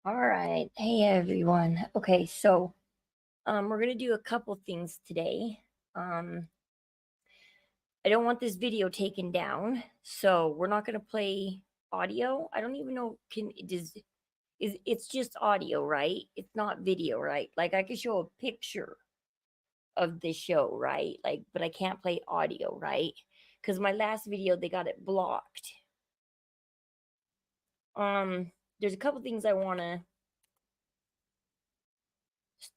All right. Hey everyone. Okay, so we're gonna do a couple things today. Um I don't want this video taken down, so we're not gonna play audio. I don't even know can does is it's just audio, right? It's not video, right? Like I could show a picture of the show, right? Like, but I can't play audio, right? Because my last video they got it blocked. There's a couple things I wanna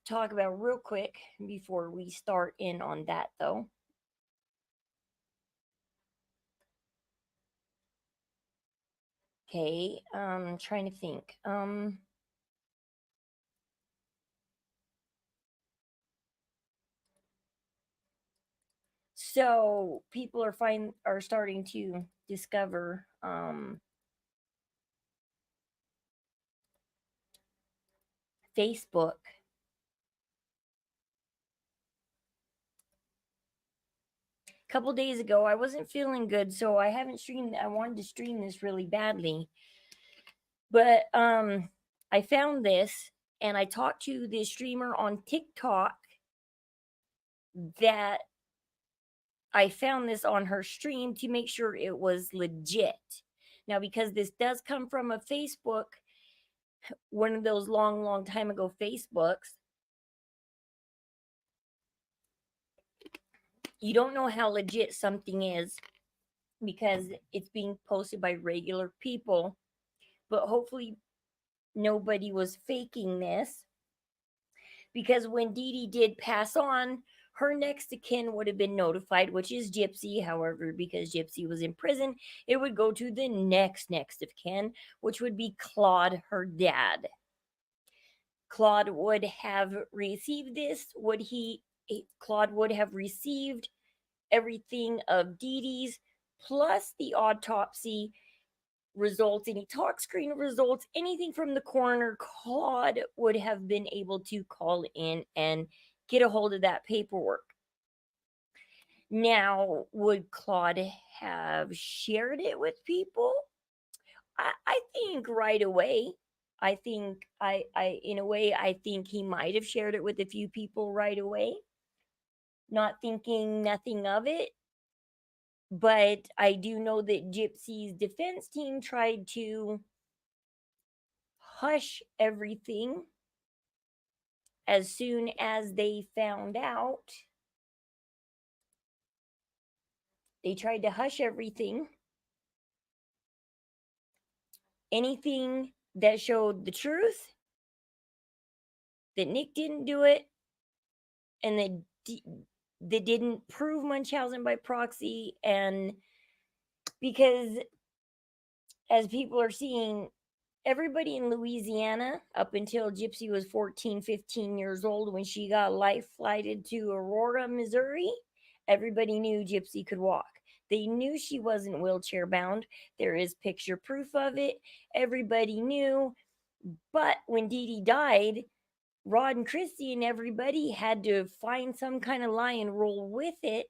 talk about real quick before we start in on that though. Okay, trying to think. So people are starting to discover Facebook. A couple days ago, I wasn't feeling good, so I haven't streamed. I wanted to stream this really badly, but I found this and I talked to this streamer on TikTok that I found this on her stream to make sure it was legit. Now, because this does come from a Facebook, one of those long time ago Facebooks, you don't know how legit something is because it's being posted by regular people, but hopefully nobody was faking this because when Dee Dee did pass on, her next of kin would have been notified, which is Gypsy. However, because Gypsy was in prison, it would go to the next of kin, which would be Claude, her dad. Claude would have received this. Claude would have received everything of Dee Dee's plus the autopsy results, any talk screen results, anything from the coroner. Claude would have been able to call in and get a hold of that paperwork. Now, would Claude have shared it with people? I think right away. I think in a way I think he might have shared it with a few people right away, not thinking nothing of it. But I do know that Gypsy's defense team tried to hush everything as soon as they found out. They tried to hush everything. Anything that showed the truth, that Nick didn't do it, and that didn't prove Munchausen by proxy. And because, as people are seeing, everybody in Louisiana, up until Gypsy was 14, 15 years old when she got life flighted to Aurora, Missouri, everybody knew Gypsy could walk. They knew she wasn't wheelchair bound. There is picture proof of it. Everybody knew. But when Dee Dee died, Rod and Christy and everybody had to find some kind of lie and roll with it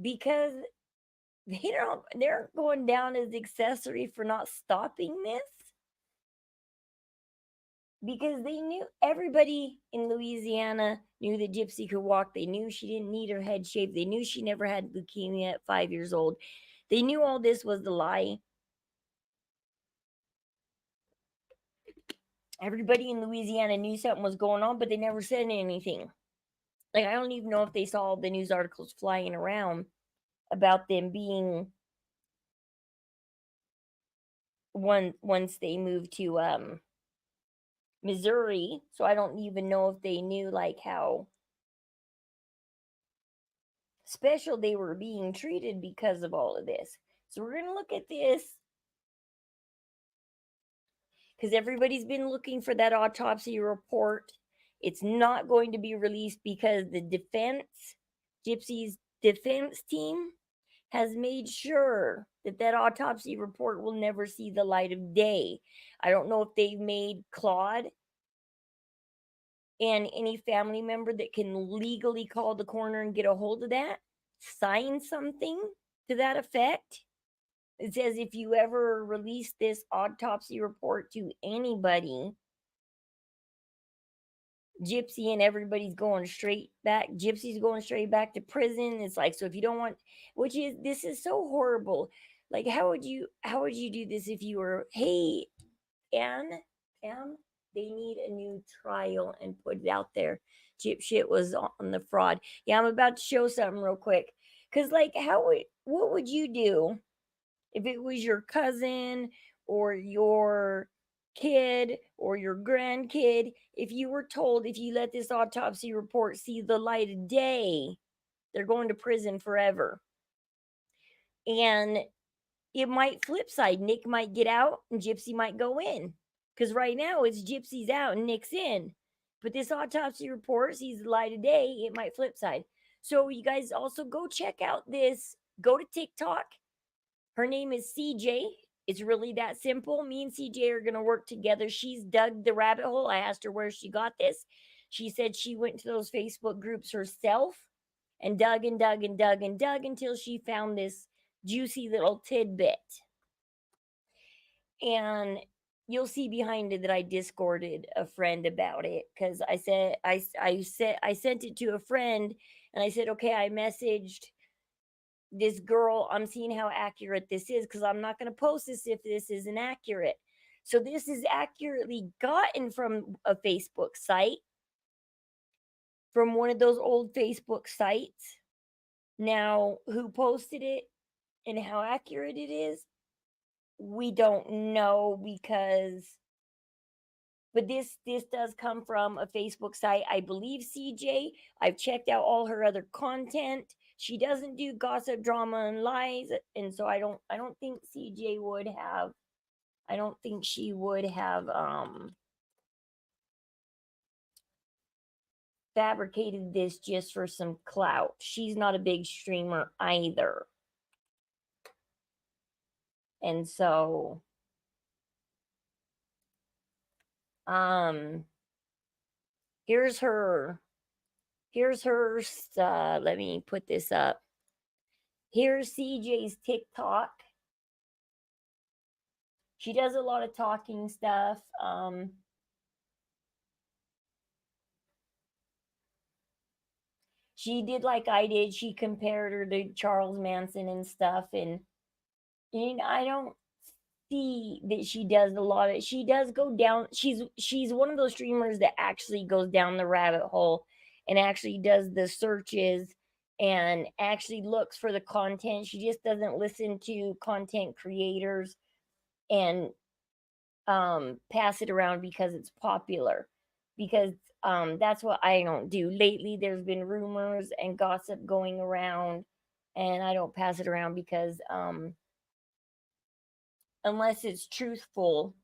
because they're going down as accessory for not stopping this, because they knew, everybody in Louisiana knew that Gypsy could walk. They knew she didn't need her head shaved. They knew she never had leukemia at 5 years old. They knew all this was the lie. Everybody in Louisiana knew something was going on, but they never said anything. Like, I don't even know if they saw the news articles flying around about them being once they moved to Missouri. So I don't even know if they knew like how special they were being treated because of all of this. So we're going to look at this because everybody's been looking for that autopsy report. It's not going to be released because the Gypsy's defense team, has made sure that that autopsy report will never see the light of day. I don't know if they've made Claude and any family member that can legally call the coroner and get a hold of that sign something to that effect. It says if you ever release this autopsy report to anybody, Gypsy and everybody's going straight back. Gypsy's going straight back to prison. It's like, so if you don't want, which is, this is so horrible. Like, how would you do this if you were, hey, Anne, Pam, they need a new trial and put it out there. Chip shit was on the fraud. Yeah, I'm about to show something real quick. Cause like, what would you do if it was your cousin or your kid or your grandkid, if you were told if you let this autopsy report see the light of day, they're going to prison forever? And it might flip side. Nick might get out and Gypsy might go in. Because right now it's Gypsy's out and Nick's in. But this autopsy report sees the light of day, it might flip side. So you guys also go check out this. Go to TikTok. Her name is CJ. It's really that simple. Me and CJ are going to work together. She's dug the rabbit hole. I asked her where she got this. She said she went to those Facebook groups herself and dug and dug and dug and dug until she found this juicy little tidbit. And you'll see behind it that I discorded a friend about it because I said I sent it to a friend and I said, okay, I messaged this girl, I'm seeing how accurate this is because I'm not going to post this if this isn't accurate. So this is accurately gotten from a Facebook site, from one of those old Facebook sites. Now, who posted it and how accurate it is, we don't know because, but this does come from a Facebook site. I believe CJ. I've checked out all her other content. She doesn't do gossip, drama, and lies, and so I don't think CJ would have. I don't think she would have fabricated this just for some clout. She's not a big streamer either, and so um here's her let me put this up. Here's CJ's TikTok. She does a lot of talking stuff. She did like I did. She compared her to Charles Manson and stuff. And I don't see that she does a lot of. She does go down. She's one of those streamers that actually goes down the rabbit hole and actually does the searches and actually looks for the content. She just doesn't listen to content creators and pass it around because it's popular, because that's what I don't do. Lately there's been rumors and gossip going around and I don't pass it around because unless it's truthful,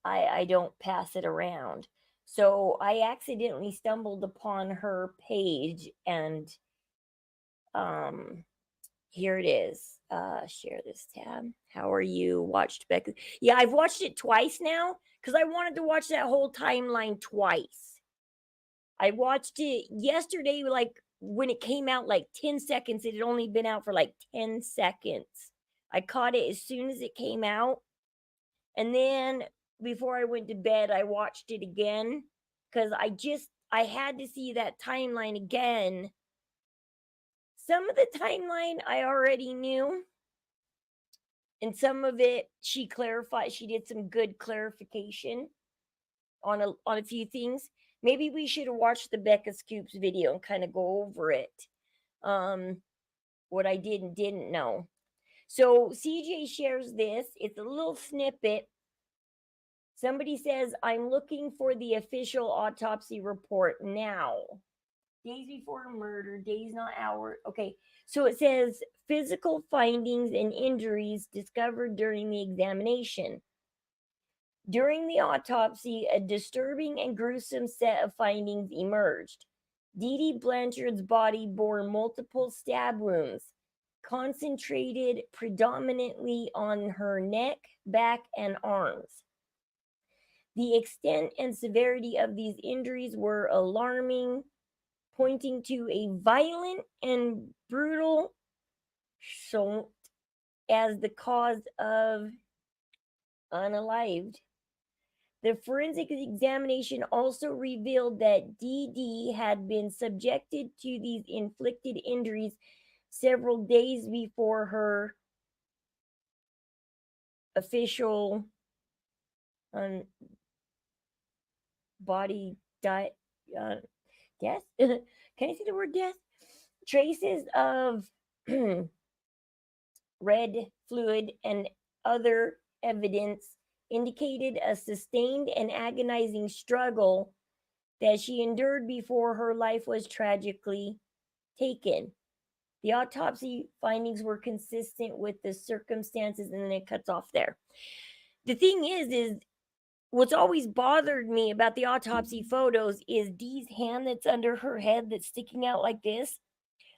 I don't pass it around. So I accidentally stumbled upon her page and um here it is. Share this tab. How are you? Watched Becca. Yeah, I've watched it twice now because I wanted to watch that whole timeline twice. I watched it yesterday, like when it came out, like 10 seconds. It had only been out for like 10 seconds. I caught it as soon as it came out. And then before I went to bed, I watched it again because I had to see that timeline again. Some of the timeline I already knew, and some of it she clarified. She did some good clarification on a few things. Maybe we should have watched the Becca Scoops video and kind of go over it. What I did and didn't know. So CJ shares this. It's a little snippet. Somebody says, I'm looking for the official autopsy report now. Days before murder, days not hours. Okay, so it says physical findings and injuries discovered during the examination. During the autopsy, a disturbing and gruesome set of findings emerged. Dee Dee Blanchard's body bore multiple stab wounds, concentrated predominantly on her neck, back, and arms. The extent and severity of these injuries were alarming, pointing to a violent and brutal So, as the cause of unalived. The forensic examination also revealed that Dee Dee had been subjected to these inflicted injuries several days before her official body death. Can I say the word death? Traces of red fluid and other evidence indicated a sustained and agonizing struggle that she endured before her life was tragically taken. The autopsy findings were consistent with the circumstances, and then it cuts off there. The thing is what's always bothered me about the autopsy photos is Dee's hand that's under her head that's sticking out like this.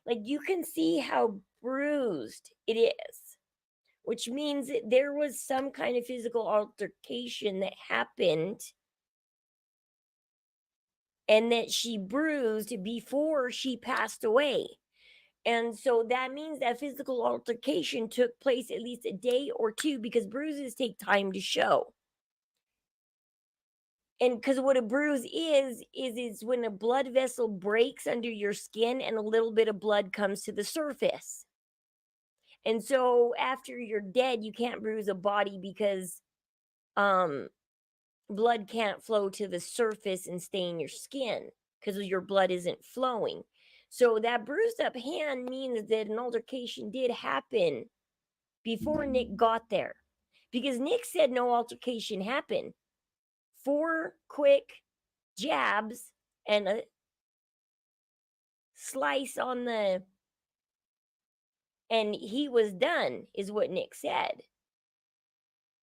Like, you can see how bruised it is, which means that there was some kind of physical altercation that happened and that she bruised before she passed away. And so that means that physical altercation took place at least a day or two, because bruises take time to show. And because what a bruise is when a blood vessel breaks under your skin and a little bit of blood comes to the surface. And so after you're dead, you can't bruise a body because blood can't flow to the surface and stay in your skin because your blood isn't flowing. So that bruised up hand means that an altercation did happen before Nick got there, because Nick said no altercation happened. 4 quick jabs and a slice on the, and he was done, is what Nick said.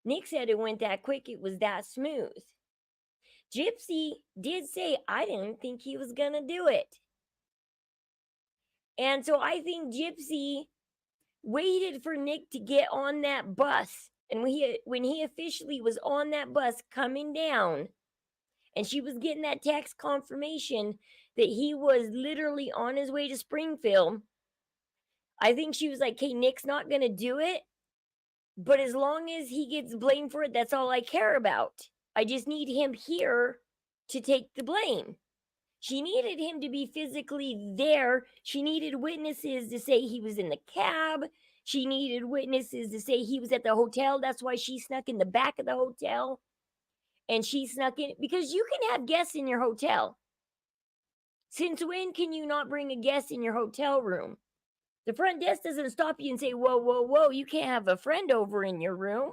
Nick said it went that quick, it was that smooth. Gypsy did say, I didn't think he was gonna do it. And so I think Gypsy waited for Nick to get on that bus. And when he officially was on that bus coming down, and she was getting that text confirmation that he was literally on his way to Springfield, I think she was like, okay, Nick's not gonna do it, but as long as he gets blamed for it, that's all I care about. I just need him here to take the blame. She needed him to be physically there. She needed witnesses to say he was in the cab. She needed witnesses to say he was at the hotel. That's why she snuck in the back of the hotel. And she snuck in because you can have guests in your hotel. Since when can you not bring a guest in your hotel room? The front desk doesn't stop you and say, whoa, whoa, whoa, you can't have a friend over in your room.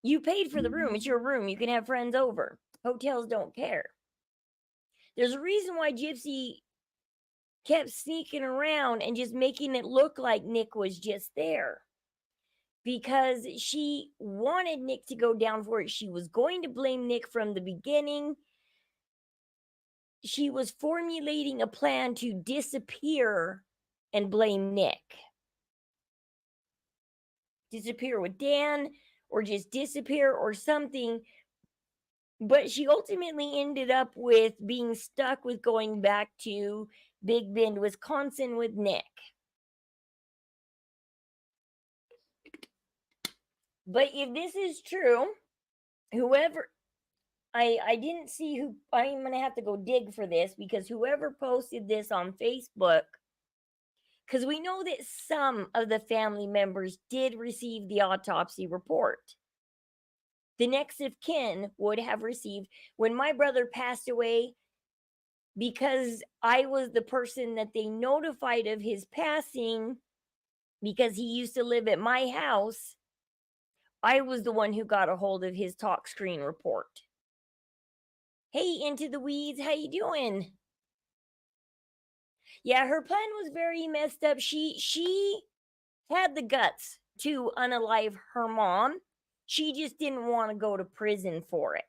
You paid for the room. It's your room. You can have friends over. Hotels don't care. There's a reason why Gypsy kept sneaking around and just making it look like Nick was just there, because she wanted Nick to go down for it. She was going to blame Nick from the beginning. She was formulating a plan to disappear and blame Nick. Disappear with Dan, or just disappear or something. But she ultimately ended up with being stuck with going back to Big Bend, Wisconsin with Nick. But if this is true, whoever, I didn't see who, I'm going to have to go dig for this, because whoever posted this on Facebook, because we know that some of the family members did receive the autopsy report. The next of kin would have received, when my brother passed away, because I was the person that they notified of his passing, because he used to live at my house, I was the one who got a hold of his talk screen report. Hey, Into the Weeds, how you doing? Yeah, her plan was very messed up. She had the guts to unalive her mom. She just didn't want to go to prison for it.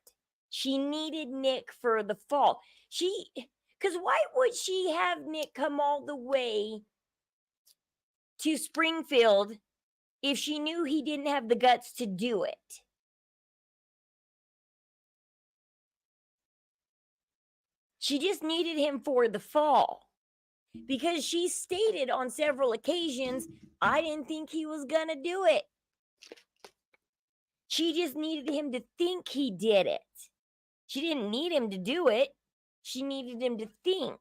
She needed Nick for the fall. Because why would she have Nick come all the way to Springfield if she knew he didn't have the guts to do it? She just needed him for the fall. because she stated on several occasions, I didn't think he was going to do it. She just needed him to think he did it. She didn't need him to do it. She needed him to think.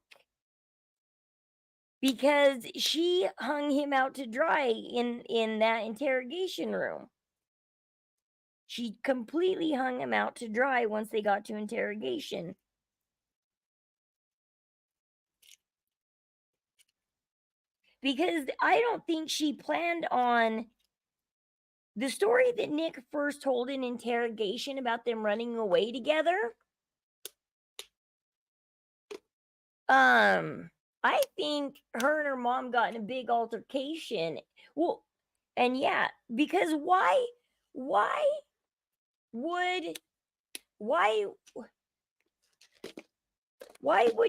Because she hung him out to dry in that interrogation room. She completely hung him out to dry once they got to interrogation. Because I don't think she planned on the story that Nick first told in interrogation about them running away together. I think her and her mom got in a big altercation. Well, and yeah, because why would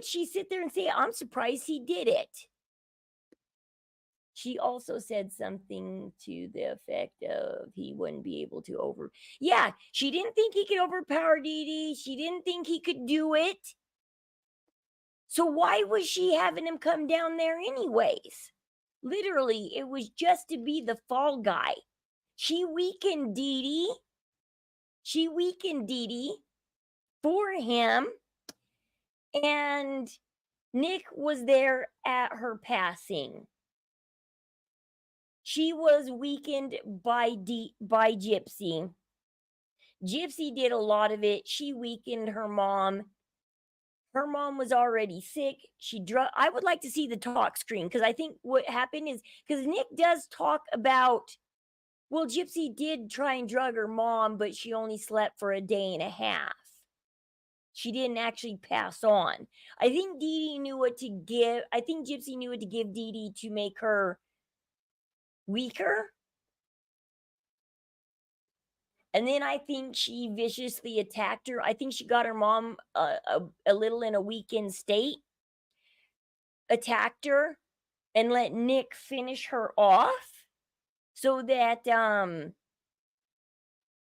she sit there and say, I'm surprised he did it? She also said something to the effect of he wouldn't be able to yeah, she didn't think he could overpower Dee Dee. She didn't think he could do it. So why was she having him come down there anyways? Literally, it was just to be the fall guy. She weakened Dee Dee. She weakened Dee Dee for him. And Nick was there at her passing. She was weakened by Gypsy. Gypsy did a lot of it. She weakened her mom. Her mom was already sick. I would like to see the talk screen, because I think what happened is, because Nick does talk about, well, Gypsy did try and drug her mom, but she only slept for a day and a half. She didn't actually pass on. I think Dee Dee knew what to give. I think Gypsy knew what to give Dee Dee to make her weaker. And then I think she viciously attacked her. I think she got her mom a little in a weakened state, attacked her, and let Nick finish her off so that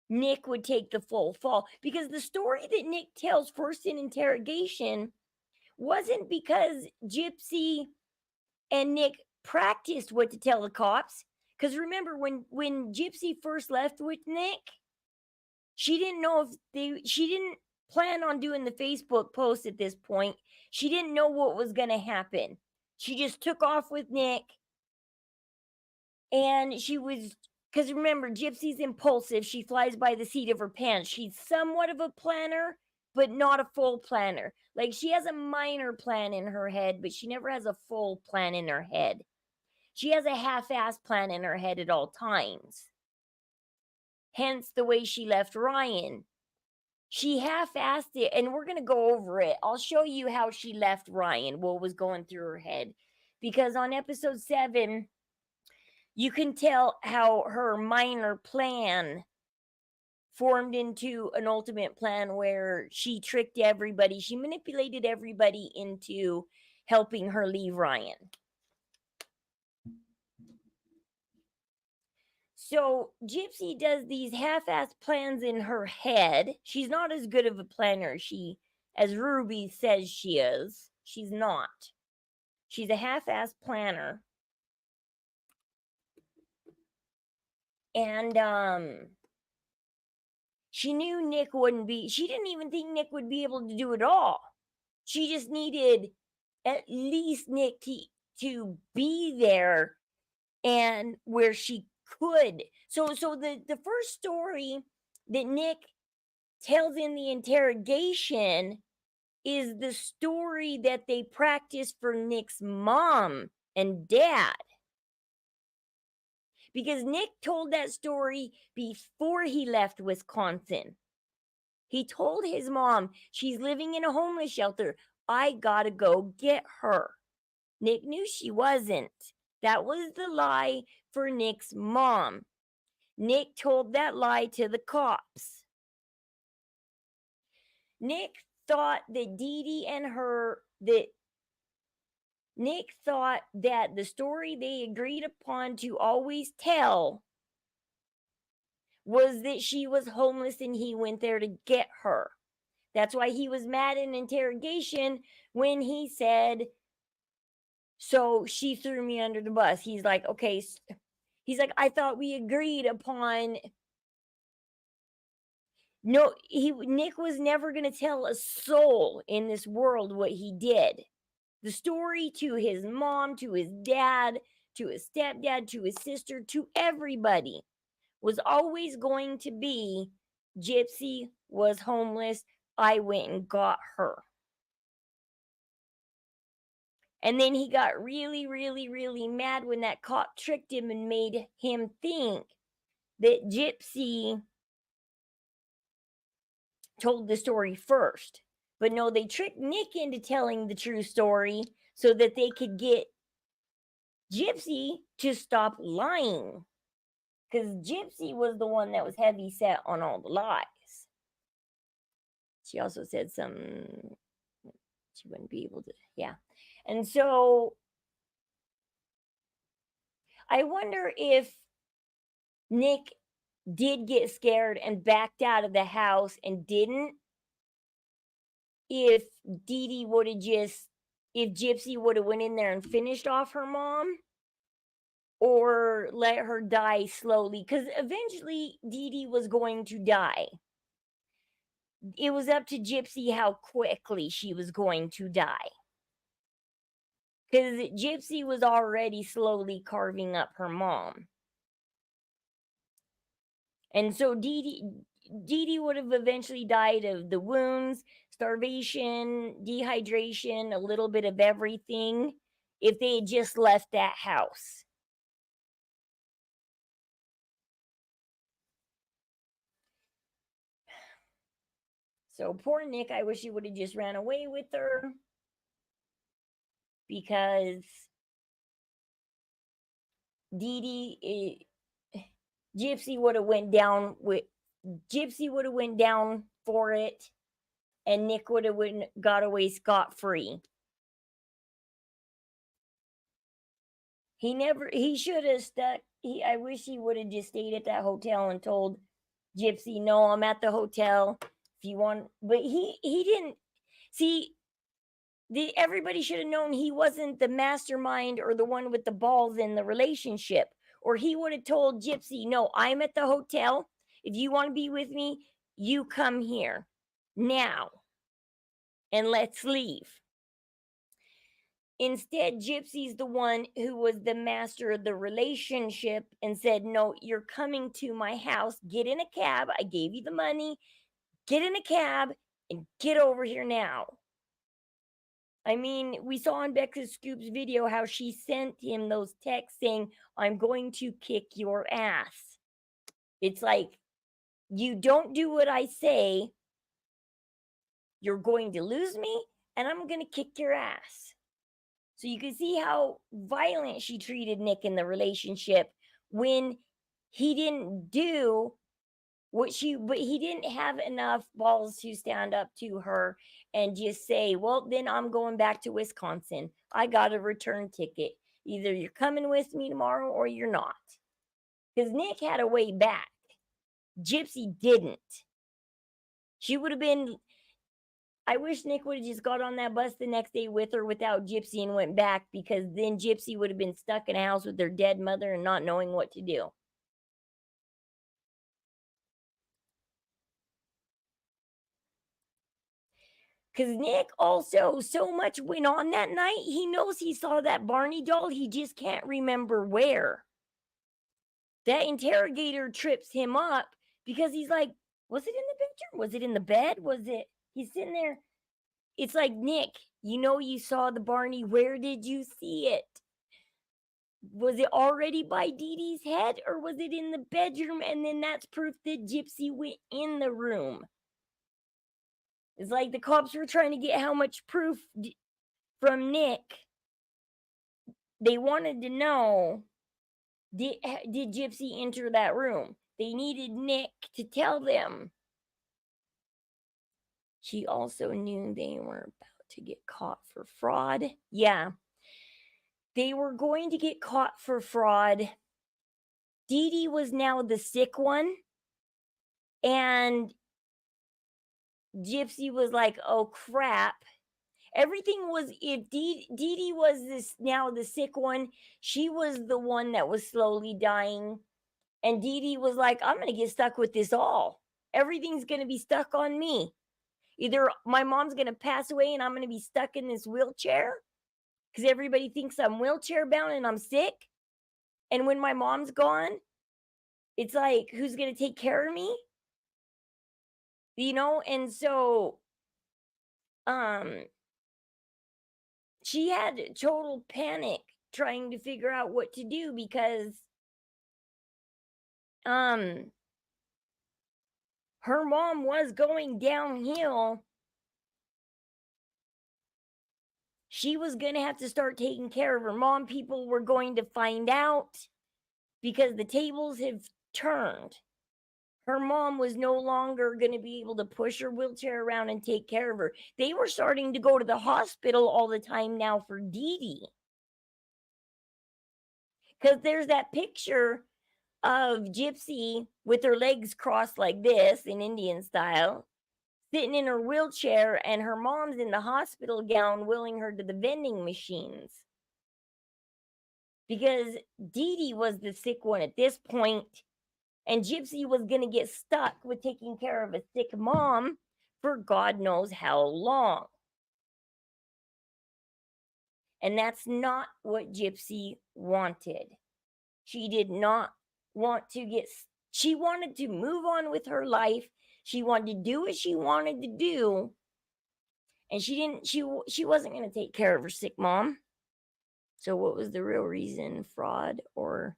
Nick would take the full fall. Because the story that Nick tells first in interrogation wasn't because Gypsy and Nick practiced what to tell the cops. Because remember, when Gypsy first left with Nick, she didn't know she didn't plan on doing the Facebook post at this point. She didn't know what was going to happen. She just took off with Nick. And she was, because remember, Gypsy's impulsive. She flies by the seat of her pants. She's somewhat of a planner, but not a full planner. Like, she has a minor plan in her head, but she never has a full plan in her head. She has a half-assed plan in her head at all times. Hence the way she left Ryan. She half-assed it, and we're going to go over it. I'll show you how she left Ryan, what was going through her head. Because on episode 7, you can tell how her minor plan formed into an ultimate plan where she tricked everybody. She manipulated everybody into helping her leave Ryan. So Gypsy does these half-assed plans in her head. She's not as good of a planner as Ruby says she is. She's not. She's a half-assed planner. And she knew Nick she didn't even think Nick would be able to do it all. She just needed at least Nick to be there and where she could. So the first story that Nick tells in the interrogation is the story that they practiced for Nick's mom and dad. Because Nick told that story before he left Wisconsin. He told his mom, she's living in a homeless shelter. I gotta go get her. Nick knew she wasn't. That was the lie for Nick's mom. Nick told that lie to the cops. Nick thought that Nick thought that the story they agreed upon to always tell was that she was homeless and he went there to get her. That's why he was mad in interrogation when he said So she threw me under the bus. He's like, okay. He's like, I thought we agreed upon. No, Nick was never going to tell a soul in this world what he did. The story to his mom, to his dad, to his stepdad, to his sister, to everybody was always going to be Gypsy was homeless. I went and got her. And then he got really, really, really mad when that cop tricked him and made him think that Gypsy told the story first. But no, they tricked Nick into telling the true story so that they could get Gypsy to stop lying. Because Gypsy was the one that was heavy set on all the lies. She also said some she wouldn't be able to, yeah. And so I wonder if Nick did get scared and backed out of the house and didn't, if Dee Dee would have just, if Gypsy would have went in there and finished off her mom, or let her die slowly, because eventually Dee Dee was going to die. It was up to Gypsy how quickly she was going to die. Because Gypsy was already slowly carving up her mom. And so Dee Dee would have eventually died of the wounds, starvation, dehydration, a little bit of everything, if they had just left that house. So poor Nick, I wish he would have just ran away with her, because Dee Dee, Gypsy would have went down for it, and Nick would have got away scot-free. He should have stuck. I wish he would have just stayed at that hotel and told Gypsy, no, I'm at the hotel. If you want, but he didn't. See, everybody should have known he wasn't the mastermind or the one with the balls in the relationship, or he would have told Gypsy, no, I'm at the hotel. If you want to be with me, you come here now and let's leave. Instead, Gypsy's the one who was the master of the relationship and said, no, you're coming to my house. Get in a cab. I gave you the money. Get in a cab and get over here now. I mean, we saw on Becca Scoop's video how she sent him those texts saying, I'm going to kick your ass. It's like, you don't do what I say, you're going to lose me, and I'm going to kick your ass. So you can see how violent she treated Nick in the relationship when he didn't do but he didn't have enough balls to stand up to her and just say, well, then I'm going back to Wisconsin. I got a return ticket. Either you're coming with me tomorrow or you're not. Because Nick had a way back. Gypsy didn't. She would have been, I wish Nick would have just got on that bus the next day with her without Gypsy and went back, because then Gypsy would have been stuck in a house with her dead mother and not knowing what to do. Because Nick also, so much went on that night. He knows he saw that Barney doll. He just can't remember where. That interrogator trips him up because he's like, was it in the bedroom? Was it in the bed? Was it? He's sitting there. It's like, Nick, you know you saw the Barney. Where did you see it? Was it already by Dee Dee's head, or was it in the bedroom? And then that's proof that Gypsy went in the room. It's like the cops were trying to get how much proof from Nick. They wanted to know, did Gypsy enter that room? They needed Nick to tell them. She also knew they were about to get caught for fraud. Yeah. They were going to get caught for fraud. Dee Dee was now the sick one. And Gypsy was like, oh crap. Everything was, if Dee Dee was this now the sick one, she was the one that was slowly dying. And Dee Dee was like, I'm gonna get stuck with this all. Everything's gonna be stuck on me. Either my mom's gonna pass away and I'm gonna be stuck in this wheelchair because everybody thinks I'm wheelchair bound and I'm sick. And when my mom's gone, it's like, who's gonna take care of me? And so um she had total panic trying to figure out what to do because um her mom was going downhill. She was going to have to start taking care of her mom. People were going to find out because the tables have turned. Her mom was no longer going to be able to push her wheelchair around and take care of her. They were starting to go to the hospital all the time now for Dee Dee. Because there's that picture of Gypsy with her legs crossed like this in Indian style, sitting in her wheelchair, and her mom's in the hospital gown wheeling her to the vending machines. Because Dee Dee was the sick one at this point, and Gypsy was going to get stuck with taking care of a sick mom for God knows how long. And that's not what Gypsy wanted. She did not want to she wanted to move on with her life. She wanted to do what she wanted to do. And she wasn't going to take care of her sick mom. So what was the real reason? Fraud or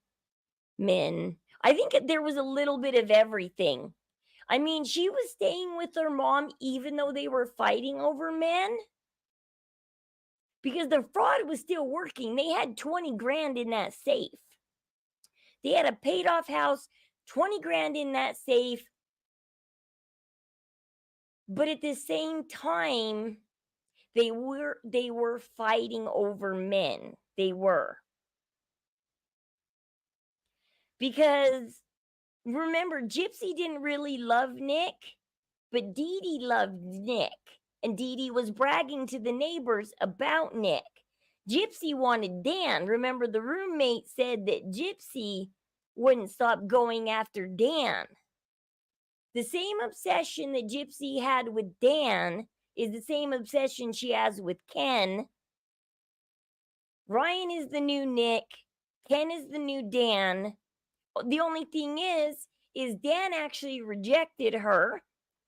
men? I think there was a little bit of everything. I mean, she was staying with her mom even though they were fighting over men. Because the fraud was still working. They had 20 grand in that safe. They had a paid off house, 20 grand in that safe. But at the same time, they were fighting over men. They were. Because remember, Gypsy didn't really love Nick, but Dee Dee loved Nick. And Dee Dee was bragging to the neighbors about Nick. Gypsy wanted Dan. Remember, the roommate said that Gypsy wouldn't stop going after Dan. The same obsession that Gypsy had with Dan is the same obsession she has with Ken. Ryan is the new Nick. Ken is the new Dan. The only thing is Dan actually rejected her,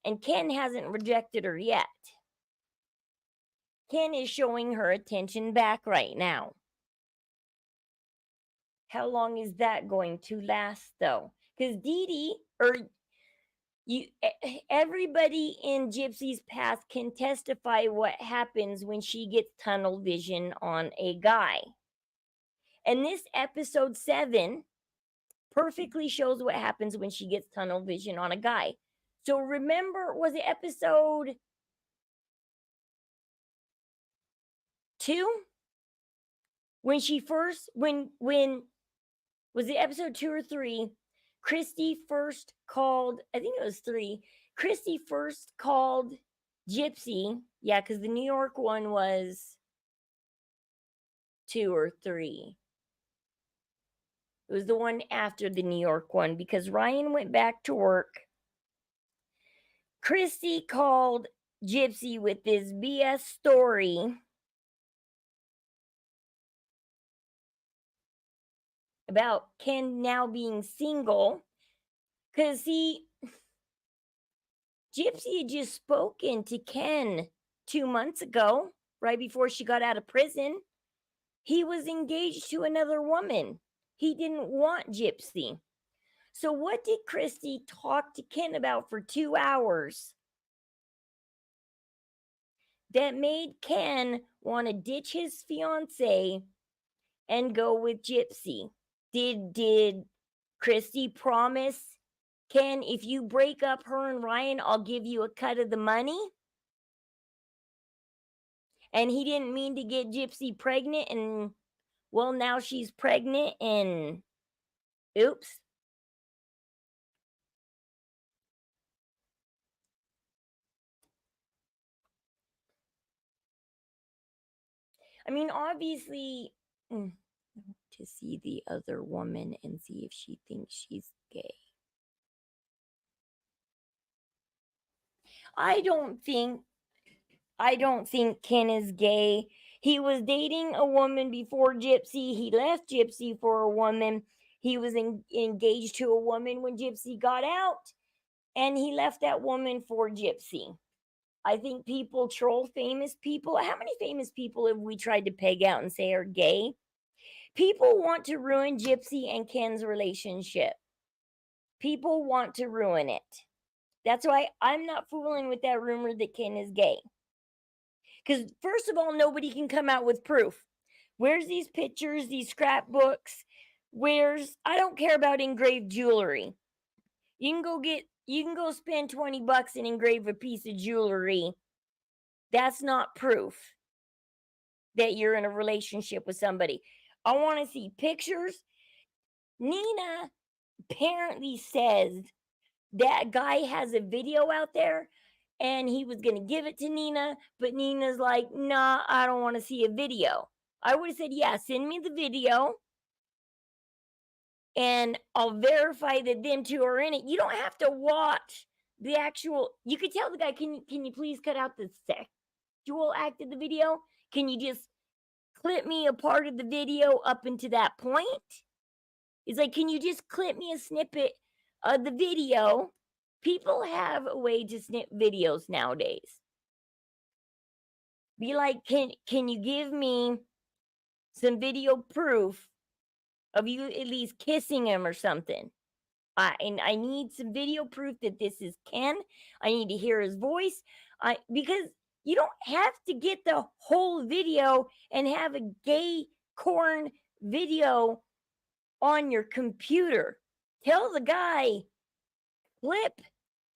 and Ken hasn't rejected her yet. Ken is showing her attention back right now. How long is that going to last, though? Because Dee Dee, everybody in Gypsy's past can testify what happens when she gets tunnel vision on a guy. And this episode 7 perfectly shows what happens when she gets tunnel vision on a guy. So remember, was it episode 2? When she first, when was it episode 2 or 3? Christy first called, I think it was 3. Christy first called Gypsy. Yeah, because the New York one was 2 or 3. It was the one after the New York one because Ryan went back to work. Christy called Gypsy with this BS story about Ken now being single. Because Gypsy had just spoken to Ken 2 months ago, right before she got out of prison. He was engaged to another woman. He didn't want Gypsy. So what did Christy talk to Ken about for 2 hours that made Ken want to ditch his fiance and go with Gypsy? Did Christy promise Ken, if you break up her and Ryan, I'll give you a cut of the money? And he didn't mean to get Gypsy pregnant, and well, now she's pregnant, and oops. I mean, obviously, to see the other woman and see if she thinks she's gay. I don't think Ken is gay. He was dating a woman before Gypsy. He left Gypsy for a woman. He was engaged to a woman when Gypsy got out, and he left that woman for Gypsy. I think people troll famous people. How many famous people have we tried to peg out and say are gay? People want to ruin Gypsy and Ken's relationship. People want to ruin it. That's why I'm not fooling with that rumor that Ken is gay. Because, first of all, nobody can come out with proof. Where's these pictures, these scrapbooks? I don't care about engraved jewelry. You can go spend $20 and engrave a piece of jewelry. That's not proof that you're in a relationship with somebody. I want to see pictures. Nina apparently says that guy has a video out there and he was going to give it to Nina, but Nina's like, nah, I don't want to see a video. I would have said, yeah, send me the video and I'll verify that them two are in it. You don't have to watch the actual. You could tell the guy, can you please cut out the sexual act of the video? Can you just clip me a part of the video up into that point? It's like, can you just clip me a snippet of the video? People have a way to snip videos nowadays. Be like, can you give me some video proof of you at least kissing him or something? And I need some video proof that this is Ken. I need to hear his voice. Because you don't have to get the whole video and have a gay corn video on your computer. Tell the guy, flip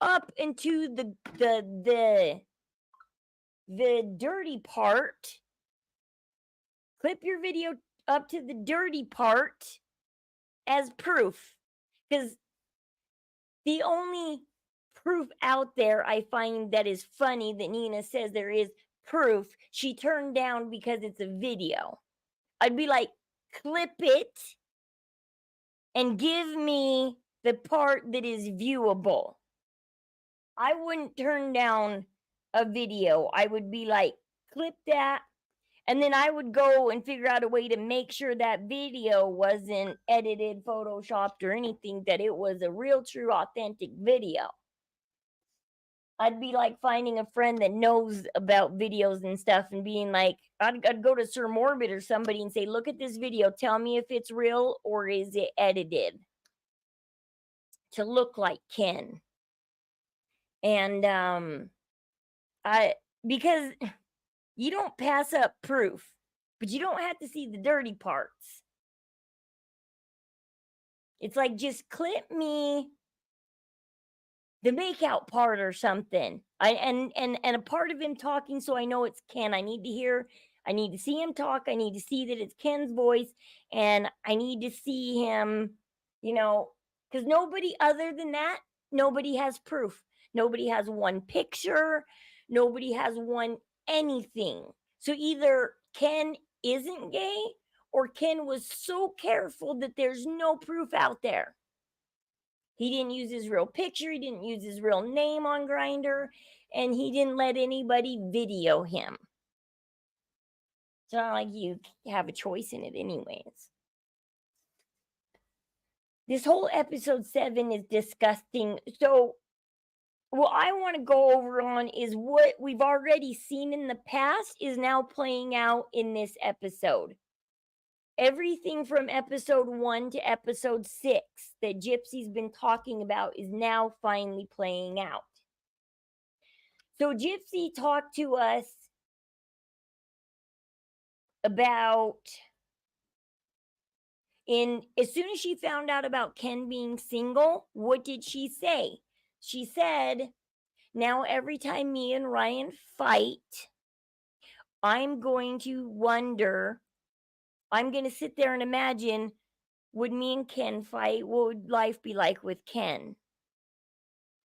up into the dirty part. Clip your video up to the dirty part as proof. Because the only proof out there I find that is funny that Nina says there is proof she turned down because it's a video. I'd be like, clip it and give me the part that is viewable. I wouldn't turn down a video. I would be like, clip that. And then I would go and figure out a way to make sure that video wasn't edited, photoshopped, or anything, that it was a real, true, authentic video. I'd be like finding a friend that knows about videos and stuff and being like, I'd go to Sir Morbid or somebody and say, look at this video. Tell me if it's real or is it edited to look like Ken. And because you don't pass up proof, but you don't have to see the dirty parts. It's like, just clip me the makeout part or something. And a part of him talking so I know it's Ken. I need to see him talk. I need to see that it's Ken's voice. And I need to see him, because nobody other than that, nobody has proof. Nobody has one picture. Nobody has one anything. So either Ken isn't gay or Ken was so careful that there's no proof out there. He didn't use his real picture. He didn't use his real name on Grindr. And he didn't let anybody video him. It's not like you have a choice in it anyways. This whole episode 7 is disgusting. So what I want to go over on is what we've already seen in the past is now playing out in this episode. Everything from episode 1 to episode 6 that Gypsy's been talking about is now finally playing out. So Gypsy talked to us about, as soon as she found out about Ken being single, what did she say? She said, now every time me and Ryan fight, I'm going to sit there and imagine, would me and Ken fight? What would life be like with Ken?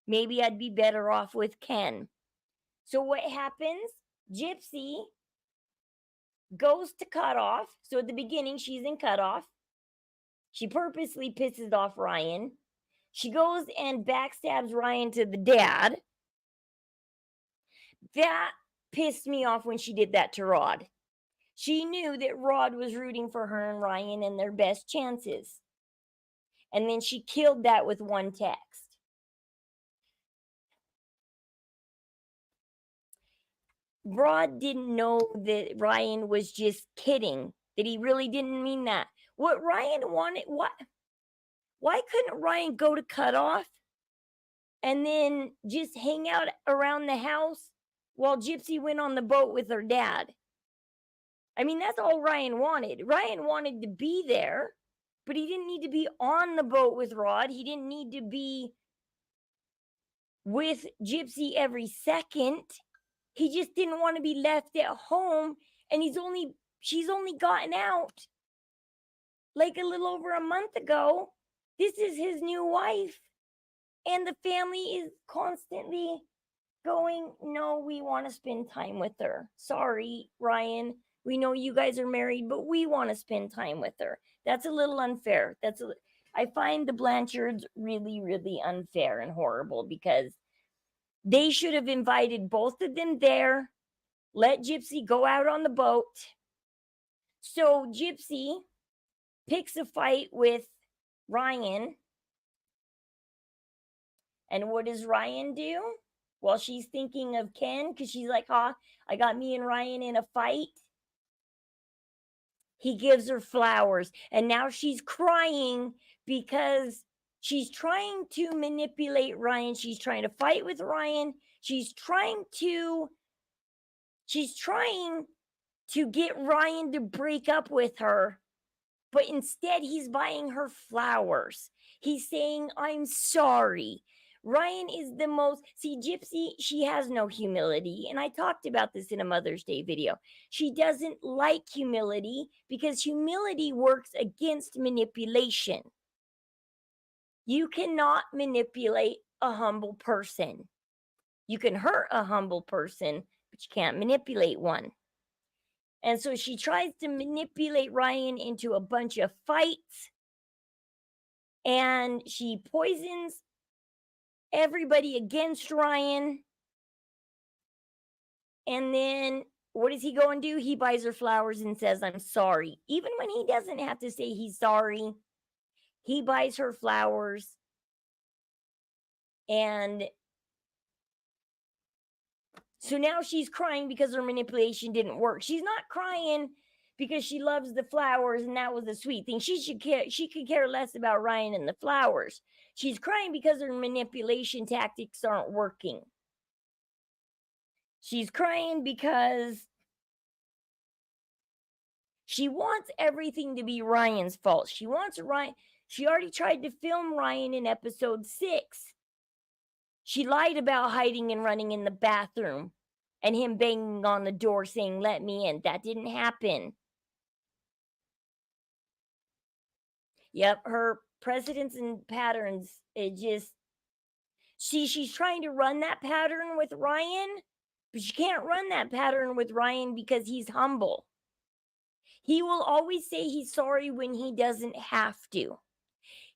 Maybe I'd be better off with Ken. So what happens? Gypsy goes to cutoff. So at the beginning, she's in cutoff. She purposely pisses off Ryan. She goes and backstabs Ryan to the dad. That pissed me off when she did that to Rod. She knew that Rod was rooting for her and Ryan and their best chances. And then she killed that with one text. Rod didn't know that Ryan was just kidding, that he really didn't mean that. What Ryan wanted, why couldn't Ryan go to cutoff and then just hang out around the house while Gypsy went on the boat with her dad? I mean, that's all Ryan wanted. Ryan wanted to be there, but he didn't need to be on the boat with Rod. He didn't need to be with Gypsy every second. He just didn't want to be left at home, and she's only gotten out like a little over a month ago. This is his new wife, and the family is constantly going, no, we want to spend time with her. Sorry, Ryan, we know you guys are married, but we want to spend time with her. That's a little unfair. I find the Blanchards really, really unfair and horrible, because they should have invited both of them there, let Gypsy go out on the boat. So Gypsy picks a fight with Ryan. And what does Ryan do? Well, she's thinking of Ken, because she's like, I got me and Ryan in a fight. He gives her flowers. And now she's crying because she's trying to manipulate Ryan. She's trying to fight with Ryan. She's trying to get Ryan to break up with her. But instead, he's buying her flowers. He's saying, I'm sorry. Ryan is the most, see, Gypsy, she has no humility. And I talked about this in a Mother's Day video. She doesn't like humility because humility works against manipulation. You cannot manipulate a humble person. You can hurt a humble person, but you can't manipulate one. And so she tries to manipulate Ryan into a bunch of fights. And she poisons everybody against Ryan. And then what does he go and do? He buys her flowers and says, I'm sorry. Even when he doesn't have to say he's sorry, he buys her flowers. And so now she's crying because her manipulation didn't work. She's not crying because she loves the flowers and that was a sweet thing. She could care less about Ryan and the flowers. She's crying because her manipulation tactics aren't working. She's crying because she wants everything to be Ryan's fault. She wants Ryan. She already tried to film Ryan in episode 6. She lied about hiding and running in the bathroom and him banging on the door saying, let me in. That didn't happen. Yep, her precedents and patterns, she's trying to run that pattern with Ryan, but she can't run that pattern with Ryan because he's humble. He will always say he's sorry when he doesn't have to.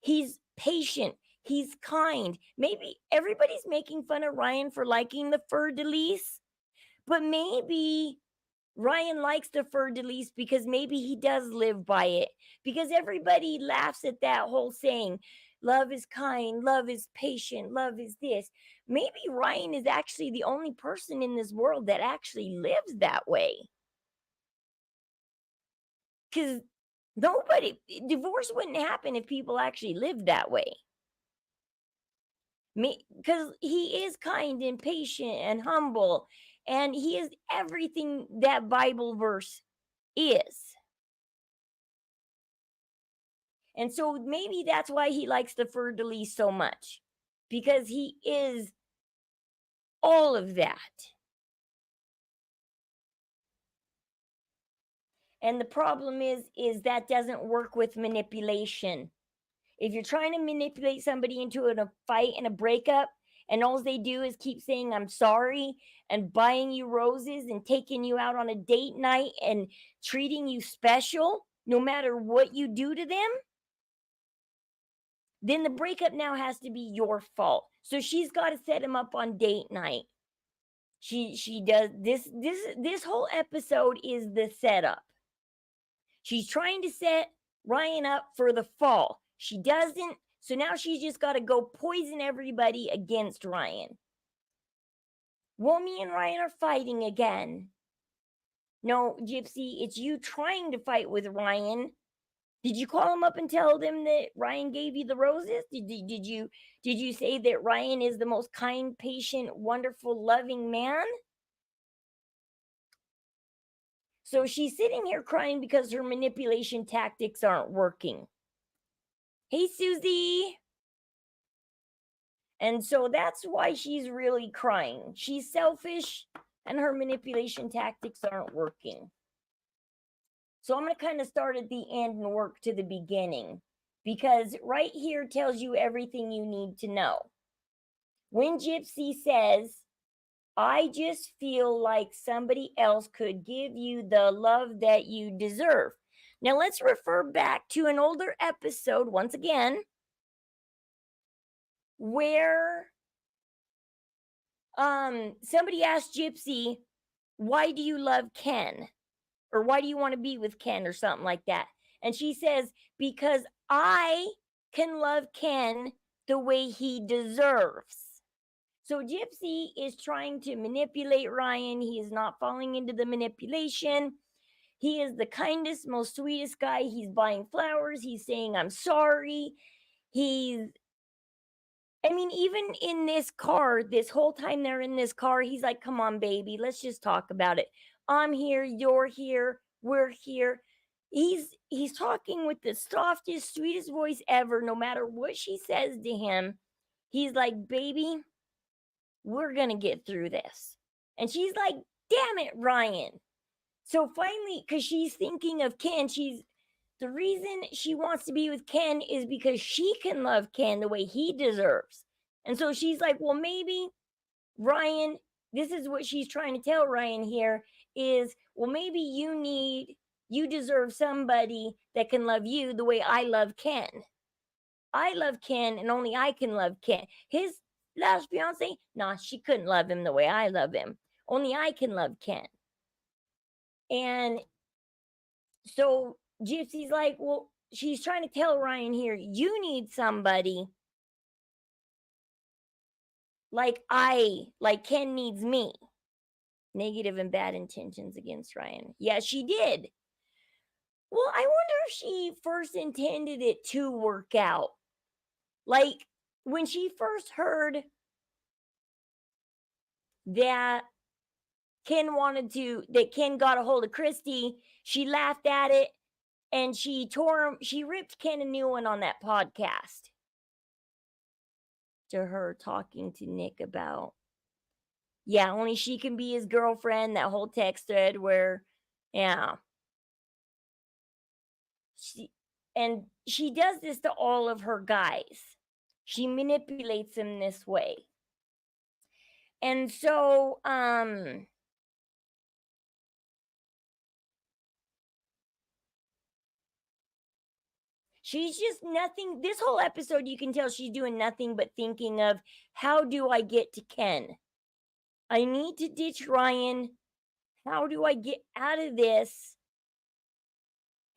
He's patient. He's kind. Maybe everybody's making fun of Ryan for liking the fleur-de-lis, but maybe Ryan likes the fleur-de-lis because maybe he does live by it. Because everybody laughs at that whole saying, love is kind, love is patient, love is this. Maybe Ryan is actually the only person in this world that actually lives that way. Because divorce wouldn't happen if people actually lived that way. Because he is kind and patient and humble, and he is everything that Bible verse is. And so maybe that's why he likes the fleur-de-lis so much, because he is all of that. And the problem is that doesn't work with manipulation. If you're trying to manipulate somebody into a fight and a breakup, and all they do is keep saying I'm sorry and buying you roses and taking you out on a date night and treating you special no matter what you do to them, then the breakup now has to be your fault. So she's got to set him up on date night. She does this whole episode is the setup. She's trying to set Ryan up for the fall. She doesn't, so now she's just got to go poison everybody against Ryan. Well, me and Ryan are fighting again. No, Gypsy, it's you trying to fight with Ryan. Did you call him up and tell them that Ryan gave you the roses? Did you say that Ryan is the most kind, patient, wonderful, loving man? So she's sitting here crying because her manipulation tactics aren't working. Hey, Susie. And so that's why she's really crying. She's selfish and her manipulation tactics aren't working. So I'm going to kind of start at the end and work to the beginning, because right here tells you everything you need to know. When Gypsy says, I just feel like somebody else could give you the love that you deserve. Now let's refer back to an older episode once again, where somebody asked Gypsy, why do you love Ken? Or why do you want to be with Ken, or something like that? And she says, because I can love Ken the way he deserves. So Gypsy is trying to manipulate Ryan. He is not falling into the manipulation. He is the kindest, most sweetest guy. He's buying flowers. He's saying, I'm sorry. Even in this car, this whole time they're in this car, he's like, come on, baby, let's just talk about it. I'm here, you're here, we're here. He's talking with the softest, sweetest voice ever. No matter what she says to him, he's like, baby, we're gonna get through this. And she's like, damn it, Ryan. So finally, because she's thinking of Ken, the reason she wants to be with Ken is because she can love Ken the way he deserves. And so she's like, well, maybe Ryan, this is what she's trying to tell Ryan here is, well, maybe you deserve somebody that can love you the way I love Ken. I love Ken and only I can love Ken. His last fiance, nah, she couldn't love him the way I love him. Only I can love Ken. And so Gypsy's like, well, she's trying to tell Ryan here, you need somebody like Ken needs me. Negative and bad intentions against Ryan. Yeah, she did. Well, I wonder if she first intended it to work out. Like, when she first heard that Ken got a hold of Christy, she laughed at it and she ripped Ken a new one on that podcast. To her talking to Nick about, yeah, only she can be his girlfriend, that whole text thread where, yeah. She does this to all of her guys. She manipulates them this way. And so, she's just nothing. This whole episode, you can tell she's doing nothing but thinking of, how do I get to Ken? I need to ditch Ryan. How do I get out of this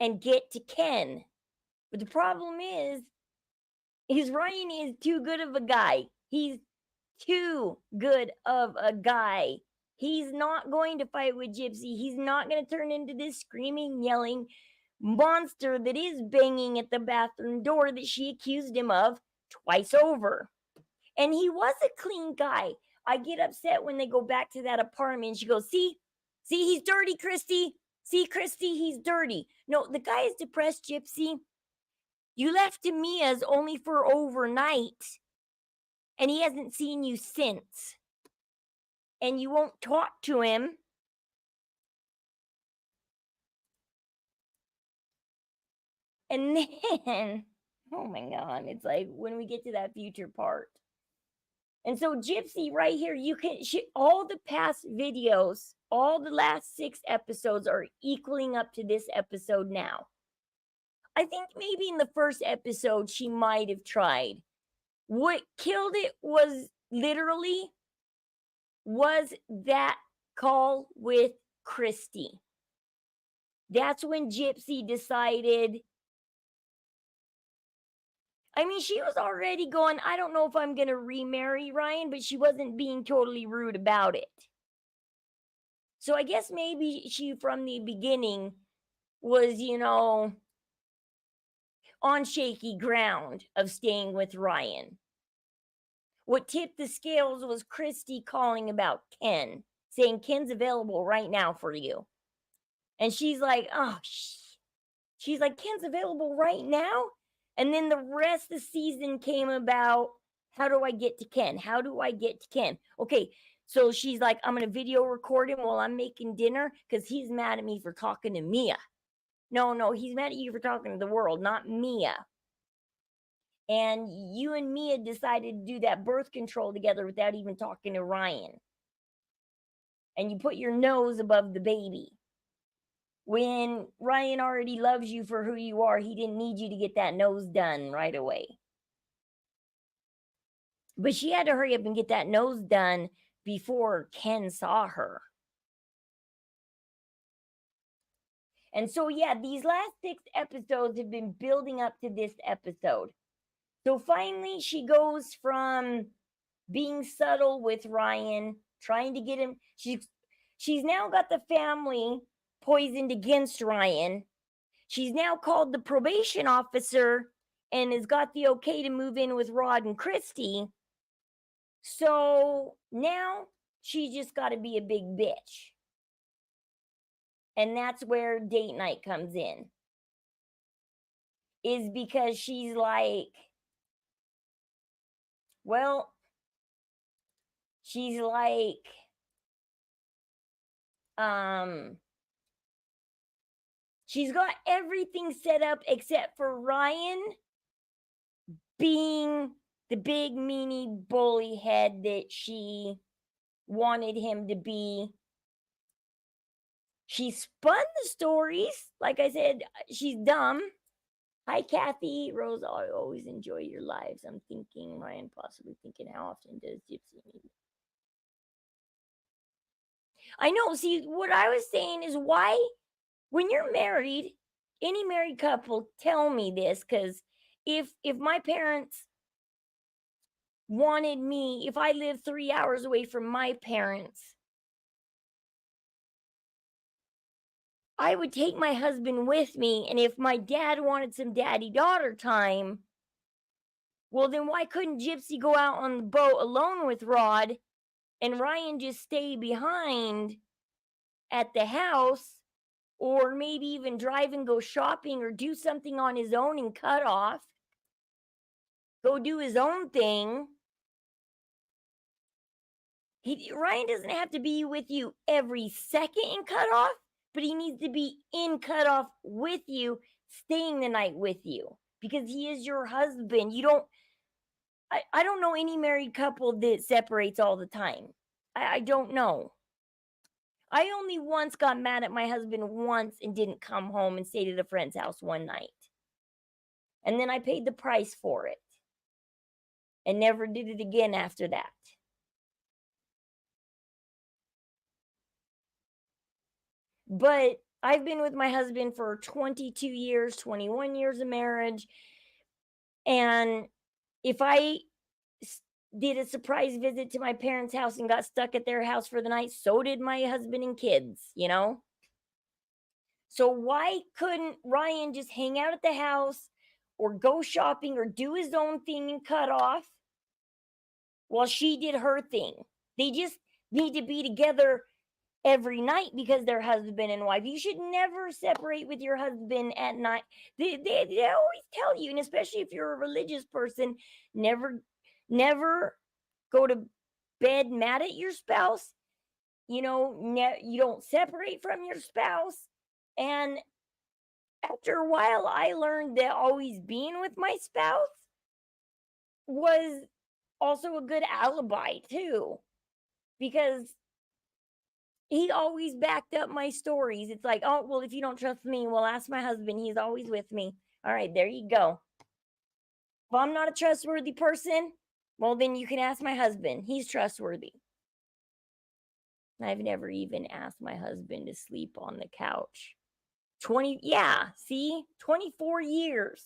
and get to Ken? But the problem is Ryan is too good of a guy. He's too good of a guy. He's not going to fight with Gypsy. He's not going to turn into this screaming, yelling monster that is banging at the bathroom door that she accused him of twice over. And he was a clean guy. I get upset when they go back to that apartment and she goes, see, he's dirty, Christy. See, Christy, he's dirty. No, the guy is depressed, Gypsy. You left Mia's only for overnight, and he hasn't seen you since. And you won't talk to him. And then, oh my God, it's like when we get to that future part. And so Gypsy right here, all the past videos, all the last 6 episodes are equaling up to this episode now. I think maybe in the first episode she might have tried. What killed it was literally was that call with Christy. That's when Gypsy decided. I mean, she was already going, I don't know if I'm going to remarry Ryan, but she wasn't being totally rude about it. So I guess maybe she, from the beginning, was, on shaky ground of staying with Ryan. What tipped the scales was Christy calling about Ken, saying Ken's available right now for you. And she's like, oh, she's like, Ken's available right now? And then the rest of the season came about, how do I get to Ken? How do I get to Ken? Okay, so she's like, I'm going to video record him while I'm making dinner because he's mad at me for talking to Mia. No, he's mad at you for talking to the world, not Mia. And you and Mia decided to do that birth control together without even talking to Ryan. And you put your nose above the baby. When Ryan already loves you for who you are, he didn't need you to get that nose done right away. But she had to hurry up and get that nose done before Ken saw her. And so, yeah, these last 6 episodes have been building up to this episode. So finally, she goes from being subtle with Ryan, trying to get him. She's now got the family poisoned against Ryan. She's now called the probation officer and has got the okay to move in with Rod and Christy. So now she just got to be a big bitch. And that's where date night comes in. Is because she's like, well, she's like, she's got everything set up except for Ryan being the big meanie bully head that she wanted him to be. She spun the stories. Like I said, she's dumb. Hi, Kathy. Rose, I always enjoy your lives. I'm thinking, Ryan, possibly thinking, how often does Gypsy need? I know. See, what I was saying is why, when you're married, any married couple, tell me this, because if my parents wanted me, if I lived 3 hours away from my parents, I would take my husband with me. And if my dad wanted some daddy-daughter time, well, then why couldn't Gypsy go out on the boat alone with Rod and Ryan just stay behind at the house, or maybe even drive and go shopping or do something on his own and cut off, go do his own thing. Ryan doesn't have to be with you every second in cut off, but he needs to be in cut off with you, staying the night with you, because he is your husband. I don't know any married couple that separates all the time. I don't know. I only once got mad at my husband once and didn't come home and stayed at a friend's house one night. And then I paid the price for it and never did it again after that. But I've been with my husband for 22 years, 21 years of marriage. And if I did a surprise visit to my parents' house and got stuck at their house for the night, so did my husband and kids, So why couldn't Ryan just hang out at the house or go shopping or do his own thing and cut off while she did her thing? They just need to be together every night because they're husband and wife. You should never separate with your husband at night. They always tell you, and especially if you're a religious person, never go to bed mad at your spouse. You don't separate from your spouse. And after a while, I learned that always being with my spouse was also a good alibi too, because he always backed up my stories. It's like, oh, well, if you don't trust me, well, ask my husband. He's always with me. All right, there you go. If I'm not a trustworthy person, well, then you can ask my husband. He's trustworthy. I've never even asked my husband to sleep on the couch. 24 years.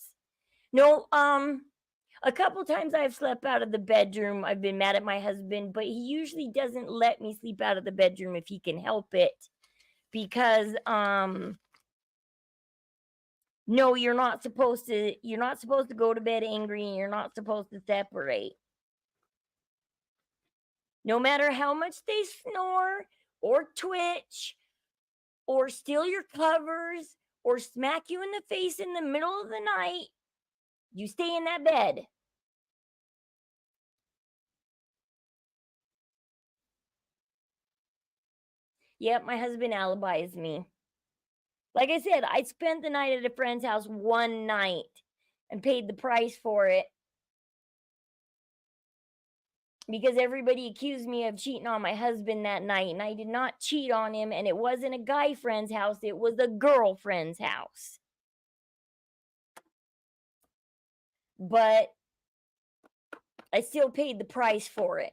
No, a couple times I've slept out of the bedroom. I've been mad at my husband, but he usually doesn't let me sleep out of the bedroom if he can help it. Because no, you're not supposed to go to bed angry, and you're not supposed to separate. No matter how much they snore or twitch or steal your covers or smack you in the face in the middle of the night, you stay in that bed. Yep, my husband alibis me. Like I said, I spent the night at a friend's house one night and paid the price for it because everybody accused me of cheating on my husband that night, and I did not cheat on him, and it wasn't a guy friend's house, it was a girlfriend's house. But I still paid the price for it.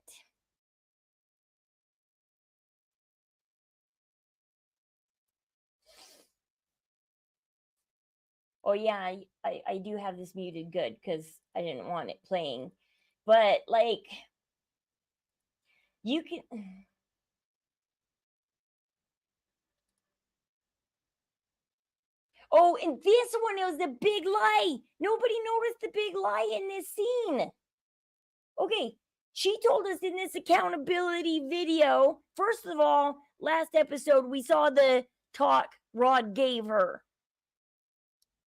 Oh yeah, I do have this muted good because I didn't want it playing. But like, you can. Oh, and this one was the big lie. Nobody noticed the big lie in this scene. Okay, she told us in this accountability video. First of all, last episode we saw the talk Rod gave her.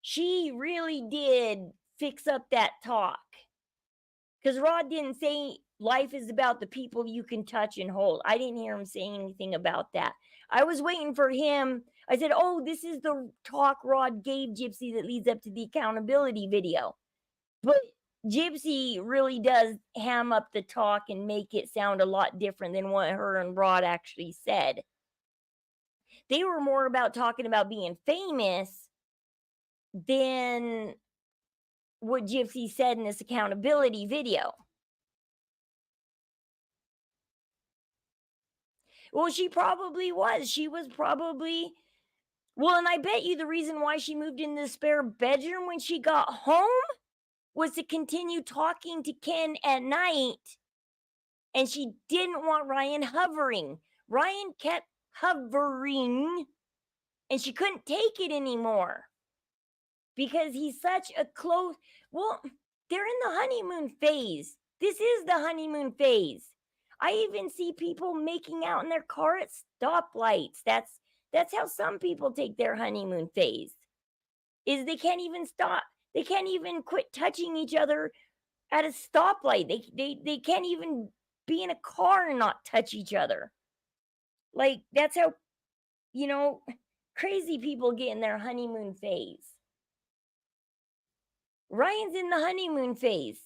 She really did fix up that talk. Because Rod didn't say life is about the people you can touch and hold. I didn't hear him saying anything about that. I was waiting for him. I said, oh, this is the talk Rod gave Gypsy that leads up to the accountability video. But Gypsy really does ham up the talk and make it sound a lot different than what her and Rod actually said. They were more about talking about being famous than what Gypsy said in this accountability video. Well, she probably was. She was probably. Well, and I bet you the reason why she moved in the spare bedroom when she got home was to continue talking to Ken at night. And she didn't want Ryan hovering. Ryan kept hovering, and she couldn't take it anymore because he's such a close. Well, they're in the honeymoon phase. This is the honeymoon phase. I even see people making out in their car at stoplights. That's how some people take their honeymoon phase. Is they can't even stop. They can't even quit touching each other at a stoplight. They can't even be in a car and not touch each other. Like, that's how, crazy people get in their honeymoon phase. Ryan's in the honeymoon phase.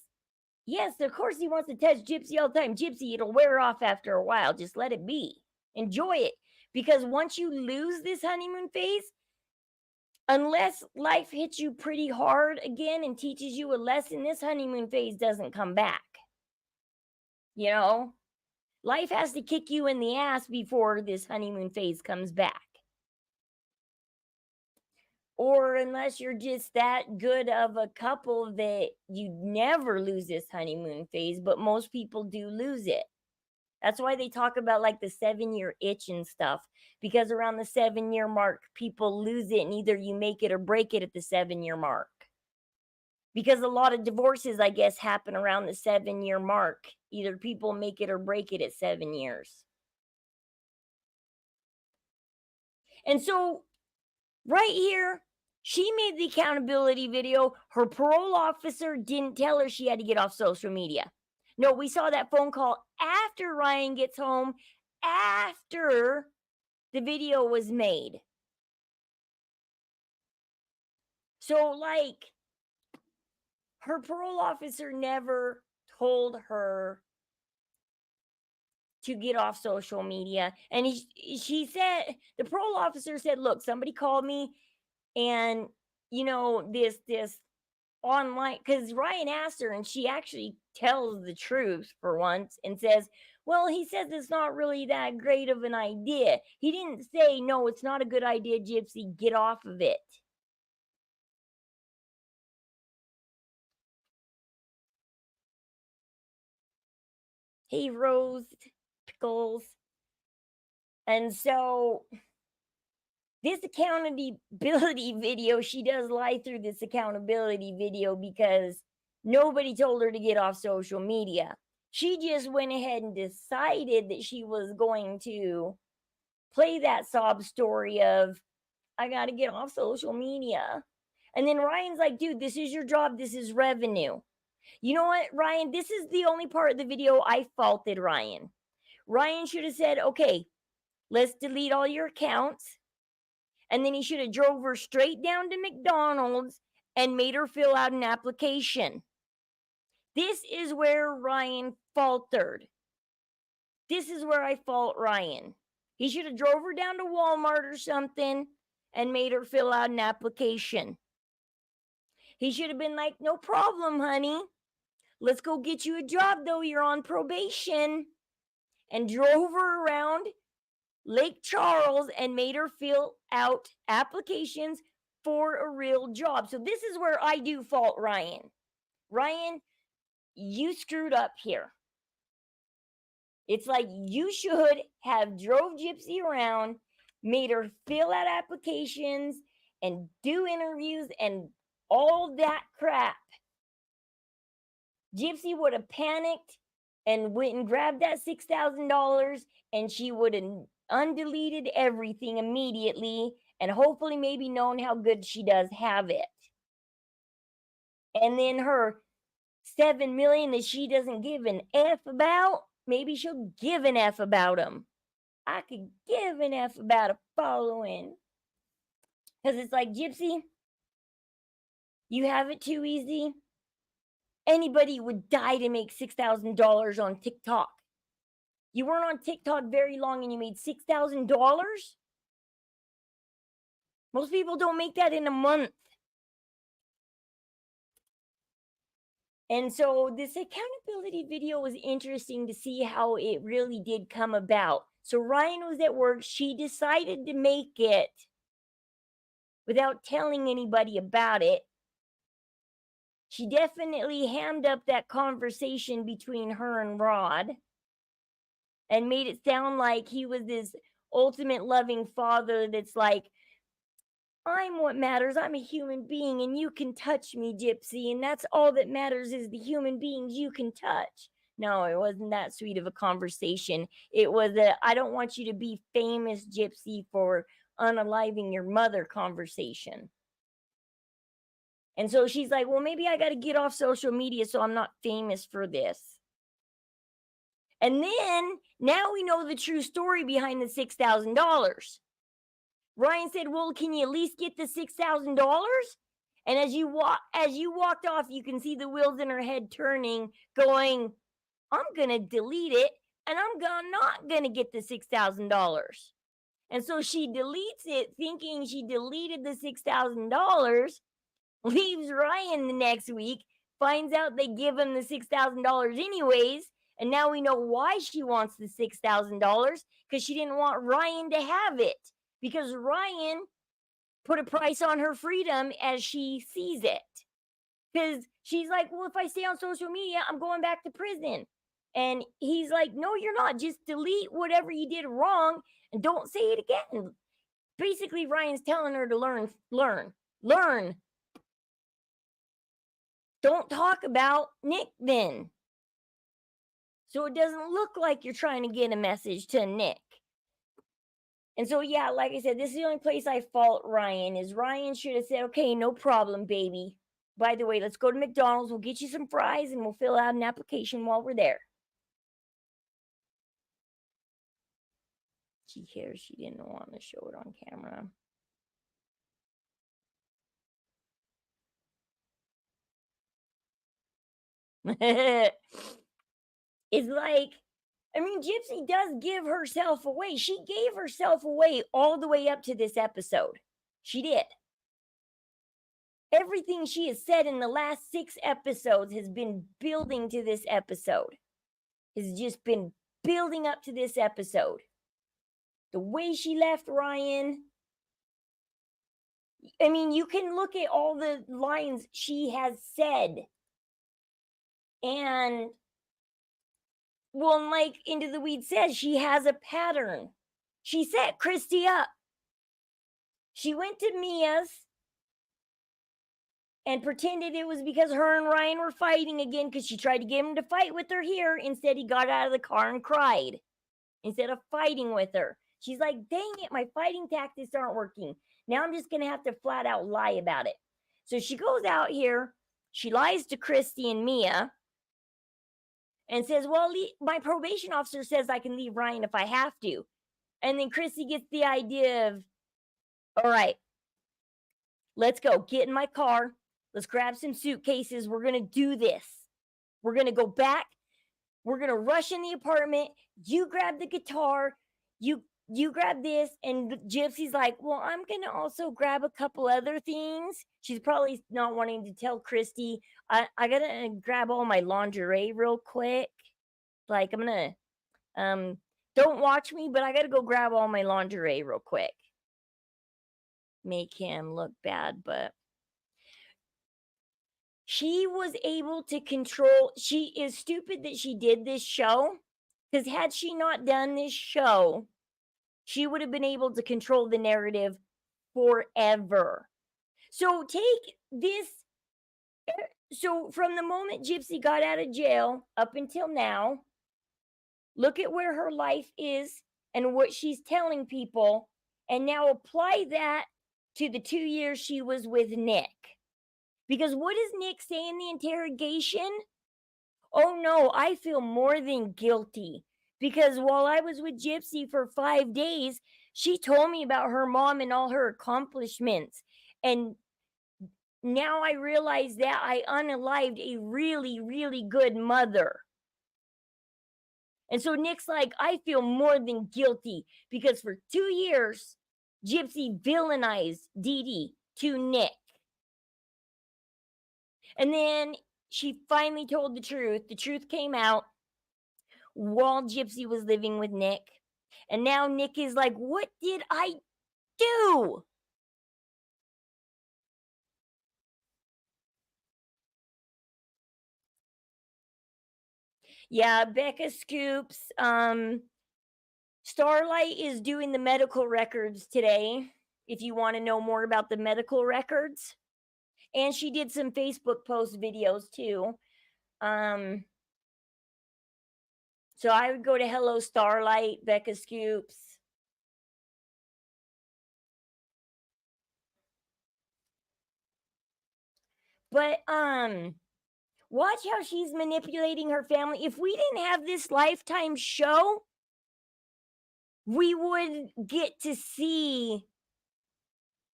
Yes, of course he wants to touch Gypsy all the time. Gypsy, it'll wear off after a while. Just let it be. Enjoy it. Because once you lose this honeymoon phase, unless life hits you pretty hard again and teaches you a lesson, this honeymoon phase doesn't come back. Life has to kick you in the ass before this honeymoon phase comes back. Or unless you're just that good of a couple that you never lose this honeymoon phase, but most people do lose it. That's why they talk about like the 7-year itch and stuff, because around the 7-year mark, people lose it, and either you make it or break it at the 7-year mark. Because a lot of divorces, I guess, happen around the 7-year mark. Either people make it or break it at 7 years. And so right here, she made the accountability video. Her parole officer didn't tell her she had to get off social media. No, we saw that phone call after Ryan gets home, after the video was made. So, like, her parole officer never told her to get off social media. And she said, the parole officer said, look, somebody called me, and this online, because Ryan asked her, and she actually tells the truth for once and says, well, he says it's not really that great of an idea. He didn't say, no, it's not a good idea, Gypsy, get off of it. Hey, Rose, Pickles. And so this accountability video, she does lie through this accountability video because nobody told her to get off social media. She just went ahead and decided that she was going to play that sob story of, I got to get off social media. And then Ryan's like, dude, this is your job. This is revenue. You know what, Ryan? This is the only part of the video I faulted Ryan. Ryan should have said, okay, let's delete all your accounts. And then he should have drove her straight down to McDonald's and made her fill out an application. This is where Ryan faltered. This is where I fault Ryan. He should have drove her down to Walmart or something and made her fill out an application. He should have been like, no problem, honey. Let's go get you a job, though you're on probation. And drove her around Lake Charles and made her fill out applications for a real job. So this is where I do fault Ryan. Ryan, you screwed up here. It's like you should have drove Gypsy around, made her fill out applications and do interviews and all that crap. Gypsy would have panicked and went and grabbed that $6,000, and she would have undeleted everything immediately and hopefully maybe known how good she does have it. And then her 7 million that she doesn't give an F about, maybe she'll give an F about them. I could give an F about a following. Because it's like, Gypsy, you have it too easy. Anybody would die to make $6,000 on TikTok. You weren't on TikTok very long and you made $6,000? Most people don't make that in a month. And so this accountability video was interesting to see how it really did come about. So Ryan was at work. She decided to make it without telling anybody about it. She definitely hammed up that conversation between her and Rod and made it sound like he was this ultimate loving father that's like, I'm what matters. I'm a human being and you can touch me, Gypsy. And that's all that matters is the human beings you can touch. No, it wasn't that sweet of a conversation. It was a, I don't want you to be famous, Gypsy, for unaliving your mother conversation. And so she's like, well, maybe I got to get off social media so I'm not famous for this. And then now we know the true story behind the $6,000. Ryan said, well, can you at least get the $6,000? And as you walked off, you can see the wheels in her head turning, going, I'm going to delete it and not going to get the $6,000. And so she deletes it thinking she deleted the $6,000, leaves Ryan the next week, finds out they give him the $6,000 anyways. And now we know why she wants the $6,000, because she didn't want Ryan to have it. Because Ryan put a price on her freedom as she sees it. Because she's like, well, if I stay on social media, I'm going back to prison. And he's like, no, you're not. Just delete whatever you did wrong and don't say it again. Basically, Ryan's telling her to learn. Don't talk about Nick then. So it doesn't look like you're trying to get a message to Nick. And so, yeah, like I said, this is the only place I fault Ryan, is Ryan should have said, okay, no problem, baby. By the way, let's go to McDonald's. We'll get you some fries and we'll fill out an application while we're there. She cares. She didn't want to show it on camera. It's like, I mean, Gypsy does give herself away. She gave herself away all the way up to this episode. She did. Everything she has said in the last 6 episodes has been building to this episode. Has just been building up to this episode. The way she left Ryan. I mean, you can look at all the lines she has said. And, well, like Into the Weed says, she has a pattern. She set Christy up. She went to Mia's and pretended it was because her and Ryan were fighting again, because she tried to get him to fight with her here. Instead, he got out of the car and cried instead of fighting with her. She's like, dang it, my fighting tactics aren't working. Now I'm just going to have to flat out lie about it. So she goes out here. She lies to Christy and Mia and says, well, my probation officer says I can leave Ryan if I have to. And then Christy gets the idea of, all right, let's go. Get in my car. Let's grab some suitcases. We're going to do this. We're going to go back. We're going to rush in the apartment. You grab the guitar. You grab this. And Gypsy's like, well, I'm going to also grab a couple other things. She's probably not wanting to tell Christy, I got to grab all my lingerie real quick. Like, I'm going to, don't watch me, but I got to go grab all my lingerie real quick. Make him look bad, but she was able to control. She is stupid that she did this show, because had she not done this show, she would have been able to control the narrative forever. So take this. So from the moment Gypsy got out of jail up until now, look at where her life is and what she's telling people, and now apply that to the 2 years she was with Nick. Because what does Nick say in the interrogation? Oh no, I feel more than guilty. Because while I was with Gypsy for 5 days, she told me about her mom and all her accomplishments. And now I realize that I unalived a really, really good mother. And so Nick's like, I feel more than guilty. Because for 2 years, Gypsy villainized Dee Dee to Nick. And then she finally told the truth. The truth came out while Gypsy was living with Nick. And now Nick is like, what did I do? Yeah, Becca Scoops. Starlight is doing the medical records today, if you want to know more about the medical records. And she did some Facebook post videos too. So I would go to Hello Starlight, Becca Scoops. But watch how she's manipulating her family. If we didn't have this Lifetime show, we would get to see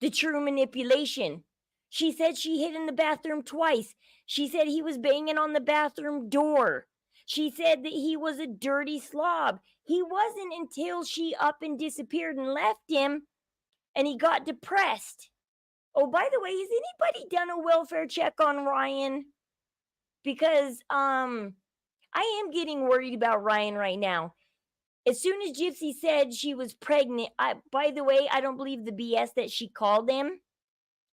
the true manipulation. She said she hid in the bathroom twice. She said he was banging on the bathroom door. She said that he was a dirty slob. He wasn't until she up and disappeared and left him, and he got depressed. Oh, by the way, has anybody done a welfare check on Ryan? Because I am getting worried about Ryan right now. As soon as Gypsy said she was pregnant, by the way, I don't believe the BS that she called him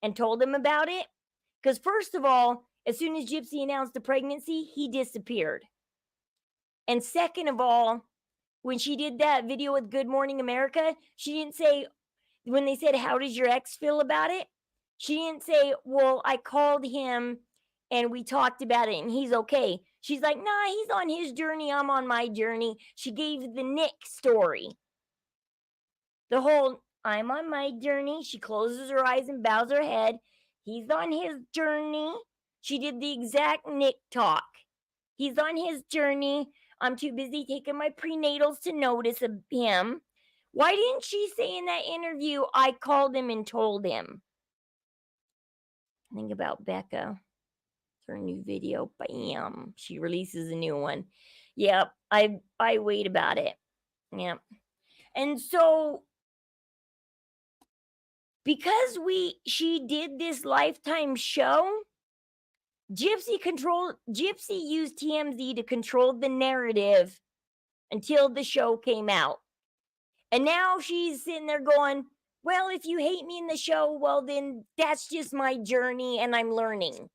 and told him about it. Because first of all, as soon as Gypsy announced the pregnancy, he disappeared. And second of all, when she did that video with Good Morning America, she didn't say, when they said, how does your ex feel about it? She didn't say, well, I called him and we talked about it and he's okay. She's like, nah, he's on his journey. I'm on my journey. She gave the Nick story. The whole, I'm on my journey. She closes her eyes and bows her head. He's on his journey. She did the exact Nick talk. He's on his journey. I'm too busy taking my prenatals to notice him. Why didn't she say in that interview, I called him and told him? Think about Becca. her new video. Bam. She releases a new one. Yep. I wait about it. Yep. And so because she did this Lifetime show, Gypsy used TMZ to control the narrative until the show came out. And now she's sitting there going, well, if you hate me in the show, well, then that's just my journey and I'm learning.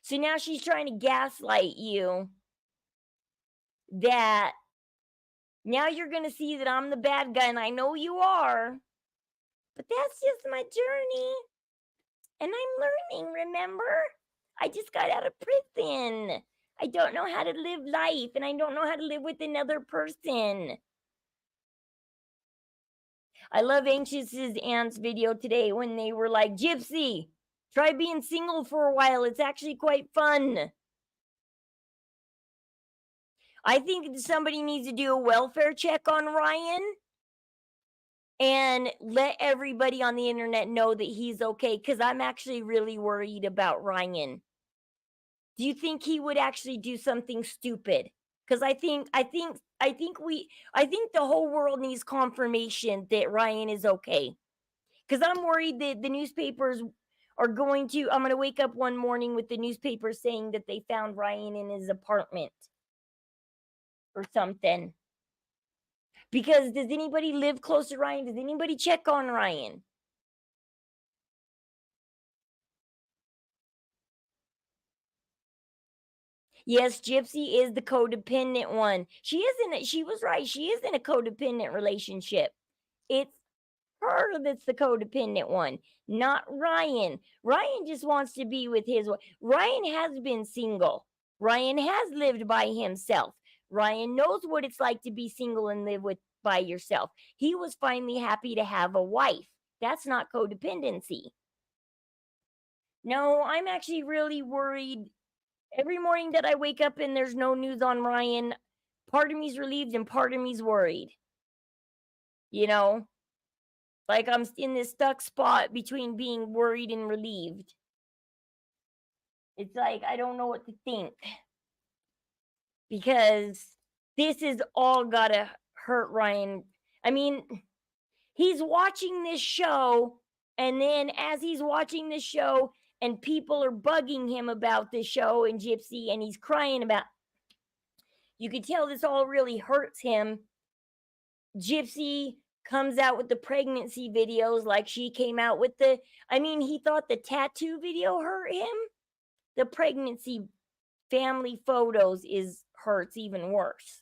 So now she's trying to gaslight you that now you're going to see that I'm the bad guy, and I know you are, but that's just my journey. And I'm learning, remember? I just got out of prison. I don't know how to live life, and I don't know how to live with another person. I love Anxious's aunt's video today when they were like, Gypsy, try being single for a while. It's actually quite fun. I think somebody needs to do a welfare check on Ryan and let everybody on the internet know that he's okay, because I'm actually really worried about Ryan. Do you think he would actually do something stupid? Because I think the whole world needs confirmation that Ryan is okay. Because I'm worried that the newspapers are going to, I'm going to wake up one morning with the newspaper saying that they found Ryan in his apartment or something. Because does anybody live close to Ryan? Does anybody check on Ryan? Yes, Gypsy is the codependent one. She was right. She is in a codependent relationship. It's her that's the codependent one, not Ryan. Ryan just wants to be with his wife. Ryan has been single. Ryan has lived by himself. Ryan knows what it's like to be single and live by yourself. He was finally happy to have a wife. That's not codependency. No, I'm actually really worried. Every morning that I wake up and there's no news on Ryan, part of me's relieved and part of me's worried. You know? Like I'm in this stuck spot between being worried and relieved. It's like I don't know what to think. Because this is all gotta hurt Ryan. I mean, he's watching this show, and then as he's watching this show, and people are bugging him about this show and Gypsy, and he's crying about, you can tell this all really hurts him. Gypsy comes out with the pregnancy videos, like she came out with he thought the tattoo video hurt him. The pregnancy family photos hurts even worse.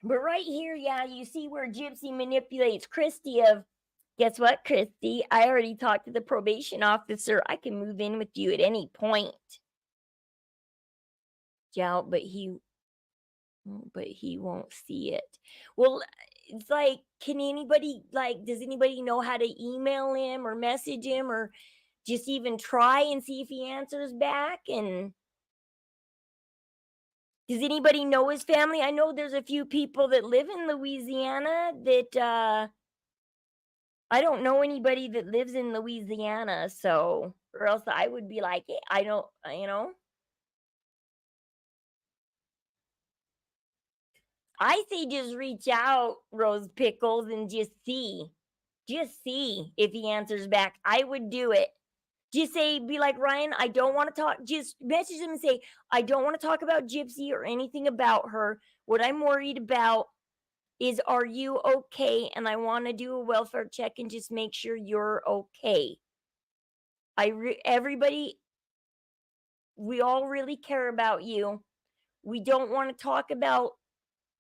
But right here, yeah, you see where Gypsy manipulates Christy of, guess what, Christy? I already talked to the probation officer. I can move in with you at any point. Yeah, but he won't see it. Well, it's like, does anybody know how to email him or message him or just even try and see if he answers back? And does anybody know his family? I know there's a few people that live in Louisiana that I don't know anybody that lives in Louisiana, so, or else I would be like, hey, I don't, I say just reach out, Rose Pickles, and just see if he answers back. I would do it. Just be like, Ryan, I don't want to talk. Just message him and say, I don't want to talk about Gypsy or anything about her. What I'm worried about is, are you okay? And I want to do a welfare check and just make sure you're okay. Everybody, we all really care about you. We don't want to talk about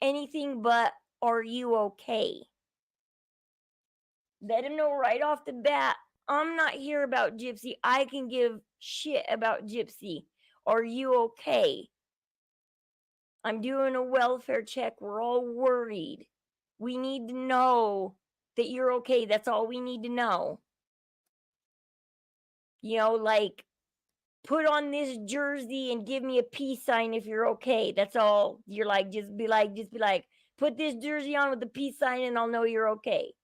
anything but, are you okay? Let him know right off the bat, I'm not here about Gypsy. I can give shit about Gypsy. Are you okay? I'm doing a welfare check. We're all worried. We need to know that you're okay. That's all we need to know. Like, put on this jersey and give me a peace sign if you're okay. That's all. You're like, just be like, put this jersey on with the peace sign and I'll know you're okay.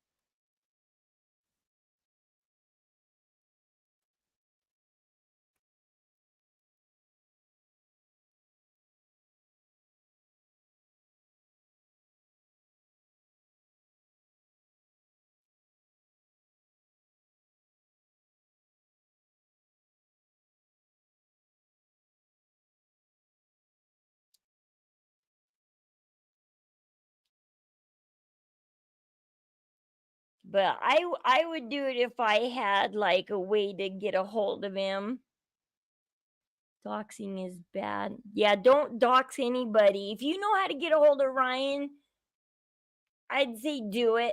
But I would do it if I had like a way to get a hold of him. Doxing is bad. Yeah, don't dox anybody. If you know how to get a hold of Ryan, I'd say do it.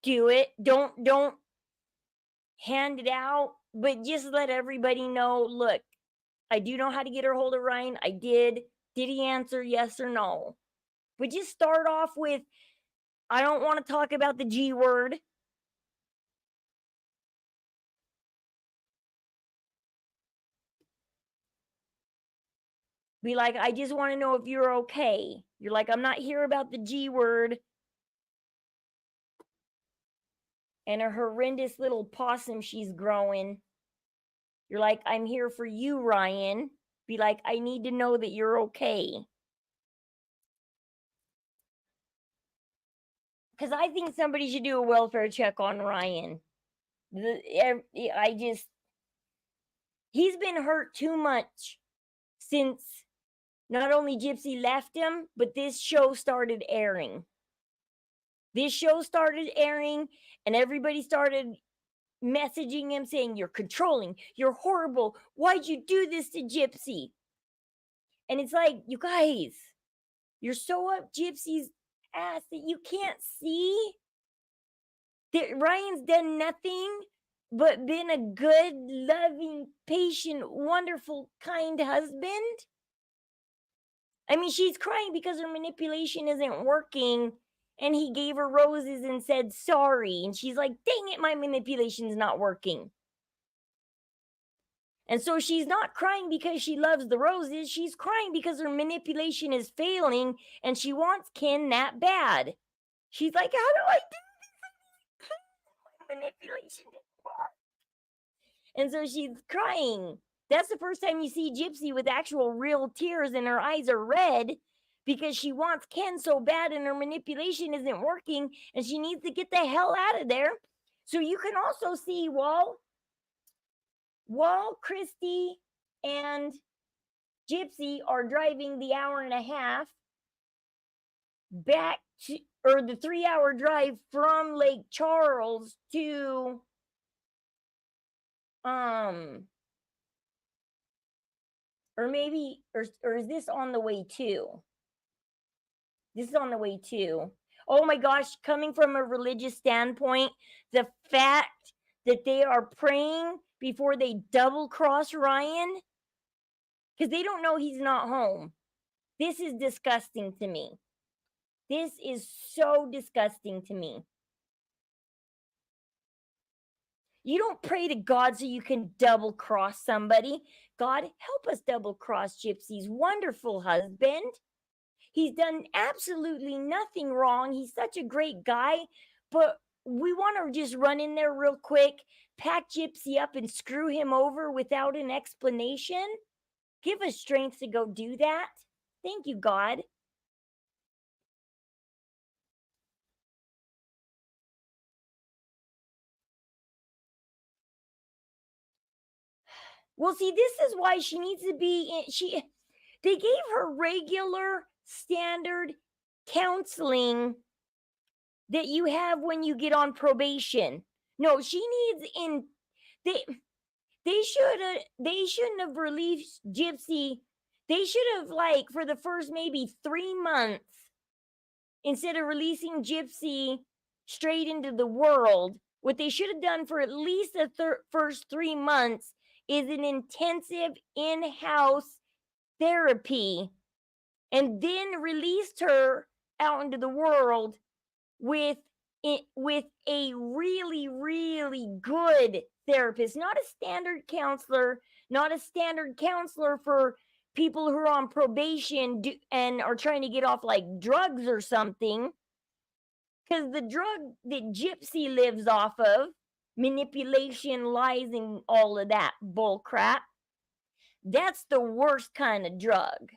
Do it. Don't hand it out, but just let everybody know, look, I do know how to get a hold of Ryan. I did. Did he answer yes or no? But just start off with, I don't want to talk about the G word. Be like, I just want to know if you're okay. You're like, I'm not here about the G word and a horrendous little possum she's growing. You're like, I'm here for you, Ryan. Be like, I need to know that you're okay. Because I think somebody should do a welfare check on Ryan. He's been hurt too much since not only Gypsy left him, but this show started airing. And everybody started messaging him saying, you're controlling, you're horrible. Why'd you do this to Gypsy? And it's like, you guys, you're so up Gypsy's ass that you can't see that Ryan's done nothing but been a good, loving, patient, wonderful, kind husband. I mean, she's crying because her manipulation isn't working, and he gave her roses and said sorry. And she's like, dang it, my manipulation's not working. And so she's not crying because she loves the roses. She's crying because her manipulation is failing and she wants Ken that bad. She's like, how do I do this? My manipulation didn't work. And so she's crying. That's the first time you see Gypsy with actual real tears and her eyes are red because she wants Ken so bad and her manipulation isn't working and she needs to get the hell out of there. So you can also see while Christy and Gypsy are driving the hour and a half back to, or the 3-hour drive from Lake Charles to or maybe or is this on the way too? This is on the way too. Oh my gosh, coming from a religious standpoint, the fact that they are praying before they double cross Ryan because they don't know he's not home. This is disgusting to me. This is so disgusting to me. You don't pray to God so you can double cross somebody. God, help us double cross Gypsy's wonderful husband. He's done absolutely nothing wrong. He's such a great guy, but we want to just run in there real quick, pack Gypsy up and screw him over without an explanation. Give us strength to go do that. Thank you, God. Well, see, this is why she needs to be in, they gave her regular standard counseling that you have when you get on probation. No, she needs in they shouldn't have released Gypsy. They should have, like, for the first maybe 3 months, instead of releasing Gypsy straight into the world, what they should have done for at least the first 3 months is an intensive in-house therapy and then released her out into the world with a really, really good therapist, not a standard counselor, not a standard counselor for people who are on probation and are trying to get off like drugs or something. Because the drug that Gypsy lives off of, manipulation, lies, and all of that bull crap, that's the worst kind of drug.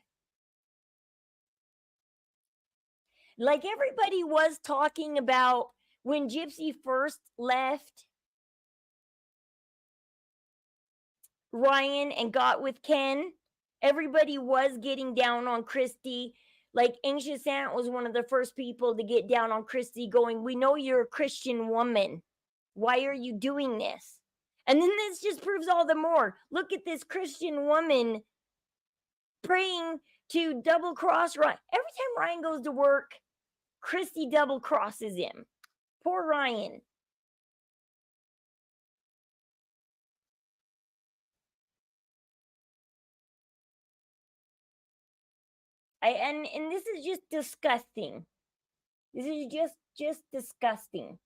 Like everybody was talking about when Gypsy first left Ryan and got with Ken, everybody was getting down on Christy. Like Anxious Aunt was one of the first people to get down on Christy, going, "We know you're a Christian woman. Why are you doing this?" And then this just proves all the more. Look at this Christian woman praying to double cross Ryan. Every time Ryan goes to work, Christy double crosses him. Poor Ryan. And this is just disgusting. This is just disgusting.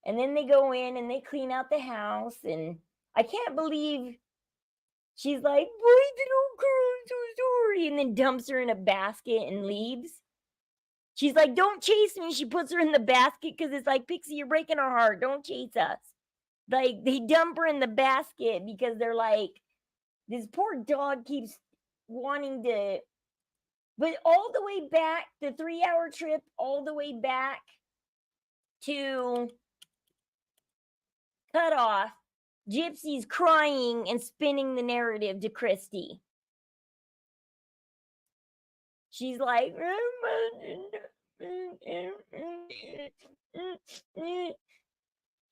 And then they go in and they clean out the house, and I can't believe she's like, "Boy, little girl, I'm so sorry," and then dumps her in a basket and leaves. She's like, "Don't chase me." She puts her in the basket because it's like, "Pixie, you're breaking our heart. Don't chase us." Like, they dump her in the basket because they're like, this poor dog keeps wanting to. But all the way back, the 3-hour trip, all the way back to Cut Off, Gypsy's crying and spinning the narrative to Christy. She's like,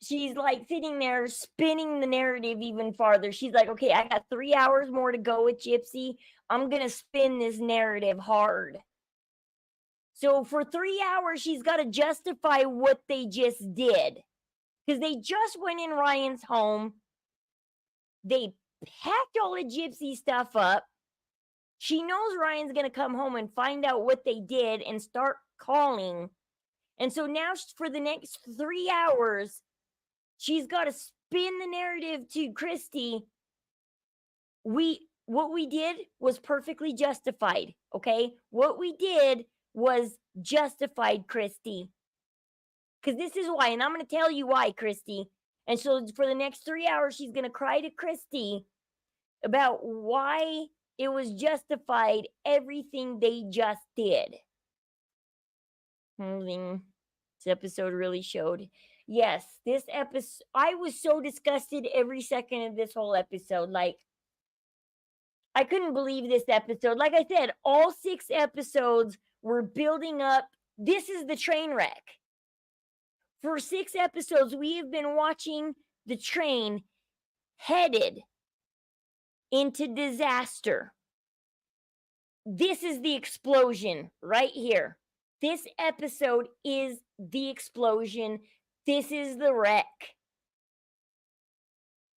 she's like sitting there spinning the narrative even farther. She's like, "Okay, I got 3 hours more to go with Gypsy. I'm gonna spin this narrative hard." So for 3 hours, she's got to justify what they just did. Because they just went in Ryan's home. They packed all the Gypsy stuff up. She knows Ryan's going to come home and find out what they did and start calling. And so now for the next 3 hours, she's got to spin the narrative to Christy. What we did was perfectly justified, okay? What we did was justified, Christy. Because this is why, and I'm going to tell you why, Christy. And so for the next 3 hours, she's going to cry to Christy about why it was justified, everything they just did. This episode really showed. Yes, this episode, I was so disgusted every second of this whole episode. Like, I couldn't believe this episode. Like I said, all 6 episodes were building up. This is the train wreck. For 6 episodes, we have been watching the train headed into disaster. This is the explosion right here. This episode is the explosion. This is the wreck.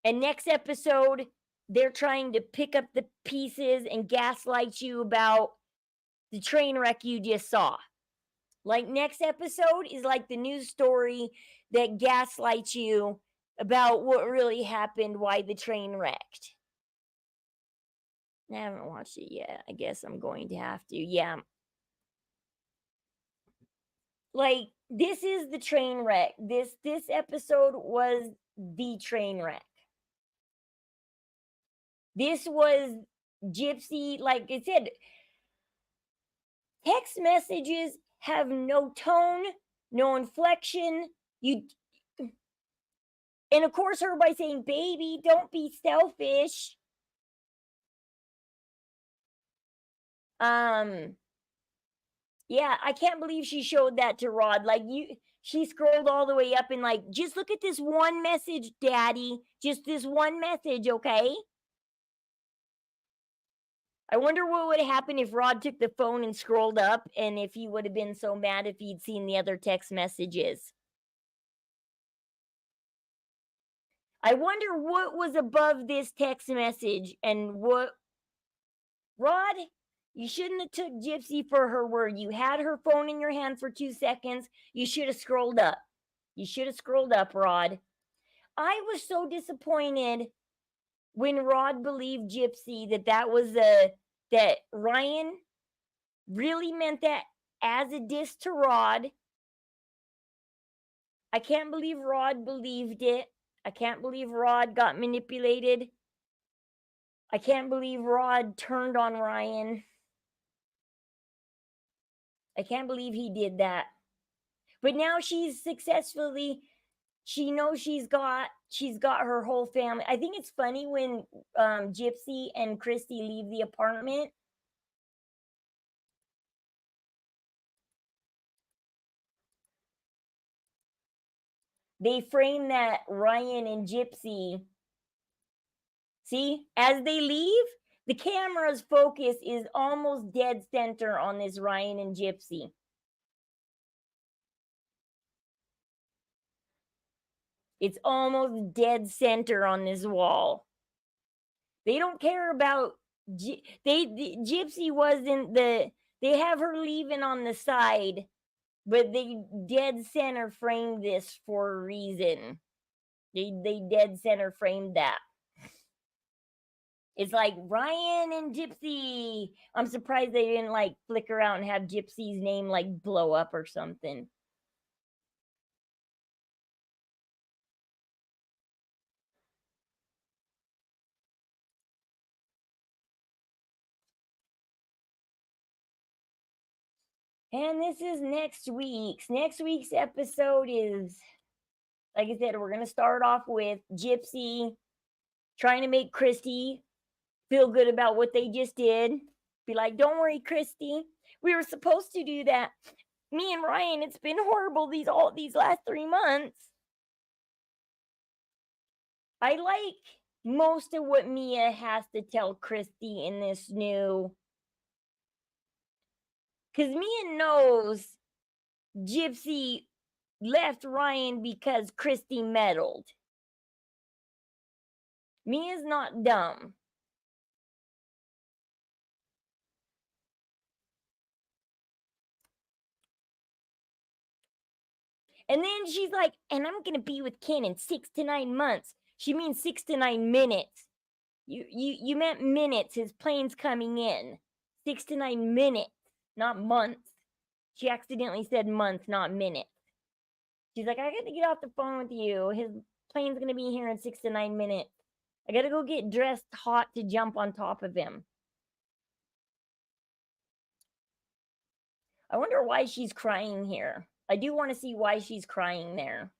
And next episode, they're trying to pick up the pieces and gaslight you about the train wreck you just saw. Like, next episode is like the news story that gaslights you about what really happened, why the train wrecked. I haven't watched it yet. I guess I'm going to have to. Yeah. Like, this is the train wreck. This episode was the train wreck. This was Gypsy, like I said, text messages have no tone, no inflection. And of course, everybody saying, "Baby, don't be selfish." Yeah, I can't believe she showed that to Rod. Like, she scrolled all the way up and like, "Just look at this one message, Daddy. Just this one message, okay?" I wonder what would happen if Rod took the phone and scrolled up, and if he would have been so mad if he'd seen the other text messages. I wonder what was above this text message and what. Rod, you shouldn't have took Gypsy for her word. You had her phone in your hand for 2 seconds. You should have scrolled up. You should have scrolled up, Rod. I was so disappointed when Rod believed Gypsy that Ryan really meant that as a diss to Rod. I can't believe Rod believed it. I can't believe Rod got manipulated. I can't believe Rod turned on Ryan. I can't believe he did that. But now she's successfully she knows she's got her whole family. I think it's funny when Gypsy and Christy leave the apartment. They frame that Ryan and Gypsy. See, as they leave, the camera's focus is almost dead center on this Ryan and Gypsy. It's almost dead center on this wall. They don't care about Gypsy wasn't the. They have her leaving on the side, but they dead center framed this for a reason. They dead center framed that. It's like Ryan and Gypsy. I'm surprised they didn't like flicker out and have Gypsy's name like blow up or something. And this is next week's. Next week's episode is, like I said, we're going to start off with Gypsy trying to make Christy feel good about what they just did. Be like, don't worry, Christy. We were supposed to do that. Me and Ryan, it's been horrible these last 3 months. I like most of what Mia has to tell Christy in this new. Because Mia knows Gypsy left Ryan because Christy meddled. Mia's not dumb. And then she's like, and I'm going to be with Ken in 6 to 9 months. She means 6 to 9 minutes. You meant minutes. His plane's coming in. 6 to 9 minutes, not months. She accidentally said months, not minutes. She's like, I got to get off the phone with you. His plane's going to be here in 6 to 9 minutes. I got to go get dressed hot to jump on top of him. I wonder why she's crying here. I do want to see why she's crying there.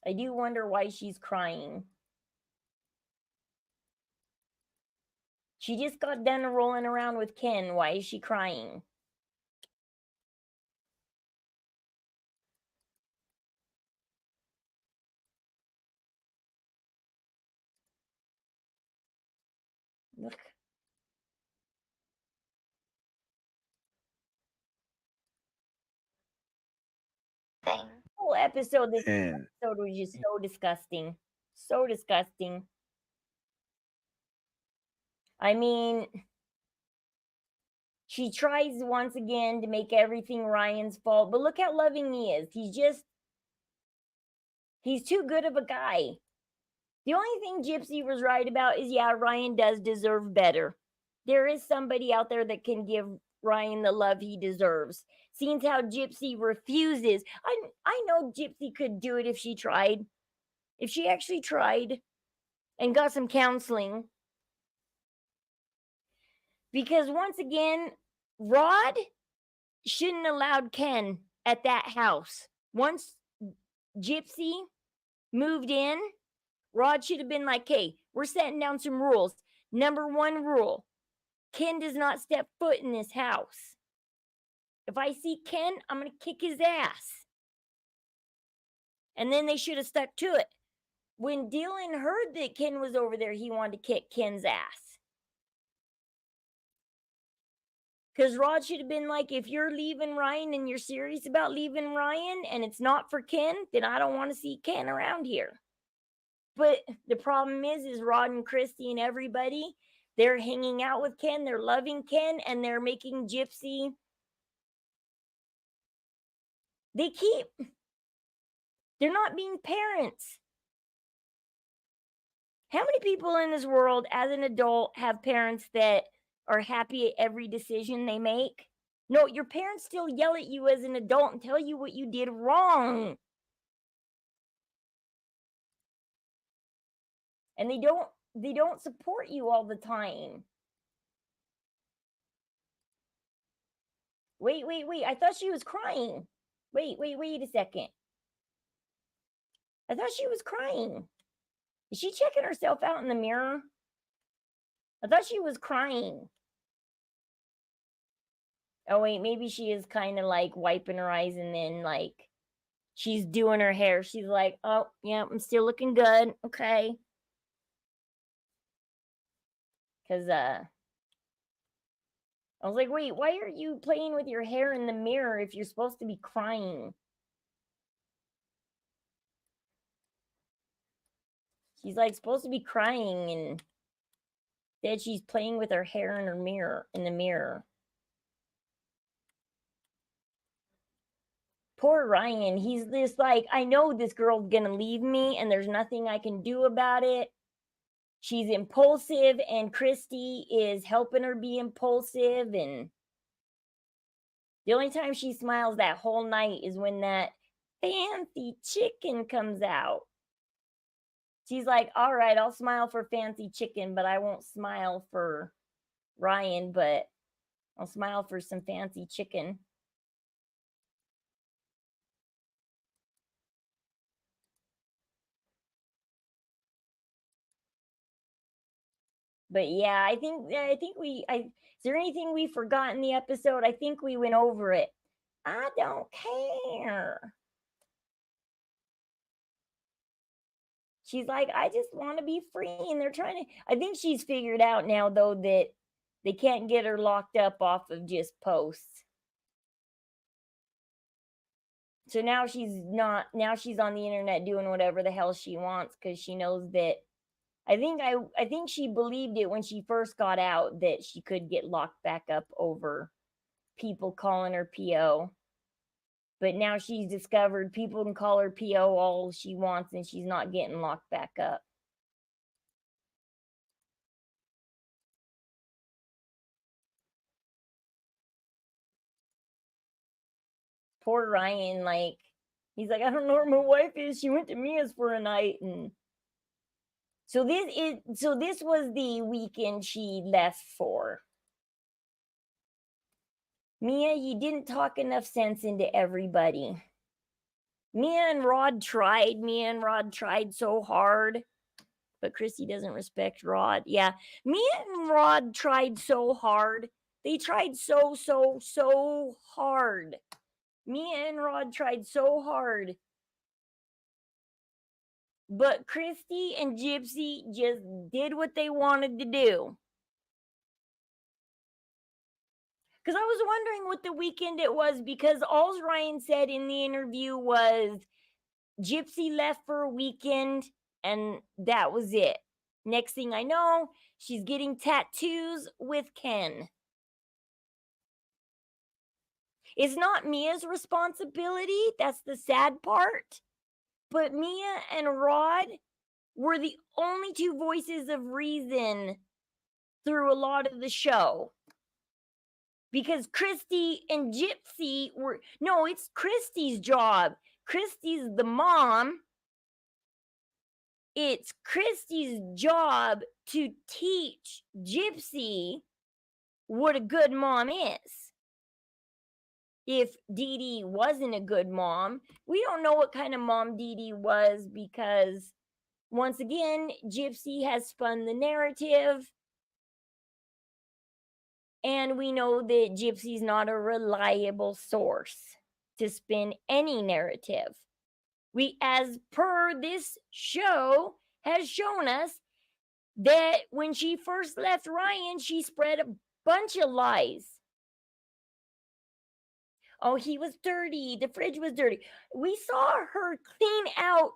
I do wonder why she's crying. She just got done rolling around with Ken. Why is she crying? Look. Whole episode, this episode was just so disgusting. So disgusting. I mean, she tries once again to make everything Ryan's fault, but look how loving he is. He's too good of a guy. The only thing Gypsy was right about is, yeah, Ryan does deserve better. There is somebody out there that can give Ryan the love he deserves. Seeing how Gypsy refuses. I know Gypsy could do it if she tried. If she actually tried and got some counseling. Because once again, Rod shouldn't have allowed Ken at that house. Once Gypsy moved in, Rod should have been like, hey, we're setting down some rules. Number 1 rule, Ken does not step foot in this house. If I see Ken, I'm going to kick his ass. And then they should have stuck to it. When Dylan heard that Ken was over there, he wanted to kick Ken's ass. Because Rod should have been like, if you're leaving Ryan and you're serious about leaving Ryan and it's not for Ken, then I don't want to see Ken around here. But the problem is Rod and Christy and everybody, they're hanging out with Ken, they're loving Ken, and they're making Gypsy. They're not being parents. How many people in this world as an adult have parents that are happy at every decision they make? No, your parents still yell at you as an adult and tell you what you did wrong. And they don't support you all the time. Wait. I thought she was crying. Wait a second. I thought she was crying. Is she checking herself out in the mirror? I thought she was crying. Oh, wait, maybe she is kind of like wiping her eyes and then like she's doing her hair. She's like, oh, yeah, I'm still looking good. Okay. Because, I was like, wait, why are you playing with your hair in the mirror if you're supposed to be crying? She's like supposed to be crying and instead she's playing with her hair in her mirror in the mirror. Poor Ryan, he's just like, I know this girl's gonna leave me and there's nothing I can do about it. She's impulsive and Christy is helping her be impulsive, and the only time she smiles that whole night is when that fancy chicken comes out. She's like, all right, I'll smile for fancy chicken, but I won't smile for Ryan, but I'll smile for some fancy chicken. But yeah, I think is there anything we forgot in the episode? I think we went over it. I don't care. She's like, I just want to be free. And they're trying to, I think she's figured out now, though, that they can't get her locked up off of just posts. So now she's not, now she's on the internet doing whatever the hell she wants because she knows that. I think she believed it when she first got out that she could get locked back up over people calling her PO. But now she's discovered people can call her PO all she wants and she's not getting locked back up. Poor Ryan, like, he's like, I don't know where my wife is. She went to Mia's for a night. And so this was the weekend she left for. Mia, you didn't talk enough sense into everybody. Mia and Rod tried so hard, but Chrissy doesn't respect Rod. Yeah, Mia and Rod tried so hard. They tried so hard. Mia and Rod tried so hard. But Christy and Gypsy just did what they wanted to do. Because I was wondering what the weekend it was, because all Ryan said in the interview was Gypsy left for a weekend and that was it. Next thing I know, she's getting tattoos with Ken. It's not Mia's responsibility. That's the sad part. But Mia and Rod were the only two voices of reason through a lot of the show. Because Christy and Gypsy were, no, it's Christy's job. Christy's the mom. It's Christy's job to teach Gypsy what a good mom is. If Dee Dee wasn't a good mom, we don't know what kind of mom Dee Dee was, because once again, Gypsy has spun the narrative. And we know that Gypsy's not a reliable source to spin any narrative. We, as per this show, has shown us that when she first left Ryan, she spread a bunch of lies. Oh, he was dirty. The fridge was dirty. We saw her clean out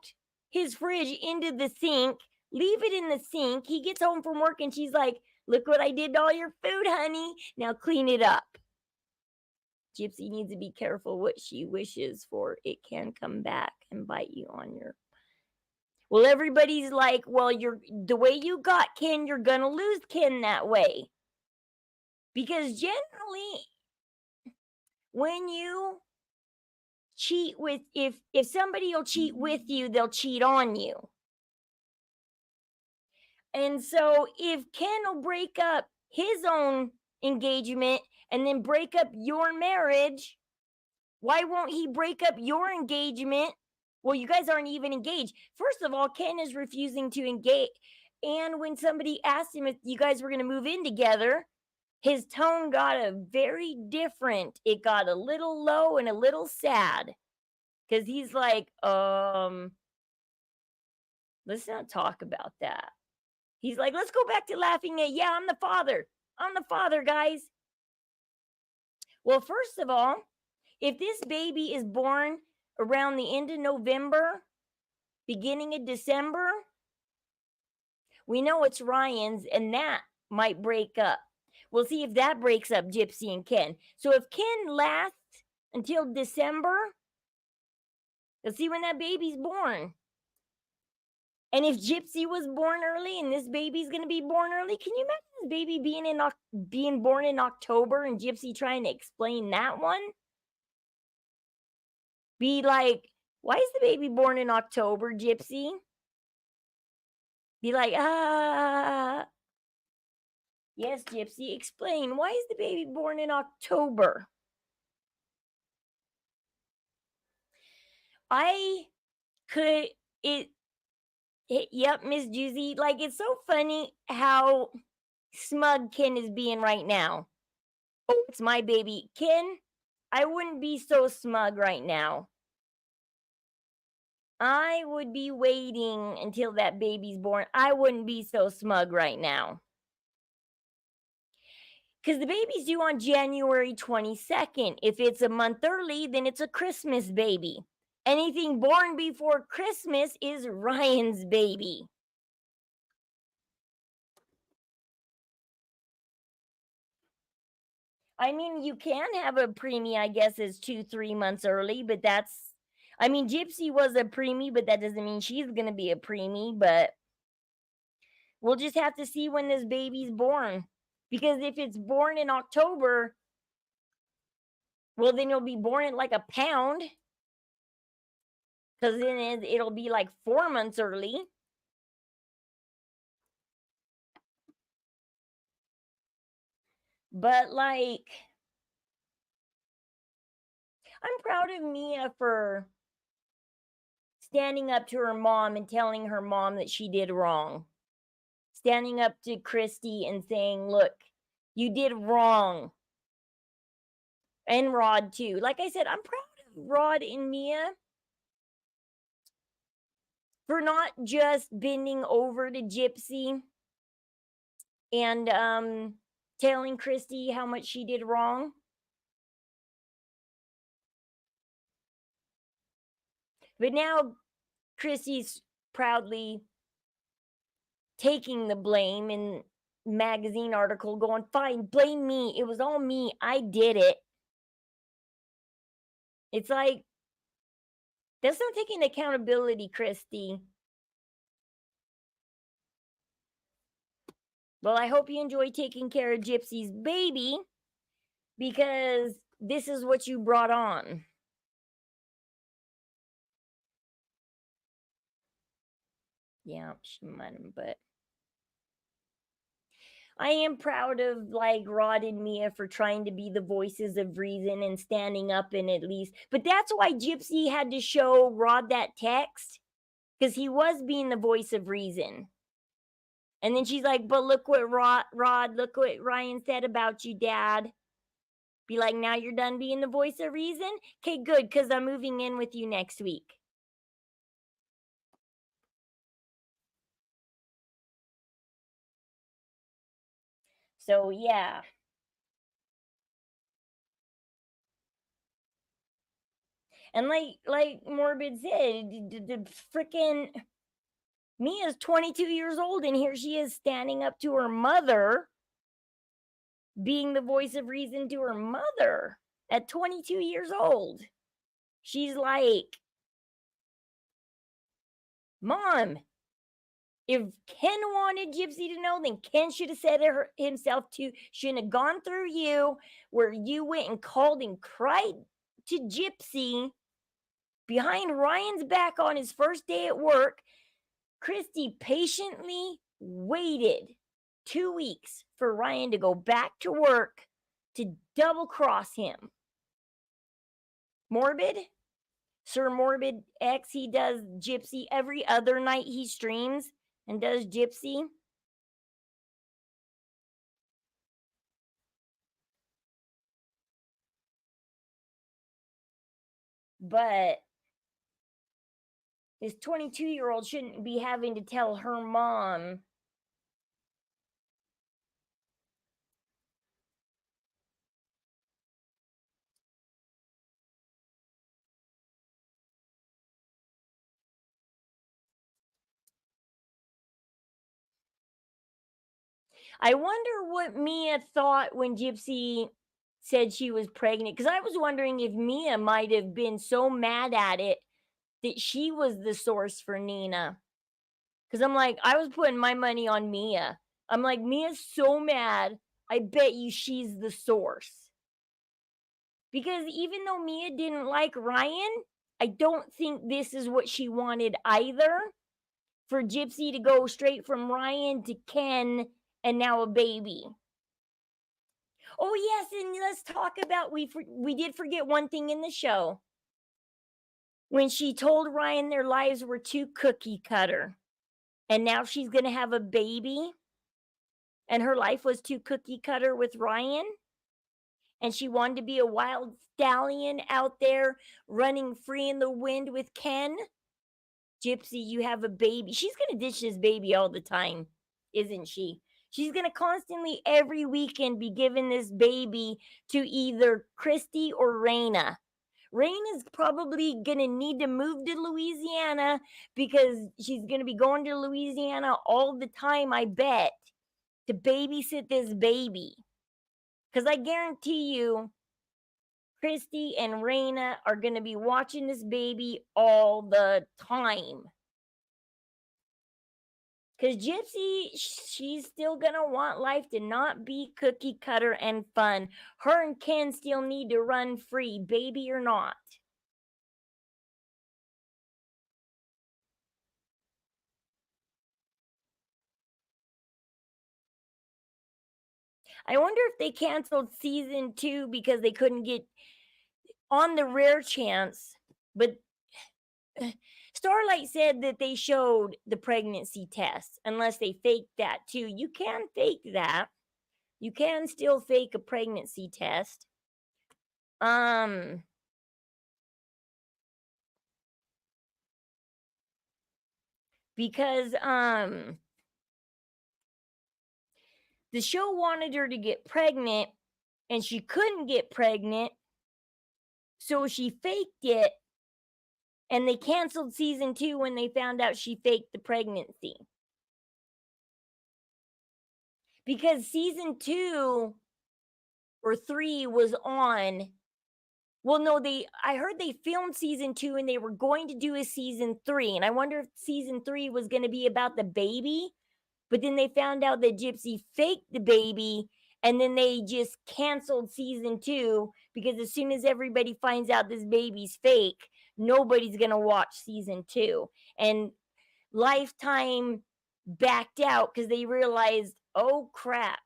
his fridge into the sink, leave it in the sink. He gets home from work and she's like, look what I did to all your food, honey. Now clean it up. Gypsy needs to be careful what she wishes for. It can come back and bite you on your... Well, everybody's like, well, you're the way you got Ken, you're gonna lose Ken that way. Because generally, when you cheat with, if somebody will cheat with you, they'll cheat on you. And so if Ken will break up his own engagement and then break up your marriage, Why won't he break up your engagement? Well, you guys aren't even engaged. First of all, Ken is refusing to engage. And when somebody asked him if you guys were going to move in together, his tone got a very different. It got a little low and a little sad. Because he's like, let's not talk about that. He's like, let's go back to laughing at, yeah, I'm the father. I'm the father, guys. Well, first of all, if this baby is born around the end of November, beginning of December, we know it's Ryan's, and that might break up. We'll see if that breaks up Gypsy and Ken. So if Ken lasts until December, let's see when that baby's born. And if Gypsy was born early and this baby's going to be born early, can you imagine this baby being born in October and Gypsy trying to explain that one? Be like, why is the baby born in October, Gypsy? Be like, yes, Gypsy, explain. Why is the baby born in October? Yep, Miss Juicy. Like, it's so funny how smug Ken is being right now. Oh, it's my baby. Ken, I wouldn't be so smug right now. I would be waiting until that baby's born. I wouldn't be so smug right now. Because the baby's due on January 22nd. If it's a month early, then it's a Christmas baby. Anything born before Christmas is Ryan's baby. I mean, you can have a preemie, I guess, is 2-3 months early, but Gypsy was a preemie, but that doesn't mean she's going to be a preemie, but we'll just have to see when this baby's born. Because if it's born in October, well, then it'll be born at like a pound. Because then it'll be like 4 months early. But like, I'm proud of Mia for standing up to her mom and telling her mom that she did wrong. Standing up to Christy and saying, look, you did wrong. And Rod too. Like I said, I'm proud of Rod and Mia for not just bending over to Gypsy and telling Christy how much she did wrong. But now Christy's proudly taking the blame in magazine article, going, fine, blame me. It was all me. I did it. It's like, that's not taking accountability, Christy. Well, I hope you enjoy taking care of Gypsy's baby, because this is what you brought on. Yeah, she might have, but I am proud of like Rod and Mia for trying to be the voices of reason and standing up and at least. But that's why Gypsy had to show Rod that text, because he was being the voice of reason. And then she's like, but look what Rod, look what Ryan said about you, Dad. Be like, now you're done being the voice of reason? Okay, good, because I'm moving in with you next week. So, yeah. And like Morbid said, the freaking Mia's 22 years old, and here she is standing up to her mother, being the voice of reason to her mother at 22 years old. She's like, Mom, if Ken wanted Gypsy to know, then Ken should have said it himself too. Shouldn't have gone through you, where you went and called and cried to Gypsy behind Ryan's back on his first day at work. Christy patiently waited 2 weeks for Ryan to go back to work to double cross him. Morbid? Sir Morbid X, he does Gypsy every other night he streams and does Gypsy. But his 22-year-old shouldn't be having to tell her mom. I wonder what Mia thought when Gypsy said she was pregnant, because I was wondering if Mia might have been so mad at it that she was the source for Nina. Because I'm like, I was putting my money on Mia. I'm like, Mia's so mad. I bet you she's the source. Because even though Mia didn't like Ryan, I don't think this is what she wanted either. For Gypsy to go straight from Ryan to Ken and now a baby. Oh yes, and let's talk about we did forget one thing in the show. When she told Ryan their lives were too cookie cutter, and now she's going to have a baby, and her life was too cookie cutter with Ryan, and she wanted to be a wild stallion out there running free in the wind with Ken. Gypsy, you have a baby. She's going to ditch this baby all the time, isn't she? She's going to constantly every weekend be giving this baby to either Christy or Raina. Raina's probably going to need to move to Louisiana because she's going to be going to Louisiana all the time, I bet, to babysit this baby. Because I guarantee you, Christy and Raina are going to be watching this baby all the time. Because Gypsy, she's still going to want life to not be cookie cutter and fun. Her and Ken still need to run free, baby or not. I wonder if they canceled season 2 because they couldn't get on the rare chance. But Starlight said that they showed the pregnancy test, unless they faked that too. You can fake that. You can still fake a pregnancy test. Because the show wanted her to get pregnant and she couldn't get pregnant, so she faked it, and they canceled season 2 when they found out she faked the pregnancy. Because season 2 or 3 was on. Well, no, I heard they filmed season 2 and they were going to do a season 3. And I wonder if season 3 was going to be about the baby. But then they found out that Gypsy faked the baby, and then they just canceled season 2 because as soon as everybody finds out this baby's fake, nobody's going to watch season 2. And Lifetime backed out because they realized, oh crap,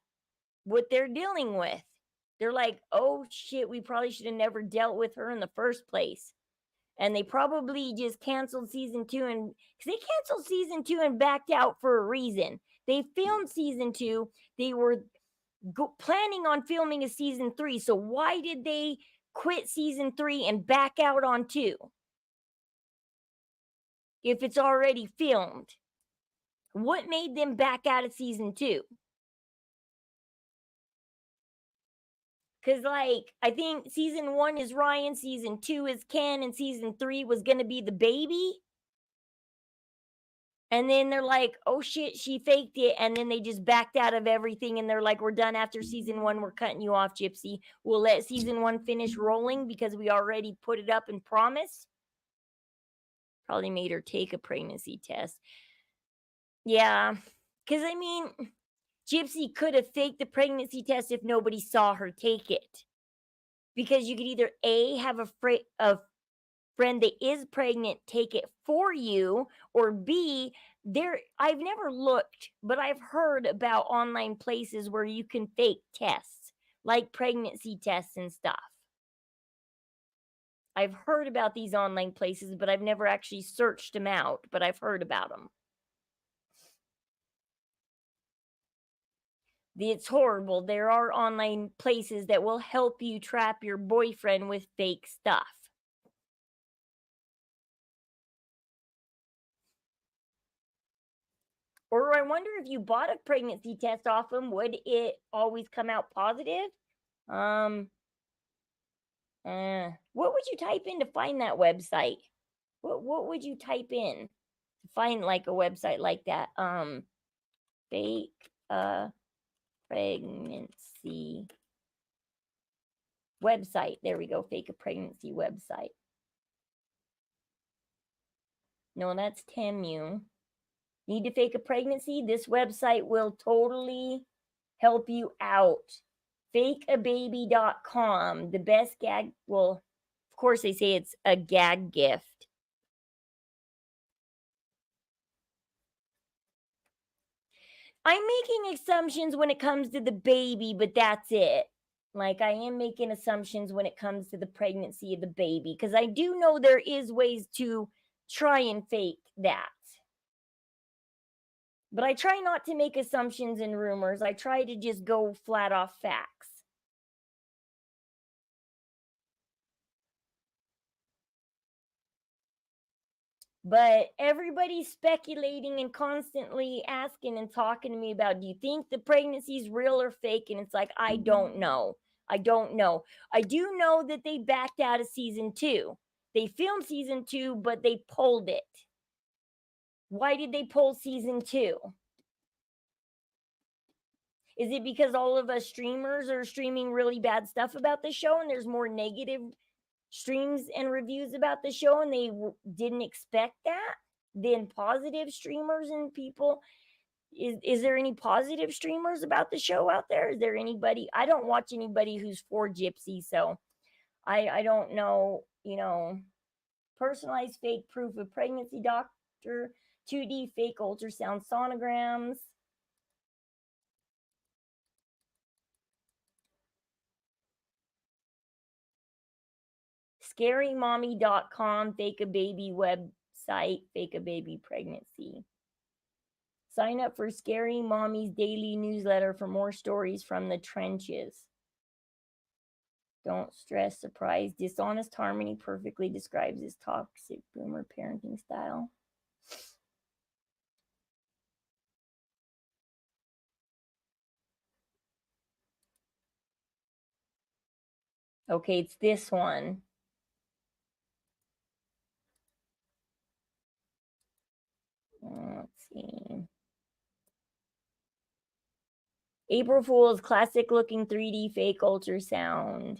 what they're dealing with. They're like, oh shit, we probably should have never dealt with her in the first place. And they probably just canceled season 2, and because they canceled season 2 and backed out for a reason. They filmed season 2. They were planning on filming a season 3. So why did they quit season 3 and back out on 2? If it's already filmed, what made them back out of season 2? Because, like, I think season 1 is Ryan, season 2 is Ken, and season 3 was going to be the baby. And then they're like, oh shit, she faked it. And then they just backed out of everything. And they're like, we're done after season 1. We're cutting you off, Gypsy. We'll let season 1 finish rolling because we already put it up and promised. Probably made her take a pregnancy test. Yeah. Because, I mean, Gypsy could have faked the pregnancy test if nobody saw her take it. Because you could either A, have a friend that is pregnant take it for you, or B, I've never looked, but I've heard about online places where you can fake tests, like pregnancy tests and stuff. I've heard about these online places, but I've never actually searched them out, but I've heard about them. It's horrible. There are online places that will help you trap your boyfriend with fake stuff. Or I wonder if you bought a pregnancy test off them, would it always come out positive? What would you type in to find that website? What would you type in to find like a website like that? Fake pregnancy website. There we go. Fake a pregnancy website. No, that's Temu. Need to fake a pregnancy? This website will totally help you out. Fakeababy.com. The best gag. Well, of course, they say it's a gag gift. I'm making assumptions when it comes to the baby, but that's it. Like, I am making assumptions when it comes to the pregnancy of the baby, because I do know there is ways to try and fake that. But I try not to make assumptions and rumors. I try to just go flat off facts. But everybody's speculating and constantly asking and talking to me about, do you think the pregnancy is real or fake? And it's like, I don't know. I don't know. I do know that they backed out of season 2. They filmed season 2, but they pulled it. Why did they pull season 2? Is it because all of us streamers are streaming really bad stuff about the show and there's more negative streams and reviews about the show and they didn't expect that than positive streamers and people? Is there any positive streamers about the show out there? Is there anybody? I don't watch anybody who's for Gypsy, so I don't know. Personalized fake proof of pregnancy doctor, 2D fake ultrasound sonograms. ScaryMommy.com, fake a baby website, fake a baby pregnancy. Sign up for Scary Mommy's daily newsletter for more stories from the trenches. Don't stress, surprise. Dishonest Harmony perfectly describes his toxic boomer parenting style. Okay, it's this one. Let's see. April Fool's classic looking 3D fake ultrasound.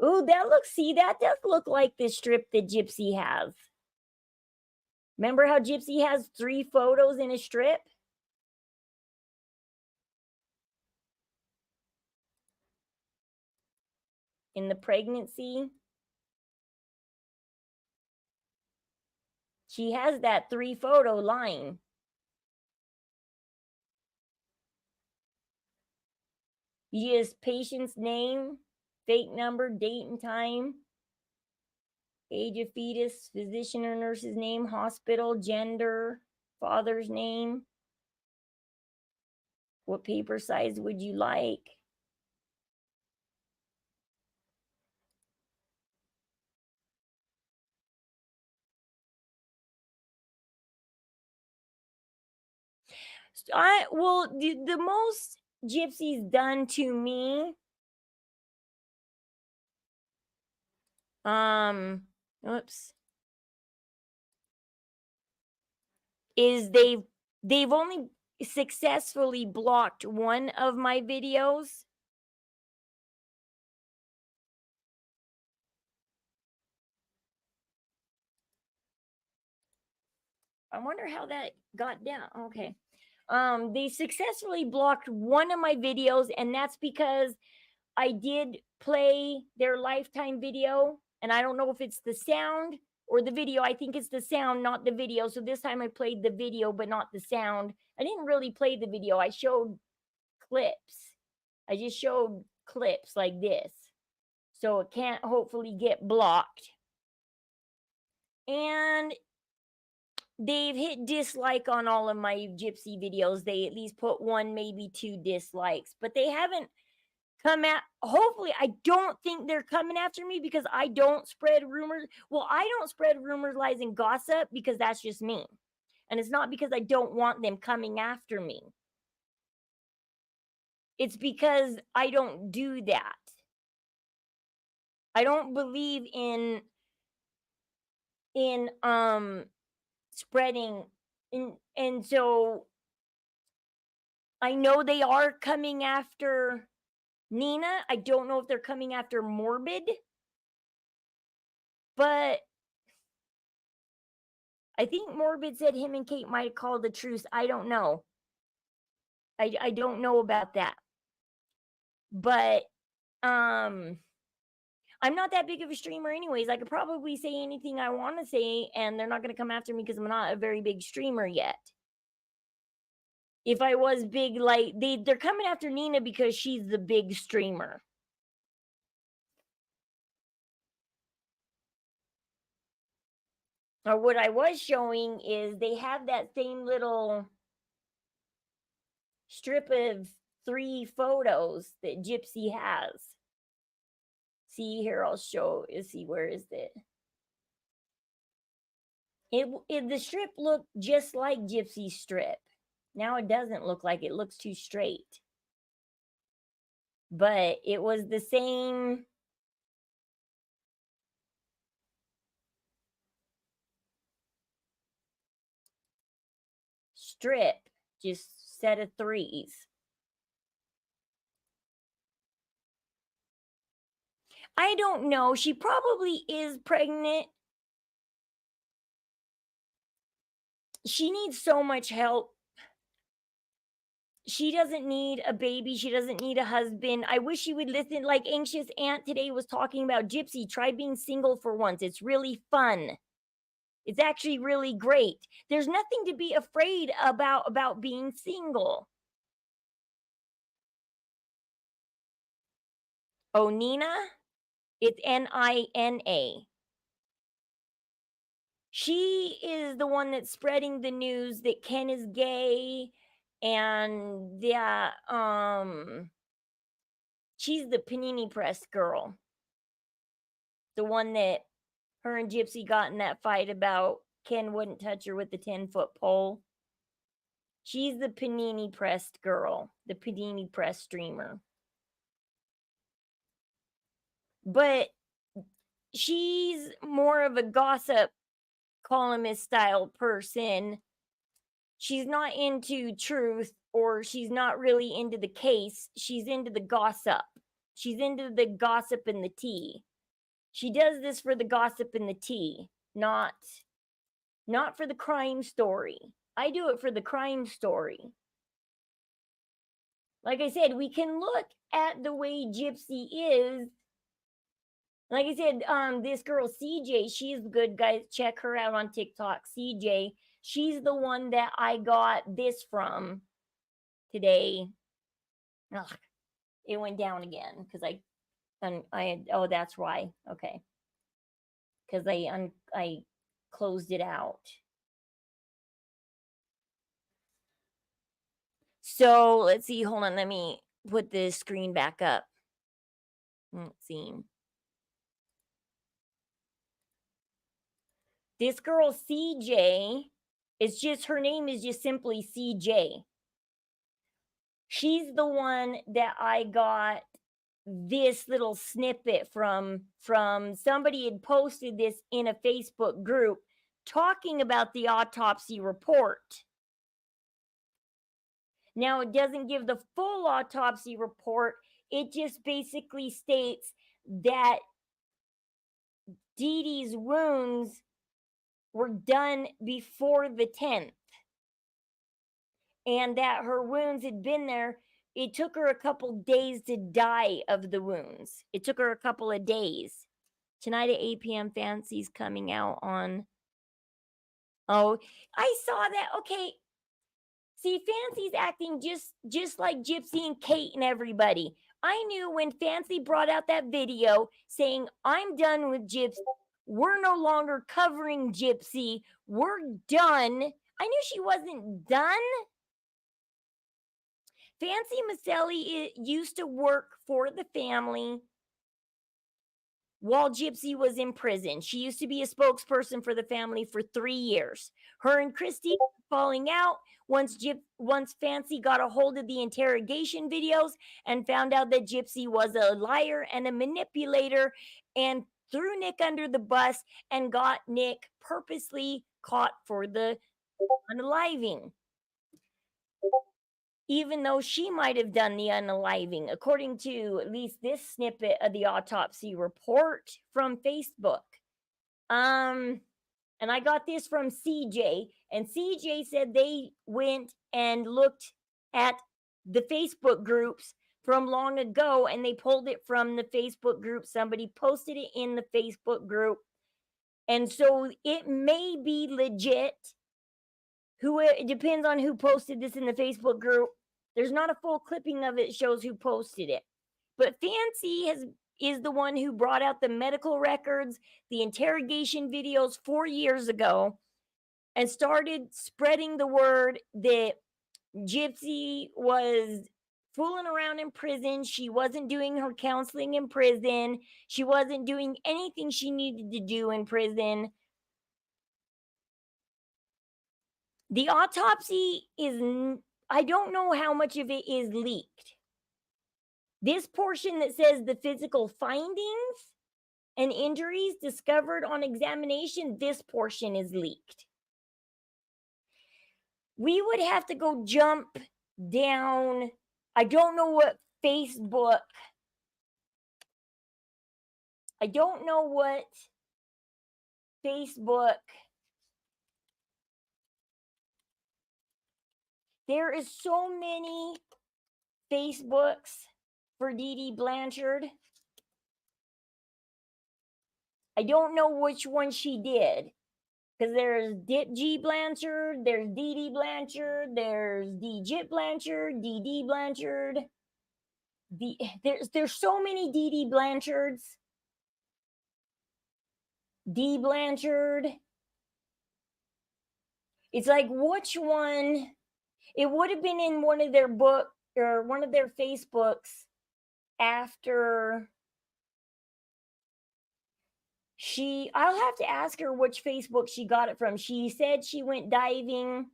Ooh, that looks, see, that does look like the strip that Gypsy has. Remember how Gypsy has 3 photos in a strip? In the pregnancy. She has that 3 photo line. You just patient's name, fake number, date and time, age of fetus, physician or nurse's name, hospital, gender, father's name. What paper size would you like? The most Gypsy's done to me, is they've only successfully blocked one of my videos. I wonder how that got down. Okay. They successfully blocked one of my videos, and that's because I did play their lifetime video, and I don't know if it's the sound or the video. I think it's the sound, not the video. So this time I played the video, but not the sound. I didn't really play the video. I showed clips. I just showed clips like this. so it can't hopefully get blocked. And they've hit dislike on all of my Gypsy videos. They at least put 1, maybe 2 dislikes, but they haven't come at hopefully, I don't think they're coming after me because I don't spread rumors. Well, I don't spread rumors, lies, and gossip because that's just me. And it's not because I don't want them coming after me. It's because I don't do that. I don't believe in spreading and so I know they are coming after Nina. I don't know if they're coming after Morbid, but I think Morbid said him and Kate might have called the truce. I don't know. I don't know about that. But I'm not that big of a streamer anyways. I could probably say anything I want to say and they're not going to come after me because I'm not a very big streamer yet. If I was big, like they're coming after Nina because she's the big streamer. Or what I was showing is they have that same little strip of 3 photos that Gypsy has. See here, I'll show. See, where is it? The strip looked just like Gypsy's strip. Now it doesn't look like it looks too straight. But it was the same strip, just set of 3s. I don't know. She probably is pregnant. She needs so much help. She doesn't need a baby. She doesn't need a husband. I wish she would listen. Like Anxious Aunt today was talking about Gypsy. Try being single for once. It's really fun. It's actually really great. There's nothing to be afraid about being single. Oh, Nina? It's Nina. She is the one that's spreading the news that Ken is gay and yeah, she's the panini press girl. The one that her and Gypsy got in that fight about Ken wouldn't touch her with the 10-foot pole. She's the panini pressed girl, the panini press streamer. But she's more of a gossip columnist style person. She's not into truth, or she's not really into the case. She's into the gossip. She's into the gossip and the tea. She does this for the gossip and the tea, not for the crime story. I do it for the crime story. Like I said, we can look at the way Gypsy is. Like I said, this girl CJ, she's good, guys. Check her out on TikTok. CJ, she's the one that I got this from today. Ugh, it went down again because oh, that's why. Okay, because I closed it out. So let's see. Hold on. Let me put the screen back up. Let's see. This girl CJ, it's just her name is just simply CJ. She's the one that I got this little snippet from somebody had posted this in a Facebook group talking about the autopsy report. Now, it doesn't give the full autopsy report. It just basically states that Dee Dee's wounds were done before the 10th and that her wounds had been there. It took her a couple days to die of the wounds. It took her a couple of days. Tonight at 8 p.m. Fancy's coming out on... Oh, I saw that. Okay. See, Fancy's acting just like Gypsy and Kate and everybody. I knew when Fancy brought out that video saying, "I'm done with Gypsy. We're no longer covering Gypsy. We're done." I knew she wasn't done. Fancy Maselli used to work for the family while Gypsy was in prison. She used to be a spokesperson for the family for 3 years. Her and Christy falling out once Fancy got a hold of the interrogation videos and found out that Gypsy was a liar and a manipulator, and threw Nick under the bus and got Nick purposely caught for the unaliving, even though she might have done the unaliving, according to at least this snippet of the autopsy report from Facebook. And I got this from CJ, and CJ said they went and looked at the Facebook groups from long ago, and they pulled it from the Facebook group. Somebody posted it in the Facebook group, and so it may be legit. It depends on who posted this in the Facebook group. There's not a full clipping of it, shows who posted it. But Fancy is the one who brought out the medical records, the interrogation videos 4 years ago, and started spreading the word that Gypsy was fooling around in prison. She wasn't doing her counseling in prison. She wasn't doing anything she needed to do in prison. The autopsy is, I don't know how much of it is leaked. This portion that says the physical findings and injuries discovered on examination, this portion is leaked. We would have to go jump down. I don't know what Facebook. I don't know what Facebook. There is so many Facebooks for Dee Dee Blanchard. I don't know which one she did, because there's Dip G Blanchard, there's Dee Dee Blanchard, there's D Jip Blanchard, Dee Dee Blanchard. There's so many Dee Dee Blanchards. D Blanchard. It's like, which one? It would have been in one of their book or one of their Facebooks after I'll have to ask her which Facebook she got it from. She said she went diving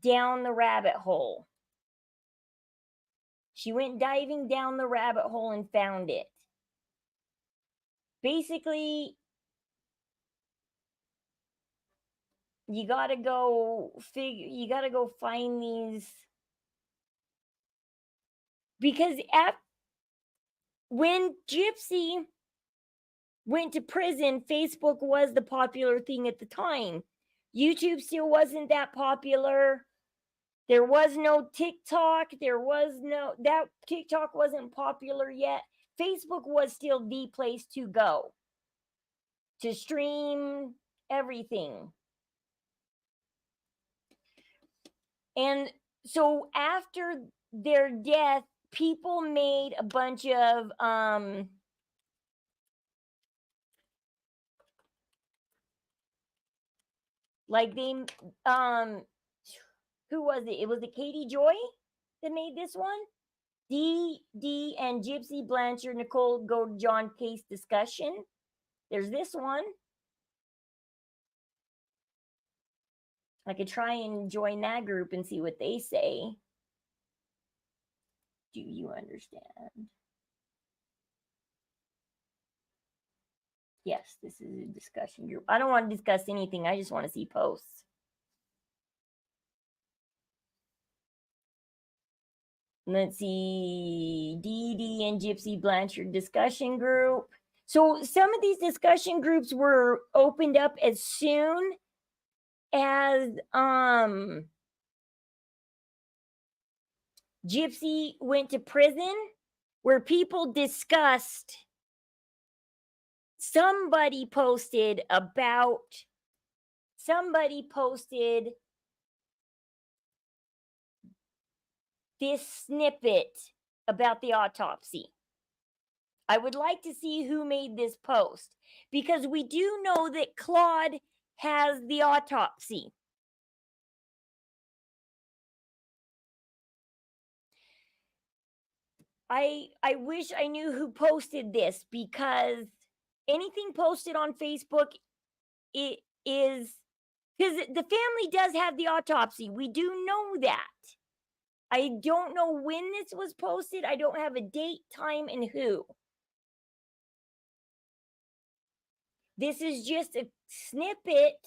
down the rabbit hole. She went diving down the rabbit hole and found it. Basically, you gotta go find these, because when Gypsy went to prison, Facebook was the popular thing at the time. YouTube still wasn't that popular. There was no TikTok. That TikTok wasn't popular yet. Facebook was still the place to go to stream everything. And so after their death, people made a bunch of like they who was it? It was the Katie Joy that made this one. Dee and Gypsy Blanchard, Nicole Gold-John case discussion. There's this one. I could try and join that group and see what they say. Do you understand? Yes, this is a discussion group. I don't want to discuss anything. I just want to see posts. Let's see. Dee and Gypsy Blanchard discussion group. So some of these discussion groups were opened up as soon as Gypsy went to prison, where people discussed. Somebody posted this snippet about the autopsy. I would like to see who made this post, because we do know that Claude has the autopsy. I wish I knew who posted this, because anything posted on Facebook, it is, because the family does have the autopsy. We do know that. I don't know when this was posted. I don't have a date, time, and who. This is just a snippet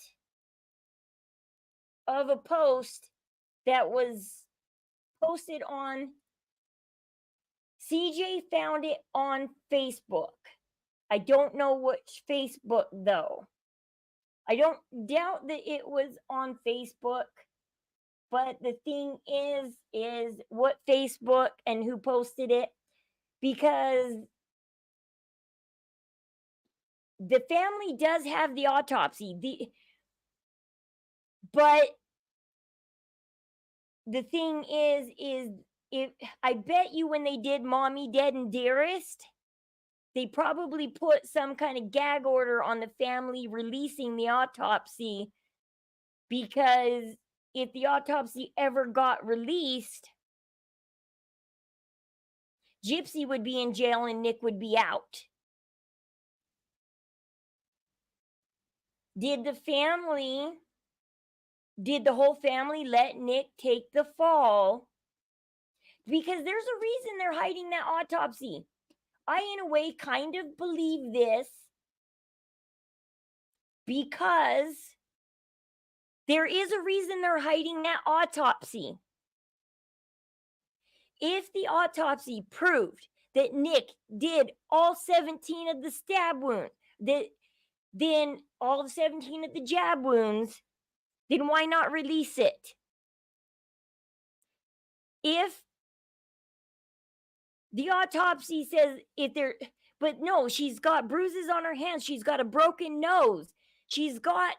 of a post that was posted on, CJ found it on Facebook. I don't know which Facebook though. I don't doubt that it was on Facebook, but the thing is what Facebook and who posted it, because the family does have the autopsy. But the thing is if I bet you when they did Mommy Dead and Dearest, they probably put some kind of gag order on the family releasing the autopsy, because if the autopsy ever got released, Gypsy would be in jail and Nick would be out. Did the whole family let Nick take the fall? Because there's a reason they're hiding that autopsy. I, in a way, kind of believe this, because there is a reason they're hiding that autopsy. If the autopsy proved that Nick did all 17 of the stab wounds, then all 17 of the jab wounds, then why not release it? If the autopsy says but no, she's got bruises on her hands, she's got a broken nose, she's got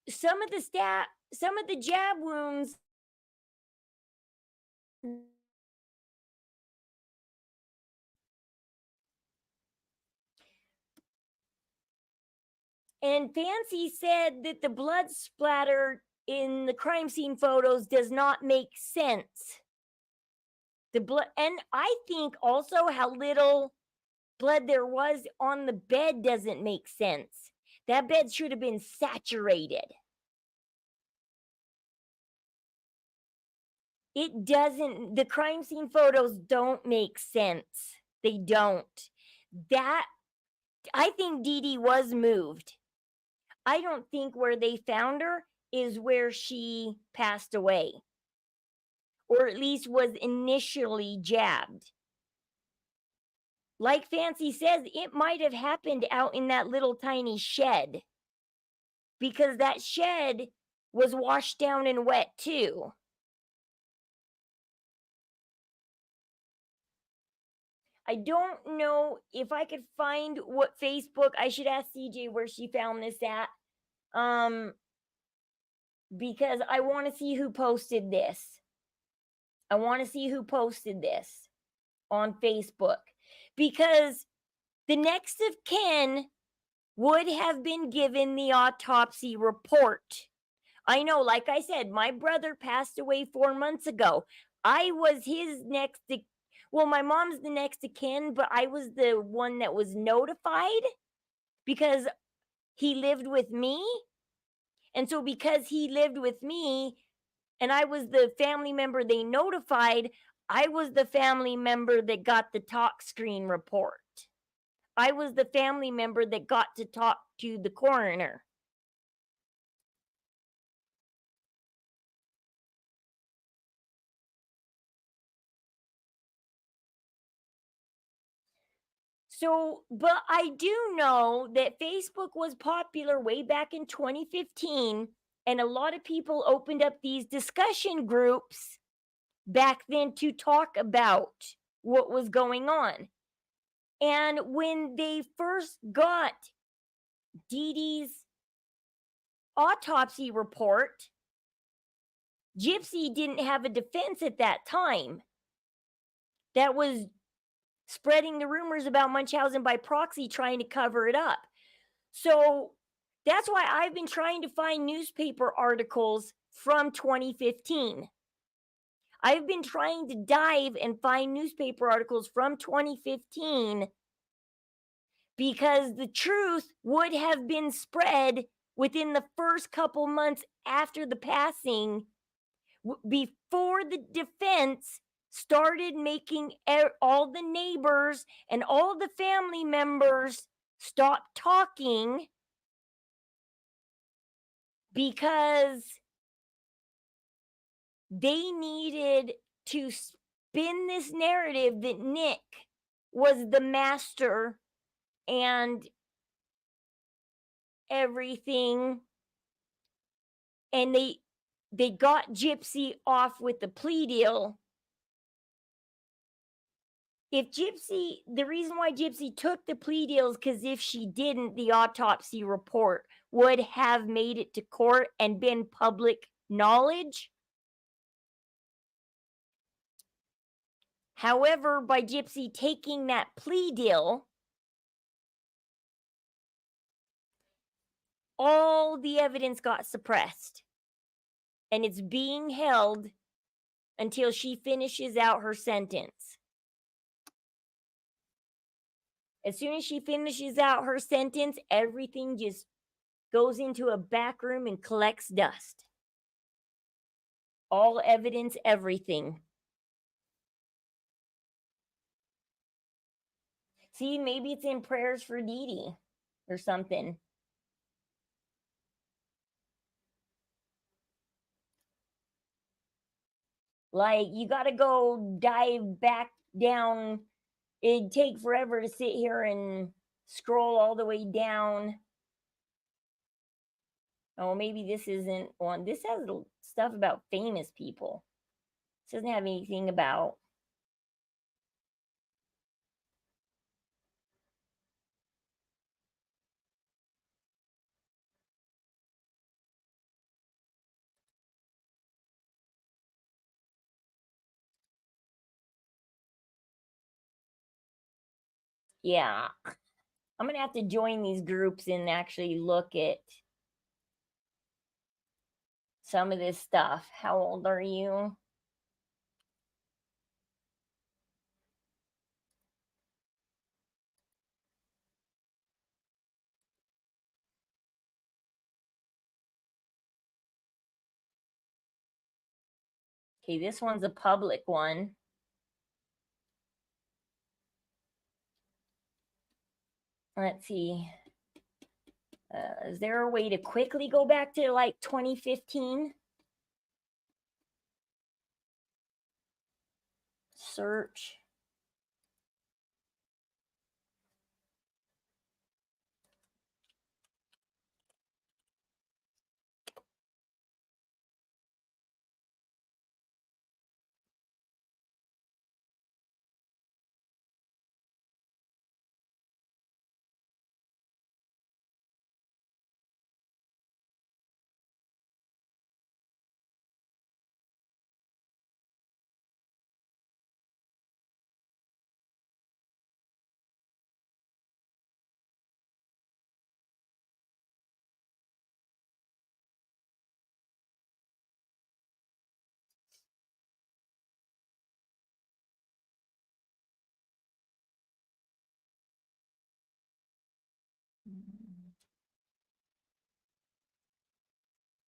some of the jab wounds. And Fancy said that the blood splatter in the crime scene photos does not make sense. The blood, and I think also how little blood there was on the bed doesn't make sense. That bed should have been saturated. It doesn't, the crime scene photos don't make sense. They don't. That, I think Dee Dee was moved. I don't think where they found her is where she passed away, or at least was initially jabbed. Like Fancy says, it might have happened out in that little tiny shed, because that shed was washed down and wet too. I don't know if I could find what Facebook. I should ask CJ where she found this at. Because I want to see who posted this. I want to see who posted this on Facebook, because the next of kin would have been given the autopsy report. I know, like I said, my brother passed away 4 months ago. I was his next to, well, my mom's the next of kin, but I was the one that was notified because he lived with me. And so because he lived with me and I was the family member they notified, I was the family member that got the talk screen report. I was the family member that got to talk to the coroner. So, but I do know that Facebook was popular way back in 2015, and a lot of people opened up these discussion groups back then to talk about what was going on. And when they first got Dee Dee's autopsy report, Gypsy didn't have a defense at that time that was spreading the rumors about Munchausen by proxy, trying to cover it up. So that's why I've been trying to find newspaper articles from 2015. I've been trying to dive and find newspaper articles from 2015 because the truth would have been spread within the first couple months after the passing, before the defense started making all the neighbors and all the family members stop talking, because they needed to spin this narrative that Nick was the master and everything, and they got Gypsy off with the plea deal. If Gypsy, the reason why Gypsy took the plea deal is because if she didn't, the autopsy report would have made it to court and been public knowledge. However, by Gypsy taking that plea deal, all the evidence got suppressed, and it's being held until she finishes out her sentence. As soon as she finishes out her sentence, everything just goes into a back room and collects dust. All evidence, everything. See, maybe it's in prayers for Dee Dee or something. Like, you got to go dive back down. It'd take forever to sit here and scroll all the way down. Oh, maybe this isn't one. This has stuff about famous people. This doesn't have anything about. Yeah. I'm going to have to join these groups and actually look at some of this stuff. How old are you? Okay, this one's a public one. Let's see. Is there a way to quickly go back to like 2015? Search.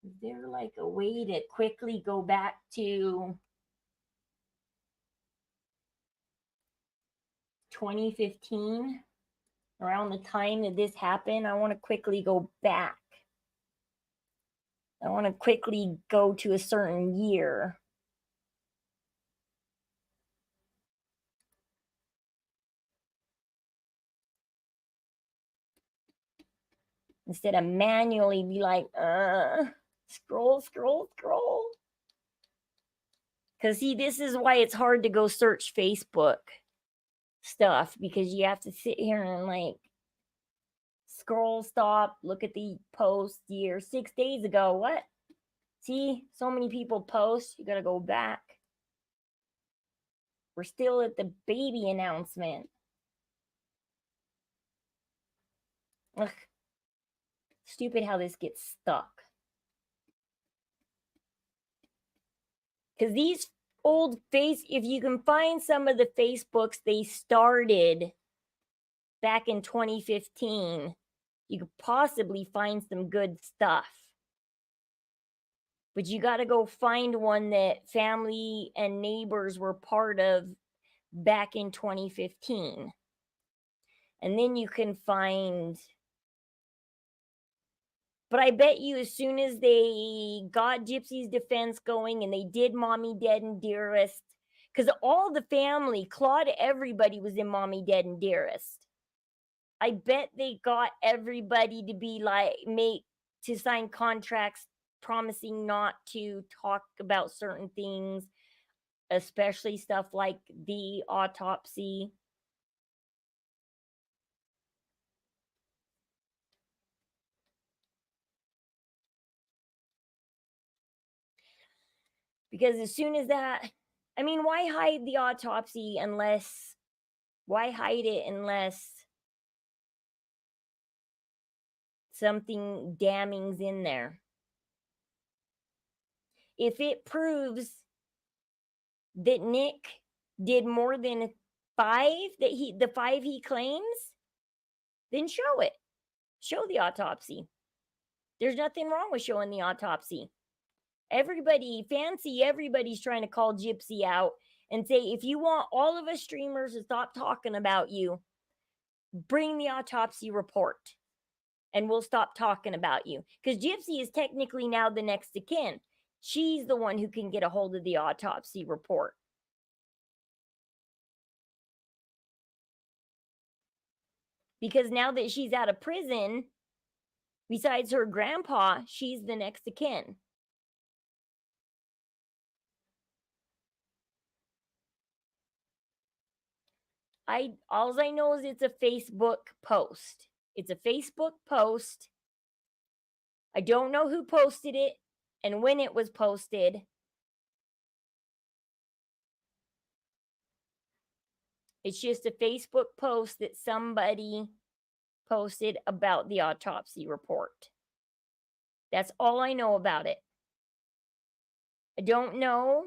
Is there like a way to quickly go back to 2015, around the time that this happened? I want to quickly go back. I want to quickly go to a certain year. Instead of manually be like, scroll. Because see, this is why it's hard to go search Facebook stuff, because you have to sit here and like scroll, stop, look at the post year 6 days ago. What? See, so many people post. You gotta go back. We're still at the baby announcement. Ugh. Stupid how this gets stuck. Because these old if you can find some of the Facebooks they started back in 2015, you could possibly find some good stuff. But you got to go find one that family and neighbors were part of back in 2015. And then you can find. But I bet you as soon as they got Gypsy's defense going and they did Mommy Dead and Dearest, because all the family, Claude, everybody was in Mommy Dead and Dearest. I bet they got everybody to be like, to sign contracts promising not to talk about certain things, especially stuff like the autopsy. Because as soon as that, I mean, why hide the autopsy unless, why hide it unless something damning's in there? If it proves that Nick did more than the five he claims, then show it. Show the autopsy. There's nothing wrong with showing the autopsy. Everybody's trying to call Gypsy out and say, if you want all of us streamers to stop talking about you, bring the autopsy report and we'll stop talking about you. Because Gypsy is technically now the next of kin. She's the one who can get a hold of the autopsy report. Because now that she's out of prison, besides her grandpa, she's the next of kin. All I know is it's a Facebook post. It's a Facebook post. I don't know who posted it and when it was posted. It's just a Facebook post that somebody posted about the autopsy report. That's all I know about it. I don't know.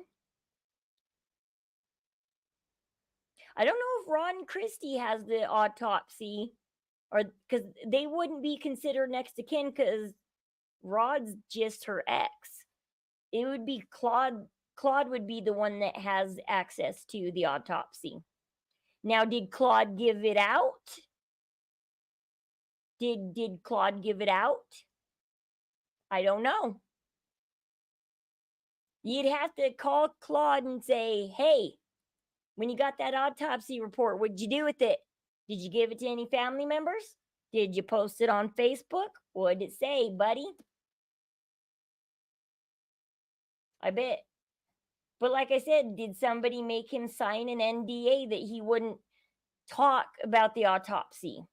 I don't know if Rod and Christy has the autopsy, or because they wouldn't be considered next of kin because Rod's just her ex. It would be Claude. Claude would be the one that has access to the autopsy. Now, did Claude give it out? Did Claude give it out? I don't know. You'd have to call Claude and say, hey, when you got that autopsy report, what'd you do with it? Did you give it to any family members? Did you post it on Facebook? What'd it say, buddy? I bet. But like I said, did somebody make him sign an NDA that he wouldn't talk about the autopsy?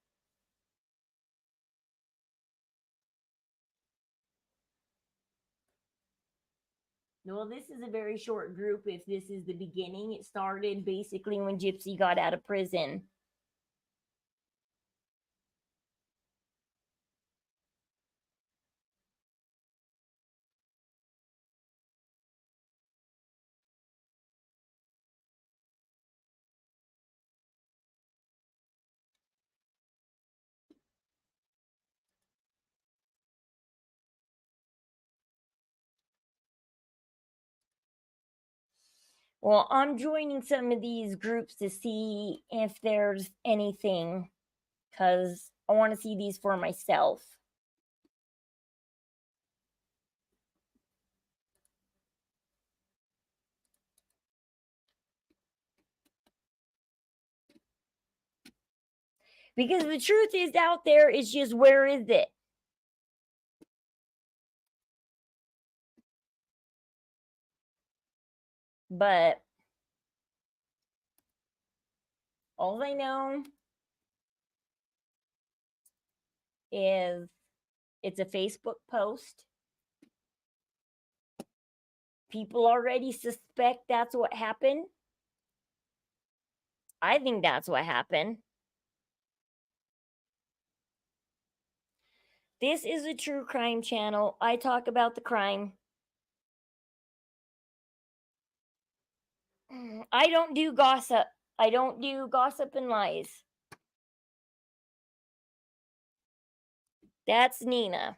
Well, this is a very short group if this is the beginning. It started basically when Gypsy got out of prison. Well, I'm joining some of these groups to see if there's anything, because I want to see these for myself. Because the truth is out there, it's just, where is it? But all I know is it's a Facebook post. People already suspect that's what happened. I think that's what happened. This is a true crime channel. I talk about the crime. I don't do gossip. I don't do gossip and lies. That's Nina.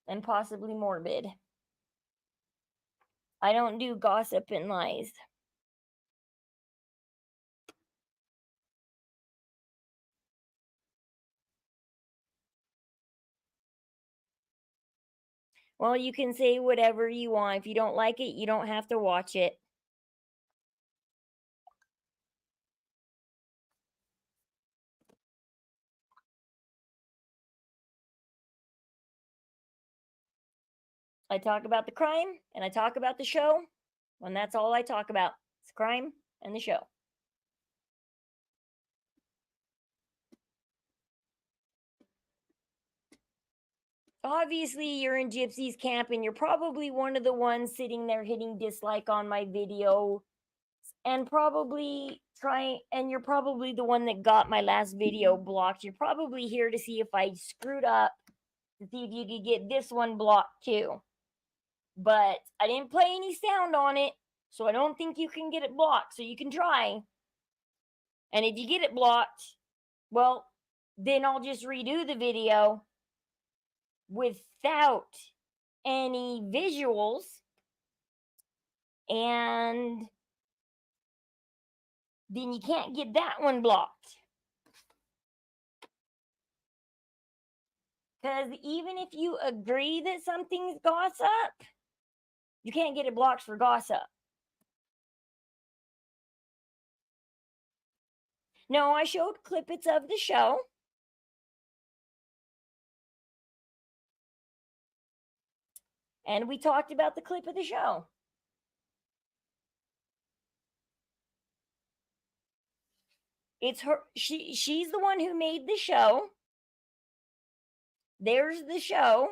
And possibly morbid. I don't do gossip and lies. Well, you can say whatever you want. If you don't like it, you don't have to watch it. I talk about the crime and I talk about the show, and that's all I talk about. It's crime and the show. Obviously, you're in Gypsy's camp and you're probably one of the ones sitting there hitting dislike on my video and you're probably the one that got my last video blocked. You're probably here to see if I screwed up, to see if you could get this one blocked too. But I didn't play any sound on it, so I don't think you can get it blocked. So you can try. And if you get it blocked, well, then I'll just redo the video without any visuals, and then you can't get that one blocked. Because even if you agree that something's gossip, you can't get it blocked for gossip. No, I showed clippets of the show. And we talked about the clip of the show. It's her. She's the one who made the show. There's the show.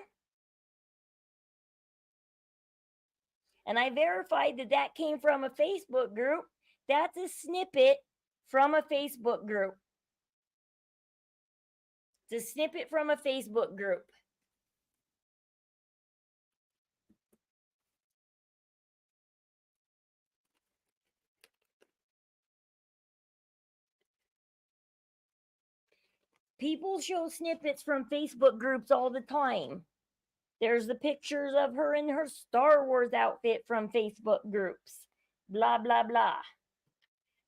And I verified that that came from a Facebook group. That's a snippet from a Facebook group. It's a snippet from a Facebook group. People show snippets from Facebook groups all the time. There's the pictures of her in her Star Wars outfit from Facebook groups. Blah, blah, blah.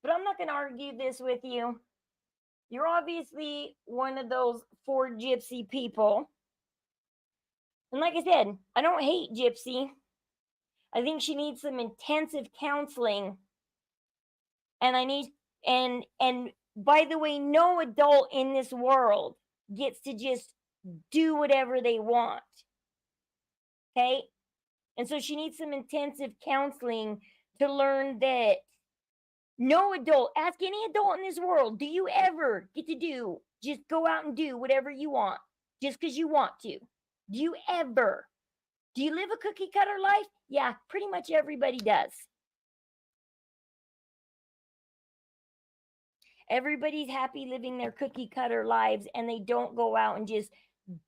But I'm not going to argue this with you. You're obviously one of those 4 Gypsy people. And like I said, I don't hate Gypsy. I think she needs some intensive counseling. And by the way, no adult in this world gets to just do whatever they want. Okay? And so she needs some intensive counseling to learn that no adult, ask any adult in this world, do you ever get to just go out and do whatever you want just because you want to? Do you ever? Do you live a cookie cutter life? Yeah, pretty much everybody does. Everybody's happy living their cookie cutter lives and they don't go out and just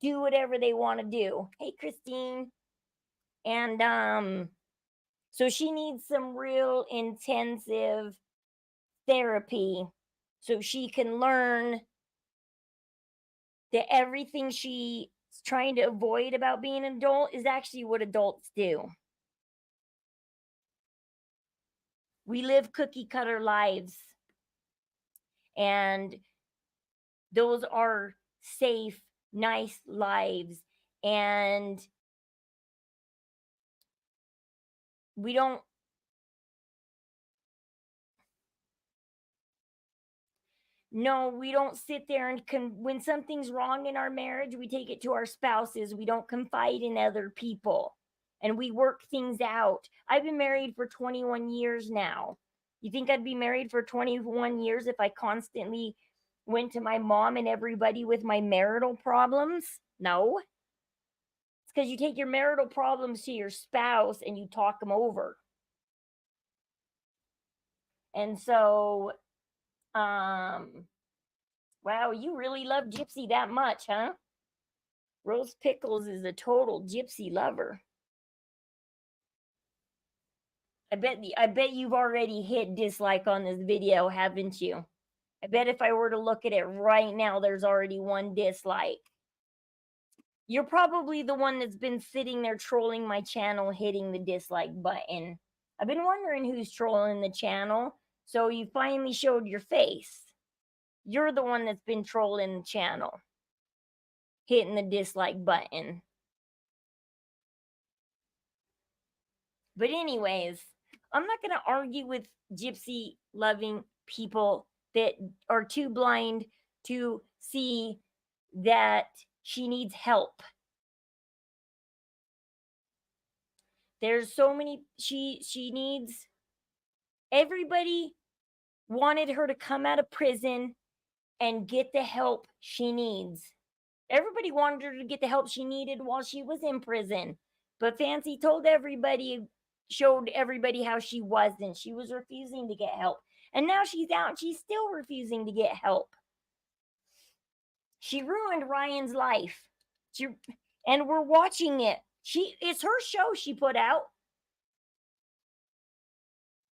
do whatever they want to do. Hey, Christine. And so she needs some real intensive therapy so she can learn that everything she's trying to avoid about being an adult is actually what adults do. We live cookie cutter lives, and those are safe, nice lives, and we don't sit there and when something's wrong in our marriage, we take it to our spouses. We don't confide in other people and we work things out. I've been married for 21 years now. You think I'd be married for 21 years if I constantly went to my mom and everybody with my marital problems? No. It's because you take your marital problems to your spouse and you talk them over. And so, wow, you really love Gypsy that much, huh? Rose Pickles is a total Gypsy lover. I bet you've already hit dislike on this video, haven't you? I bet if I were to look at it right now, there's already one dislike. You're probably the one that's been sitting there trolling my channel, hitting the dislike button. I've been wondering who's trolling the channel, so you finally showed your face. You're the one that's been trolling the channel, hitting the dislike button. But anyways, I'm not going to argue with Gypsy loving people that are too blind to see that she needs help. There's so many, she needs, everybody wanted her to come out of prison and get the help she needs. Everybody wanted her to get the help she needed while she was in prison. But Fancy told everybody, showed everybody how she wasn't. She was refusing to get help. And now she's out and she's still refusing to get help. She ruined Ryan's life. And we're watching it. It's her show she put out.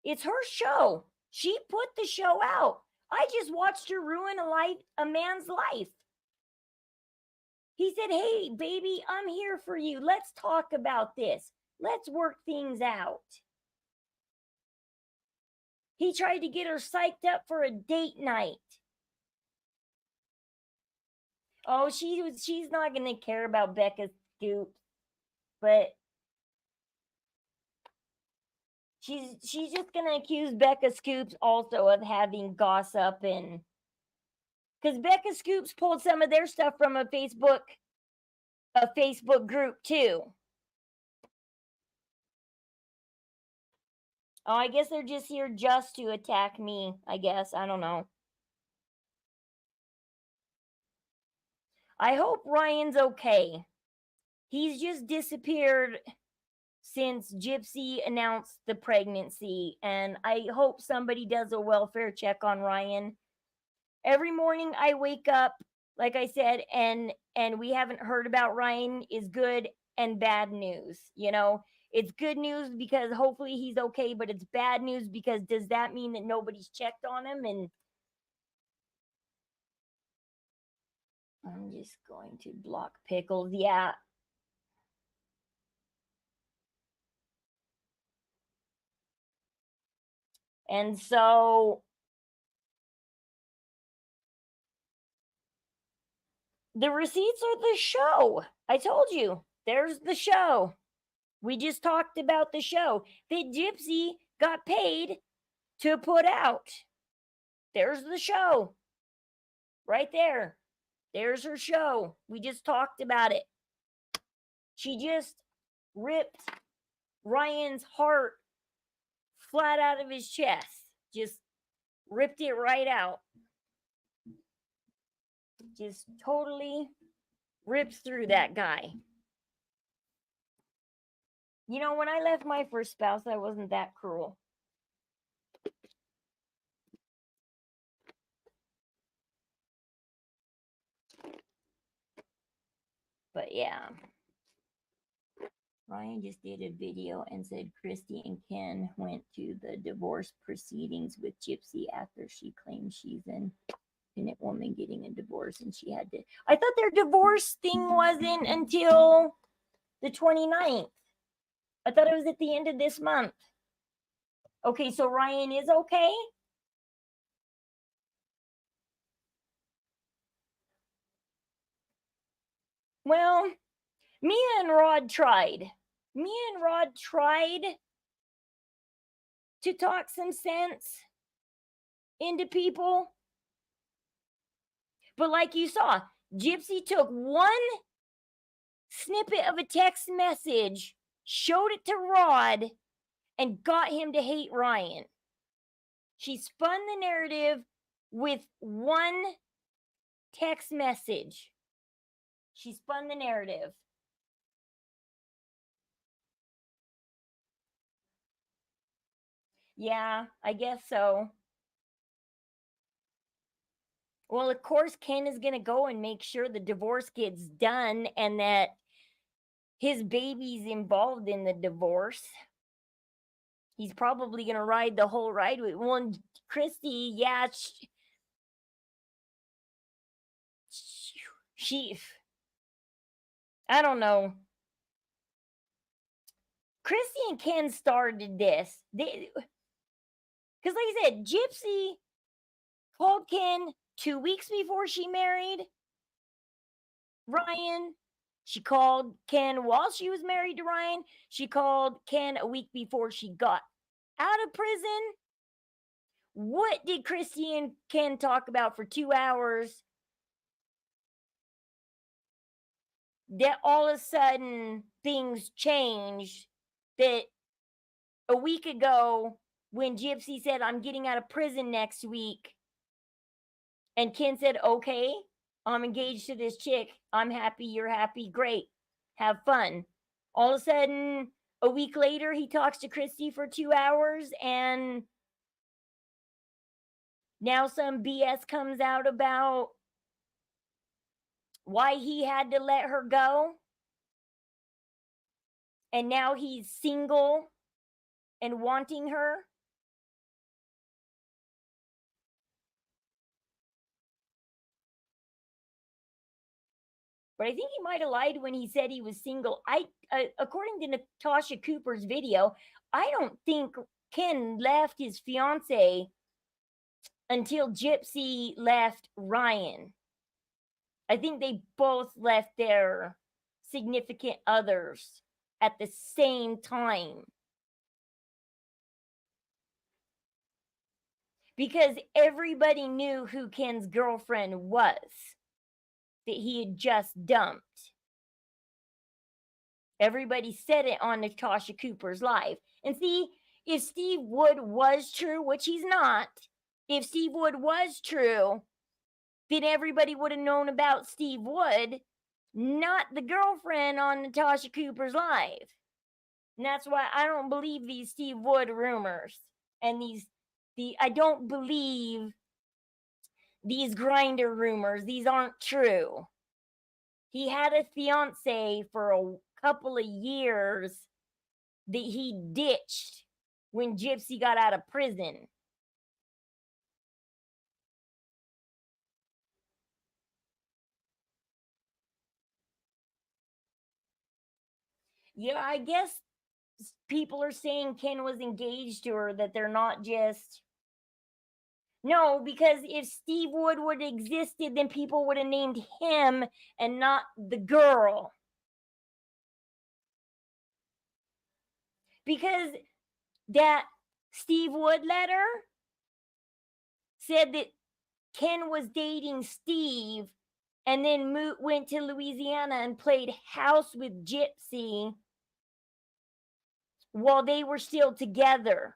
It's her show. She put the show out. I just watched her ruin a man's life. He said, "Hey, baby, I'm here for you. Let's talk about this. Let's work things out." He tried to get her psyched up for a date night. Oh, she's not going to care about Becca Scoops, but she's just going to accuse Becca Scoops also of having gossip, and because Becca Scoops pulled some of their stuff from a Facebook group too. Oh, I guess they're just here just to attack me, I guess. I don't know. I hope Ryan's okay. He's just disappeared since Gypsy announced the pregnancy, and I hope somebody does a welfare check on Ryan. Every morning I wake up, like I said, and we haven't heard about Ryan is good and bad news. You know, it's good news because hopefully he's okay, but it's bad news because does that mean that nobody's checked on him? And I'm just going to block Pickles. Yeah. And so the receipts are the show. I told you, there's the show. We just talked about the show that Gypsy got paid to put out. There's the show. Right there. There's her show. We just talked about it. She just ripped Ryan's heart flat out of his chest. Just ripped it right out. Just totally rips through that guy. You know, when I left my first spouse, I wasn't that cruel. But yeah. Ryan just did a video and said Christy and Ken went to the divorce proceedings with Gypsy after she claimed she's an independent woman getting a divorce and she had to. I thought their divorce thing wasn't until the 29th. I thought it was at the end of this month. Okay, so Ryan is okay? Well, Mia and Rod tried. Mia and Rod tried to talk some sense into people. But like you saw, Gypsy took one snippet of a text message, showed it to Rod, and got him to hate Ryan. She spun the narrative with one text message. She spun the narrative. Yeah, I guess so. Well, of course, Ken is going to go and make sure the divorce gets done and that his baby's involved in the divorce. He's probably going to ride the whole ride with one. Christy, yeah, she, I don't know. Christy and Ken started this. Because, like I said, Gypsy called Ken 2 weeks before she married Ryan. She called Ken while she was married to Ryan. She called Ken a week before she got out of prison. What did Christy and Ken talk about for 2 hours that all of a sudden things changed? That a week ago, when Gypsy said, I'm getting out of prison next week, and Ken said, okay, I'm engaged to this chick. I'm happy. You're happy. Great. Have fun. All of a sudden, a week later, he talks to Christy for 2 hours, and now some BS comes out about why he had to let her go. And now he's single and wanting her. But I think he might have lied when he said he was single. According to Natasha Cooper's video, I don't think Ken left his fiance until Gypsy left Ryan. I think they both left their significant others at the same time. Because everybody knew who Ken's girlfriend was that he had just dumped. Everybody said it on Natasha Cooper's live. And see, if Steve Wood was true, which he's not, if Steve Wood was true, then everybody would have known about Steve Wood, not the girlfriend on Natasha Cooper's live. And that's why I don't believe these Steve Wood rumors. And I don't believe these grinder rumors. These aren't true. He had a fiance for a couple of years that he ditched when Gypsy got out of prison. Yeah, I guess people are saying Ken was engaged to her, that they're not just. No, because if Steve Wood would have existed, then people would have named him and not the girl. Because that Steve Wood letter said that Ken was dating Steve and then went to Louisiana and played house with Gypsy while they were still together.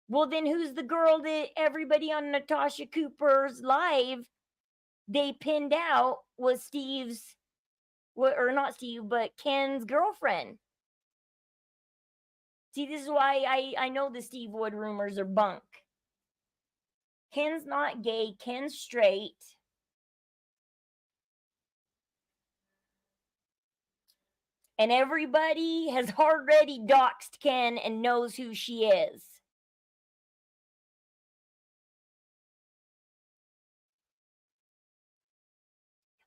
Well, then who's the girl that everybody on Natasha Cooper's live they pinned out was Steve's, or not Steve, but Ken's girlfriend? See, this is why I know the Steve Wood rumors are bunk. Ken's not gay. Ken's straight. And everybody has already doxed Ken and knows who she is.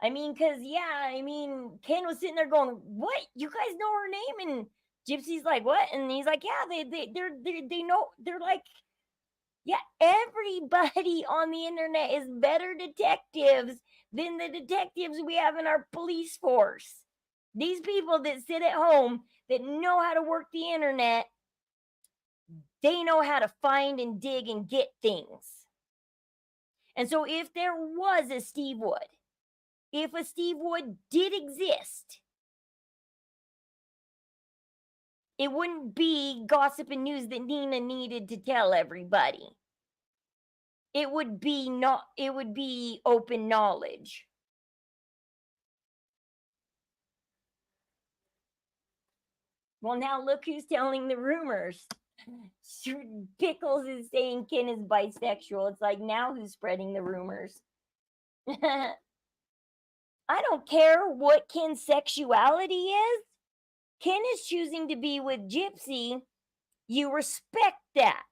I mean, because, yeah, I mean, Ken was sitting there going, what? You guys know her name? And Gypsy's like, what? And he's like, yeah, they know. They're like, yeah, everybody on the internet is better detectives than the detectives we have in our police force. These people that sit at home that know how to work the internet, they know how to find and dig and get things. And so if there was a Steve Wood, if a Steve Wood did exist, it wouldn't be gossip and news that Nina needed to tell everybody. It would be open knowledge. Well, now look who's telling the rumors. Pickles is saying Ken is bisexual. It's like, now who's spreading the rumors? I don't care what Ken's sexuality is. Ken is choosing to be with Gypsy. You respect that.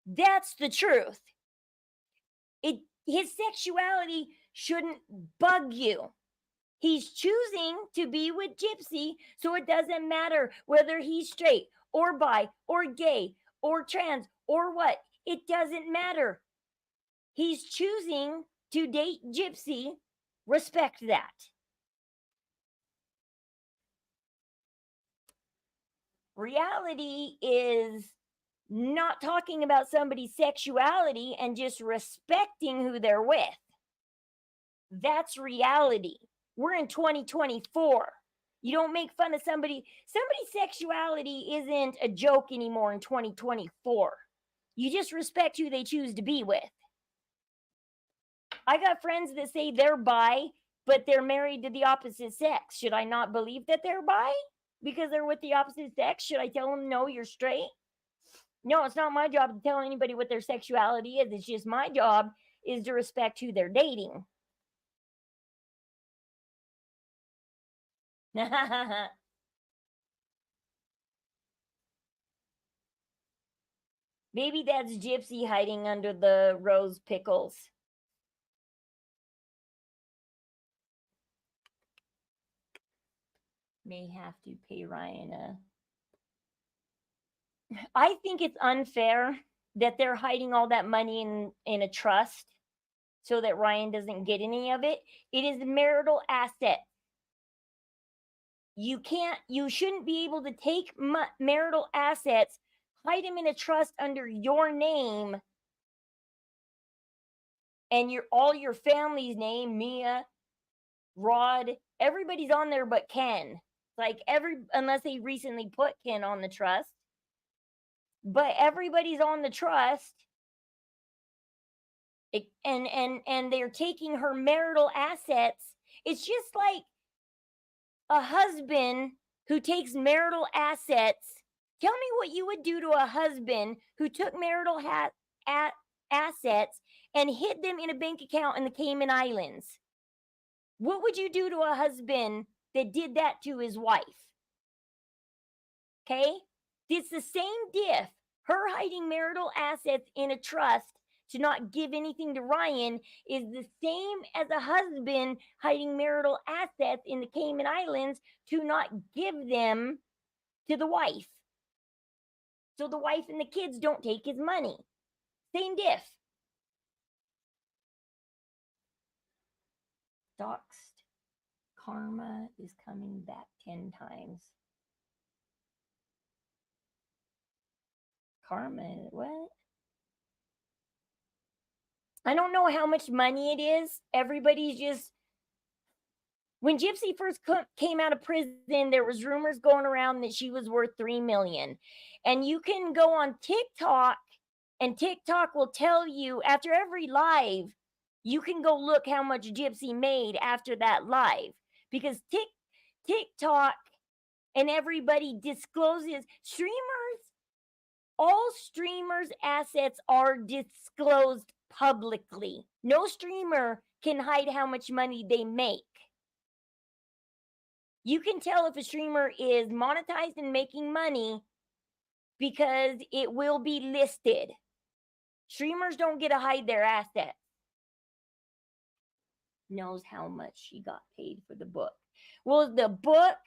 That's the truth. His sexuality shouldn't bug you. He's choosing to be with Gypsy, so it doesn't matter whether he's straight or bi or gay or trans or what. It doesn't matter. He's choosing to date Gypsy. Respect that. Reality is not talking about somebody's sexuality and just respecting who they're with. That's reality. We're in 2024. You don't make fun of somebody. Somebody's sexuality isn't a joke anymore in 2024. You just respect who they choose to be with. I got friends that say they're bi, but they're married to the opposite sex. Should I not believe that they're bi because they're with the opposite sex? Should I tell them, no, you're straight? No, it's not my job to tell anybody what their sexuality is. It's just my job is to respect who they're dating. Maybe that's Gypsy hiding under the rose pickles. May have to pay Ryan I think it's unfair that they're hiding all that money in a trust so that Ryan doesn't get any of it. It is marital asset. You shouldn't be able to take marital assets, hide them in a trust under your name and all your family's name, Mia, Rod, everybody's on there but Ken. Like unless they recently put Ken on the trust. But everybody's on the trust. And they're taking her marital assets. It's just like a husband who takes marital assets. Tell me what you would do to a husband who took marital assets and hid them in a bank account in the Cayman Islands. What would you do to a husband that did that to his wife? Okay? It's the same diff. Her hiding marital assets in a trust to not give anything to Ryan is the same as a husband hiding marital assets in the Cayman Islands to not give them to the wife. So the wife and the kids don't take his money. Same diff. Doxed. Karma is coming back 10 times. Karma, what? I don't know how much money it is. Everybody's just. When Gypsy first came out of prison, there was rumors going around that she was worth $3 million. And you can go on TikTok, and TikTok will tell you after every live, you can go look how much Gypsy made after that live. Because TikTok and everybody discloses all streamers' assets are disclosed publicly. No streamer can hide how much money they make. You can tell if a streamer is monetized and making money because it will be listed. Streamers don't get to hide their assets. Knows how much she got paid for the book. Well, the book,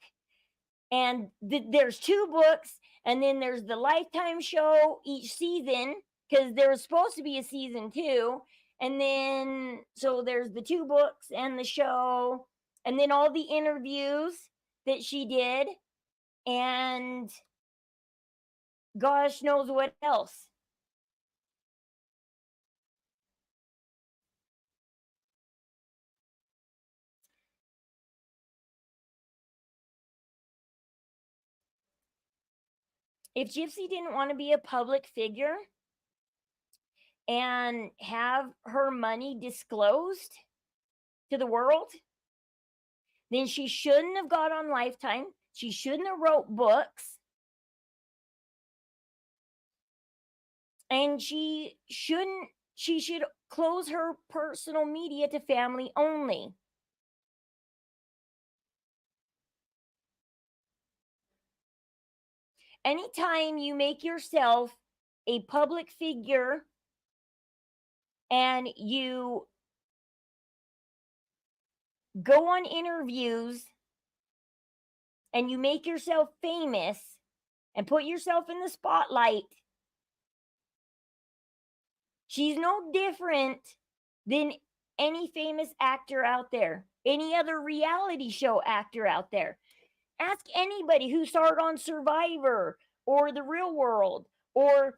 and there's 2 books, and then there's the Lifetime show each season, because there was supposed to be a season 2. And then, so there's the 2 books and the show, and then all the interviews that she did, and gosh knows what else. If Gypsy didn't want to be a public figure and have her money disclosed to the world, then she shouldn't have got on Lifetime. She shouldn't have wrote books. And she should close her personal media to family only. Anytime you make yourself a public figure and you go on interviews and you make yourself famous and put yourself in the spotlight, she's no different than any famous actor out there, any other reality show actor out there. Ask anybody who starred on Survivor or The Real World or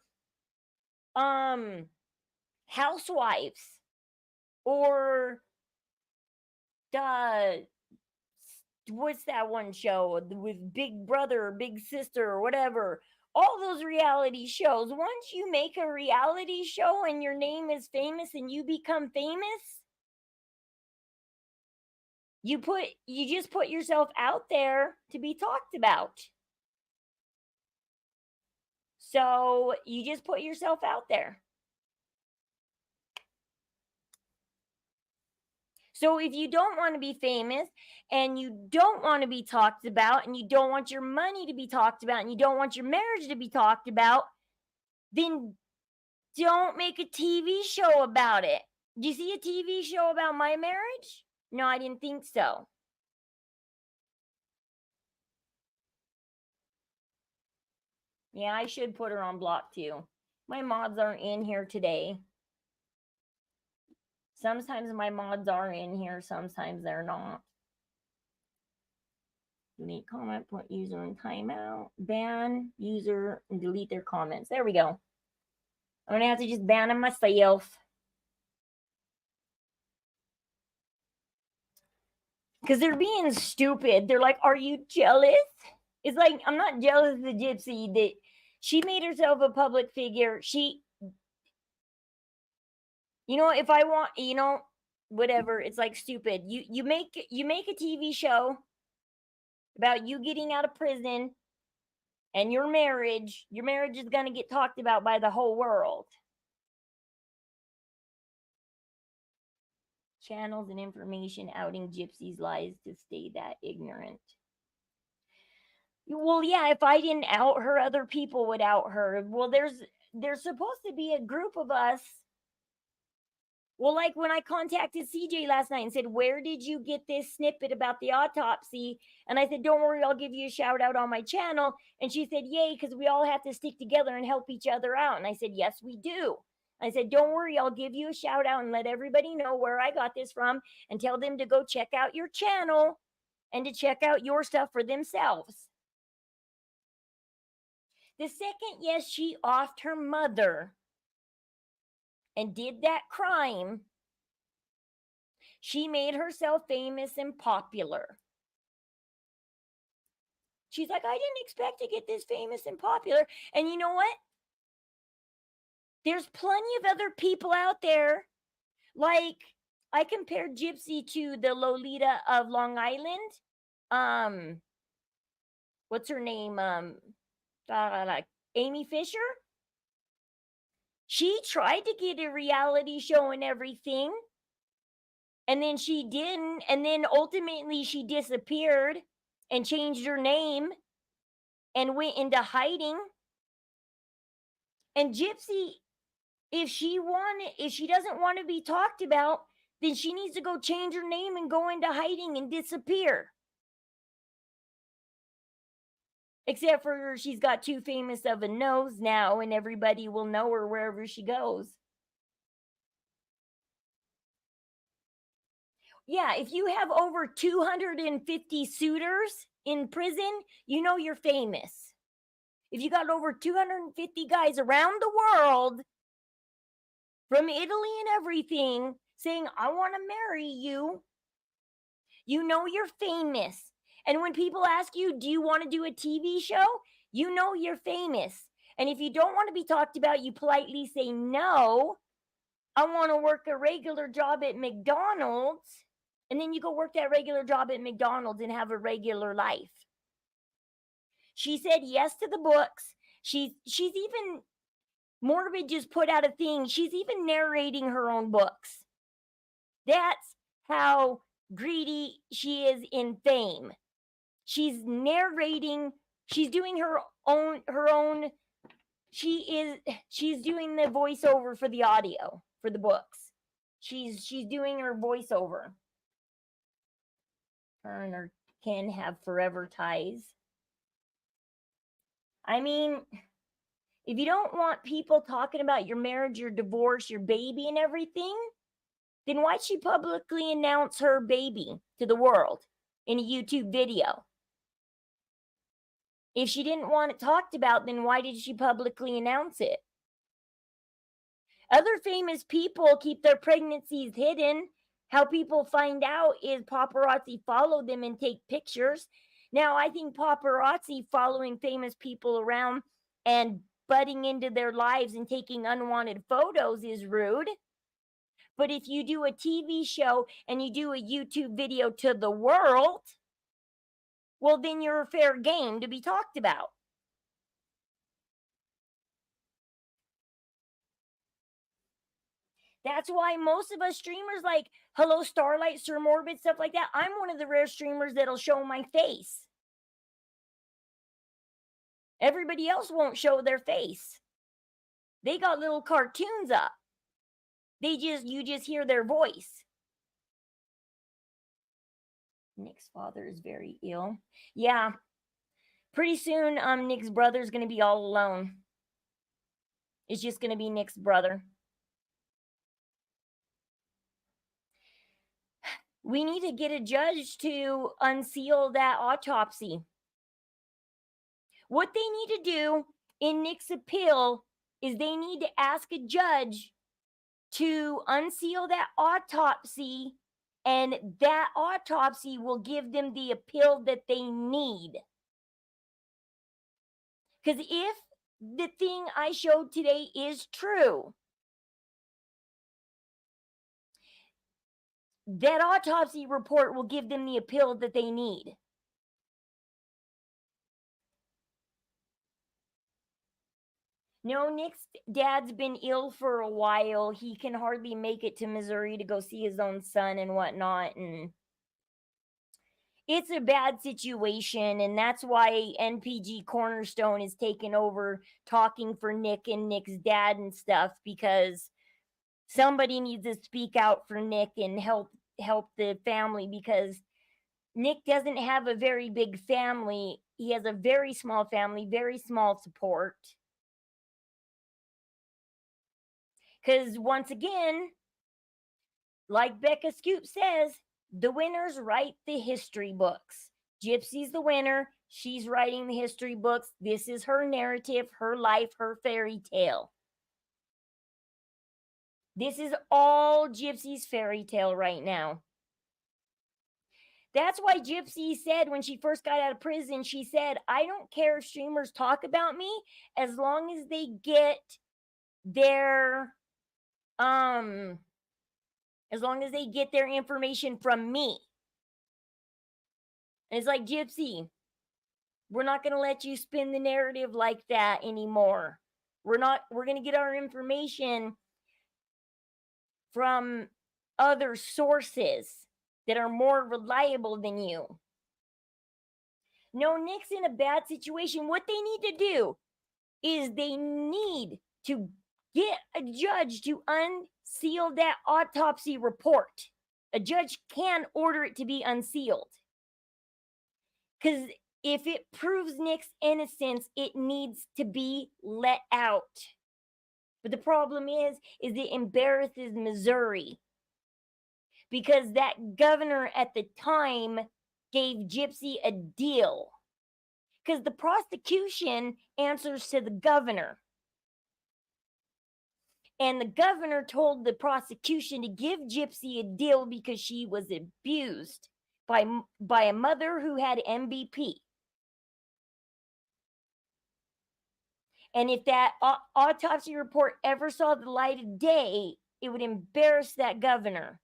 Housewives or what's that one show with Big Brother, Big Sister, or whatever. All those reality shows. Once you make a reality show and your name is famous and you become famous, you just put yourself out there to be talked about. So you just put yourself out there. So if you don't want to be famous and you don't want to be talked about and you don't want your money to be talked about and you don't want your marriage to be talked about, then don't make a TV show about it. Do you see a TV show about my marriage? No, I didn't think so. Yeah, I should put her on block too. My mods aren't in here today. Sometimes my mods are in here, sometimes they're not. Delete comment, put user in timeout, ban user, and delete their comments. There we go. I'm gonna have to just ban them myself. Because they're being stupid. They're like, are you jealous? It's like, I'm not jealous of the Gypsy that she made herself a public figure. If I want, whatever, it's like stupid. You make a TV show about you getting out of prison and your marriage is going to get talked about by the whole world. Channels and information outing Gypsy's lies to stay that ignorant. Well, yeah, if I didn't out her, other people would out her. Well, there's supposed to be a group of us. Well, like when I contacted CJ last night and said, where did you get this snippet about the autopsy? And I said, don't worry, I'll give you a shout out on my channel. And she said, yay, because we all have to stick together and help each other out. And I said, yes, we do. I said, don't worry, I'll give you a shout out and let everybody know where I got this from and tell them to go check out your channel and to check out your stuff for themselves. The second, yes, she offed her mother and did that crime, she made herself famous and popular. She's like, I didn't expect to get this famous and popular. And you know what? There's plenty of other people out there. Like, I compared Gypsy to the Lolita of Long Island. What's her name? Amy Fisher. She tried to get a reality show and everything. And then she didn't. And then ultimately she disappeared and changed her name and went into hiding. And Gypsy, if she doesn't want to be talked about, then she needs to go change her name and go into hiding and disappear. Except for she's got too famous of a nose now and everybody will know her wherever she goes. Yeah, if you have over 250 suitors in prison, you know you're famous. If you got over 250 guys around the world, from Italy and everything, saying, I want to marry you, you know you're famous. And when people ask you, do you want to do a TV show? You know you're famous. And if you don't want to be talked about, you politely say, no, I want to work a regular job at McDonald's. And then you go work that regular job at McDonald's and have a regular life. She said yes to the books. She's even Morbid just put out a thing. She's even narrating her own books. That's how greedy she is in fame. She's narrating, she's doing her own she's doing the voiceover for the audio for the books. She's doing her voiceover. Her and her can have forever ties. I mean, if you don't want people talking about your marriage, your divorce, your baby, and everything, then why'd she publicly announce her baby to the world in a YouTube video? If she didn't want it talked about, then why did she publicly announce it? Other famous people keep their pregnancies hidden. How people find out is paparazzi follow them and take pictures. Now, I think paparazzi following famous people around and butting into their lives and taking unwanted photos is rude. But if you do a TV show and you do a YouTube video to the world, well, then you're a fair game to be talked about. That's why most of us streamers like Hello Starlight, Sir Morbid, stuff like that, I'm one of the rare streamers that'll show my face. Everybody else won't show their face. They got little cartoons up. You just hear their voice. Nick's father is very ill. Yeah. Pretty soon, Nick's brother's gonna be all alone. It's just gonna be Nick's brother. We need to get a judge to unseal that autopsy. What they need to do in Nick's appeal is they need to ask a judge to unseal that autopsy, and that autopsy will give them the appeal that they need. Because if the thing I showed today is true, that autopsy report will give them the appeal that they need. No, Nick's dad's been ill for a while. He can hardly make it to Missouri to go see his own son and whatnot. And it's a bad situation. And that's why NPG Cornerstone is taking over talking for Nick and Nick's dad and stuff, because somebody needs to speak out for Nick and help the family, because Nick doesn't have a very big family. He has a very small family, very small support. Because once again, like Becca Scoop says, the winners write the history books. Gypsy's the winner. She's writing the history books. This is her narrative, her life, her fairy tale. This is all Gypsy's fairy tale right now. That's why Gypsy said when she first got out of prison, she said, I don't care if streamers talk about me as long as they get their information from me. And it's like, Gypsy, we're not going to let you spin the narrative like that anymore. We're going to get our information from other sources that are more reliable than you. No, Nick's in a bad situation. What they need to do is they need to get a judge to unseal that autopsy report. A judge can order it to be unsealed. Because if it proves Nick's innocence, it needs to be let out. But the problem is it embarrasses Missouri. Because that governor at the time gave Gypsy a deal. Because the prosecution answers to the governor. And the governor told the prosecution to give Gypsy a deal because she was abused by a mother who had MVP. And if that autopsy report ever saw the light of day, it would embarrass that governor.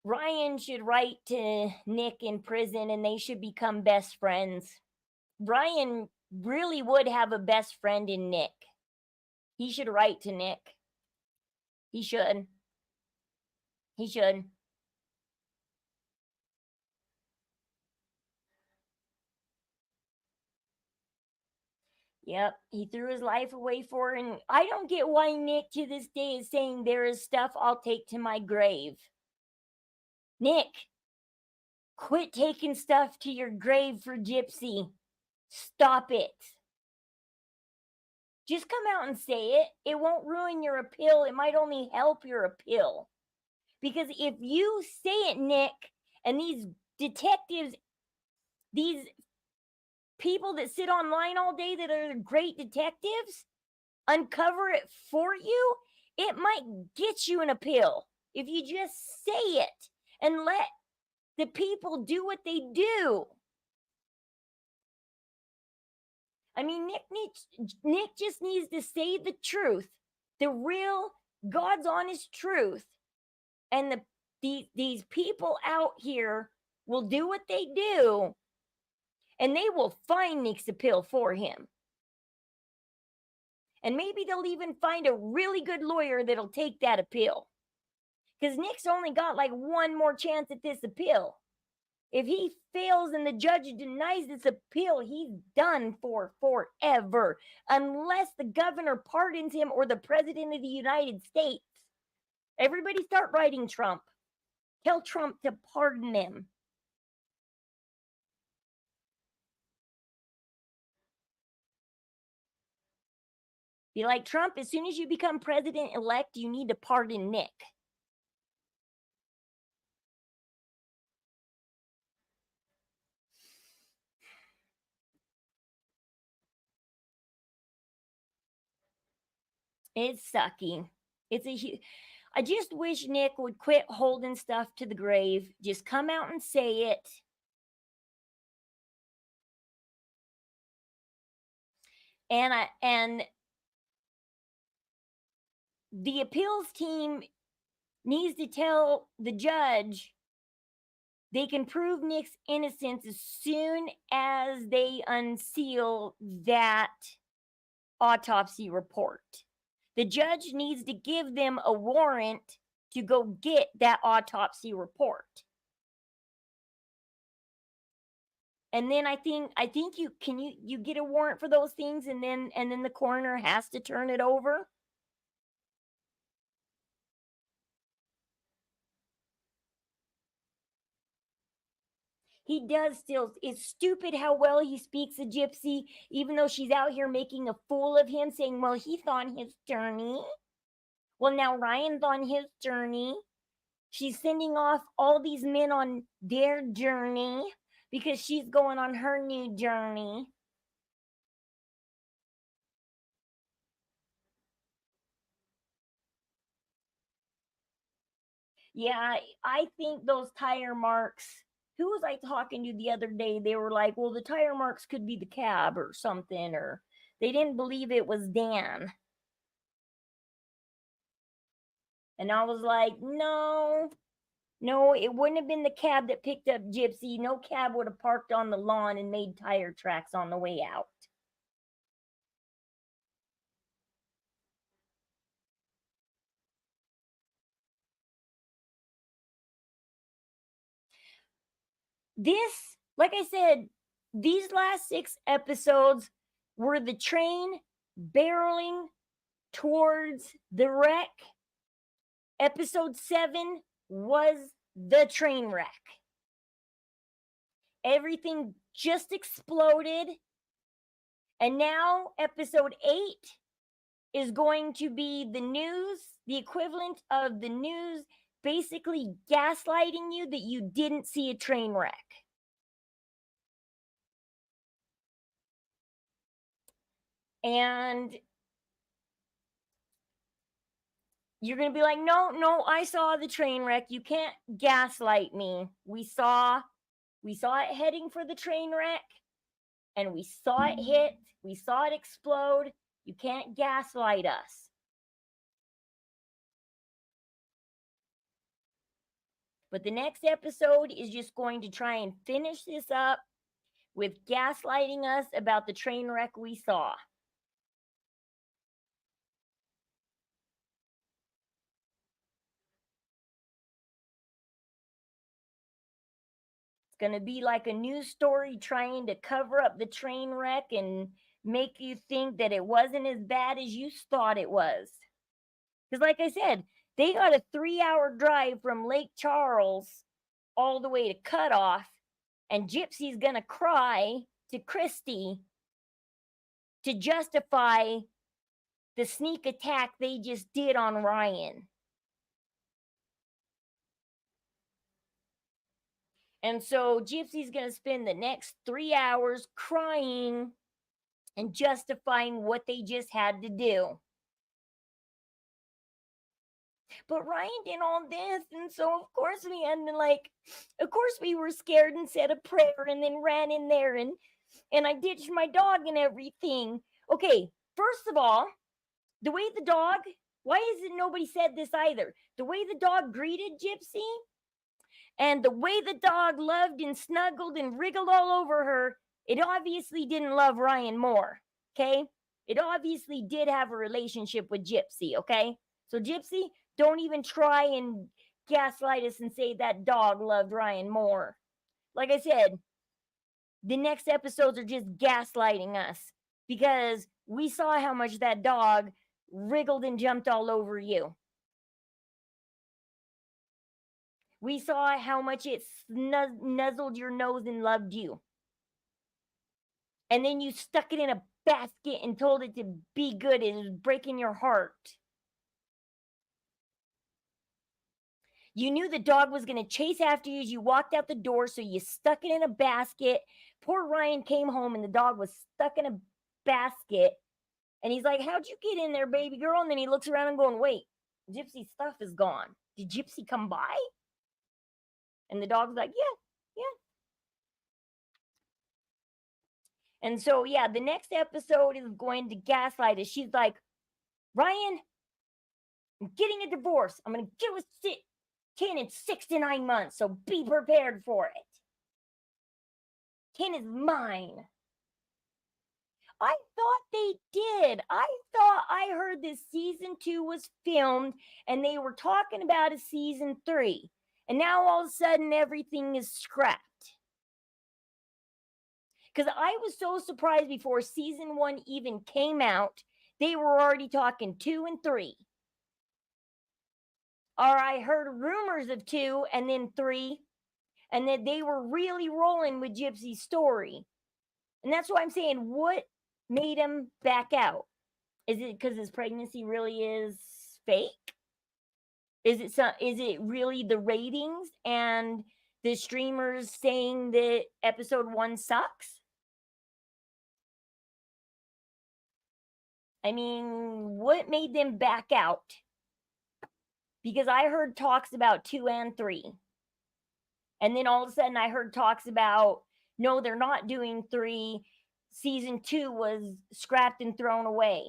Ryan should write to Nick in prison and they should become best friends. Ryan really would have a best friend in Nick. He should write to Nick. He should. He should. Yep, he threw his life away for her, and I don't get why Nick to this day is saying there is stuff I'll take to my grave. Nick, quit taking stuff to your grave for Gypsy. Stop it. Just come out and say it. It won't ruin your appeal. It might only help your appeal. Because if you say it, Nick, and these detectives, these people that sit online all day that are great detectives, uncover it for you, it might get you an appeal. If you just say it and let the people do what they do. I mean, Nick just needs to say the truth, the real, God's honest truth, and these people out here will do what they do, and they will find Nick's appeal for him. And maybe they'll even find a really good lawyer that'll take that appeal. Because Nick's only got like one more chance at this appeal. If he fails and the judge denies this appeal, he's done for forever. Unless the governor pardons him or the president of the United States. Everybody start writing Trump. Tell Trump to pardon him. Be like, Trump, as soon as you become president-elect, you need to pardon Nick. It's sucky. I just wish Nick would quit holding stuff to the grave. Just come out and say it. And the appeals team needs to tell the judge they can prove Nick's innocence as soon as they unseal that autopsy report. The judge needs to give them a warrant to go get that autopsy report. And then I think you get a warrant for those things, and then the coroner has to turn it over. He does still. It's stupid how well he speaks a Gypsy, even though she's out here making a fool of him, saying, well, he's on his journey. Well, now Ryan's on his journey. She's sending off all these men on their journey because she's going on her new journey. Yeah, I think those tire marks. Who was I talking to the other day? They were like, well, the tire marks could be the cab or something, or they didn't believe it was Dan. And I was like, no, it wouldn't have been the cab that picked up Gypsy. No cab would have parked on the lawn and made tire tracks on the way out. This, like I said, these last 6 episodes were the train barreling towards the wreck. Episode 7 was the train wreck. Everything just exploded. And now episode 8 is going to be the news, the equivalent of the news, basically gaslighting you that you didn't see a train wreck. And you're going to be like, no, I saw the train wreck. You can't gaslight me. We saw it heading for the train wreck, and we saw it hit. We saw it explode. You can't gaslight us. But the next episode is just going to try and finish this up with gaslighting us about the train wreck we saw. It's going to be like a news story trying to cover up the train wreck and make you think that it wasn't as bad as you thought it was. Because, like I said, they got a 3-hour drive from Lake Charles all the way to Cutoff, and Gypsy's going to cry to Christy to justify the sneak attack they just did on Ryan. And so Gypsy's going to spend the next 3 hours crying and justifying what they just had to do. But Ryan did all this, and so of course we had to of course we were scared and said a prayer and then ran in there and I ditched my dog and everything. Okay, first of all, the way the dog, why isn't nobody said this either? The way the dog greeted Gypsy and the way the dog loved and snuggled and wriggled all over her, it obviously didn't love Ryan more, okay? It obviously did have a relationship with Gypsy, okay? So Gypsy, don't even try and gaslight us and say that dog loved Ryan more. Like I said, the next episodes are just gaslighting us because we saw how much that dog wriggled and jumped all over you. We saw how much it nuzzled your nose and loved you. And then you stuck it in a basket and told it to be good. It was breaking your heart. You knew the dog was going to chase after you as you walked out the door, so you stuck it in a basket. Poor Ryan came home and the dog was stuck in a basket. And he's like, how'd you get in there, baby girl? And then he looks around and going, wait, Gypsy's stuff is gone. Did Gypsy come by? And the dog's like, yeah. And so, yeah, the next episode is going to gaslight us. She's like, Ryan, I'm getting a divorce. I'm going to get with 10 in 6 to 9 months, so be prepared for it. 10 is mine. I thought they did. I thought I heard this season 2 was filmed and they were talking about a season 3. And now all of a sudden everything is scrapped. Because I was so surprised before season 1 even came out, they were already talking 2 and 3. Or I heard rumors of 2 and then 3, and that they were really rolling with Gypsy's story. And that's why I'm saying, what made him back out? Is it because his pregnancy really is fake? Is it really the ratings and the streamers saying that episode 1 sucks? I mean, what made them back out? Because I heard talks about 2 and 3. And then all of a sudden I heard talks about, no, they're not doing 3. Season 2 was scrapped and thrown away.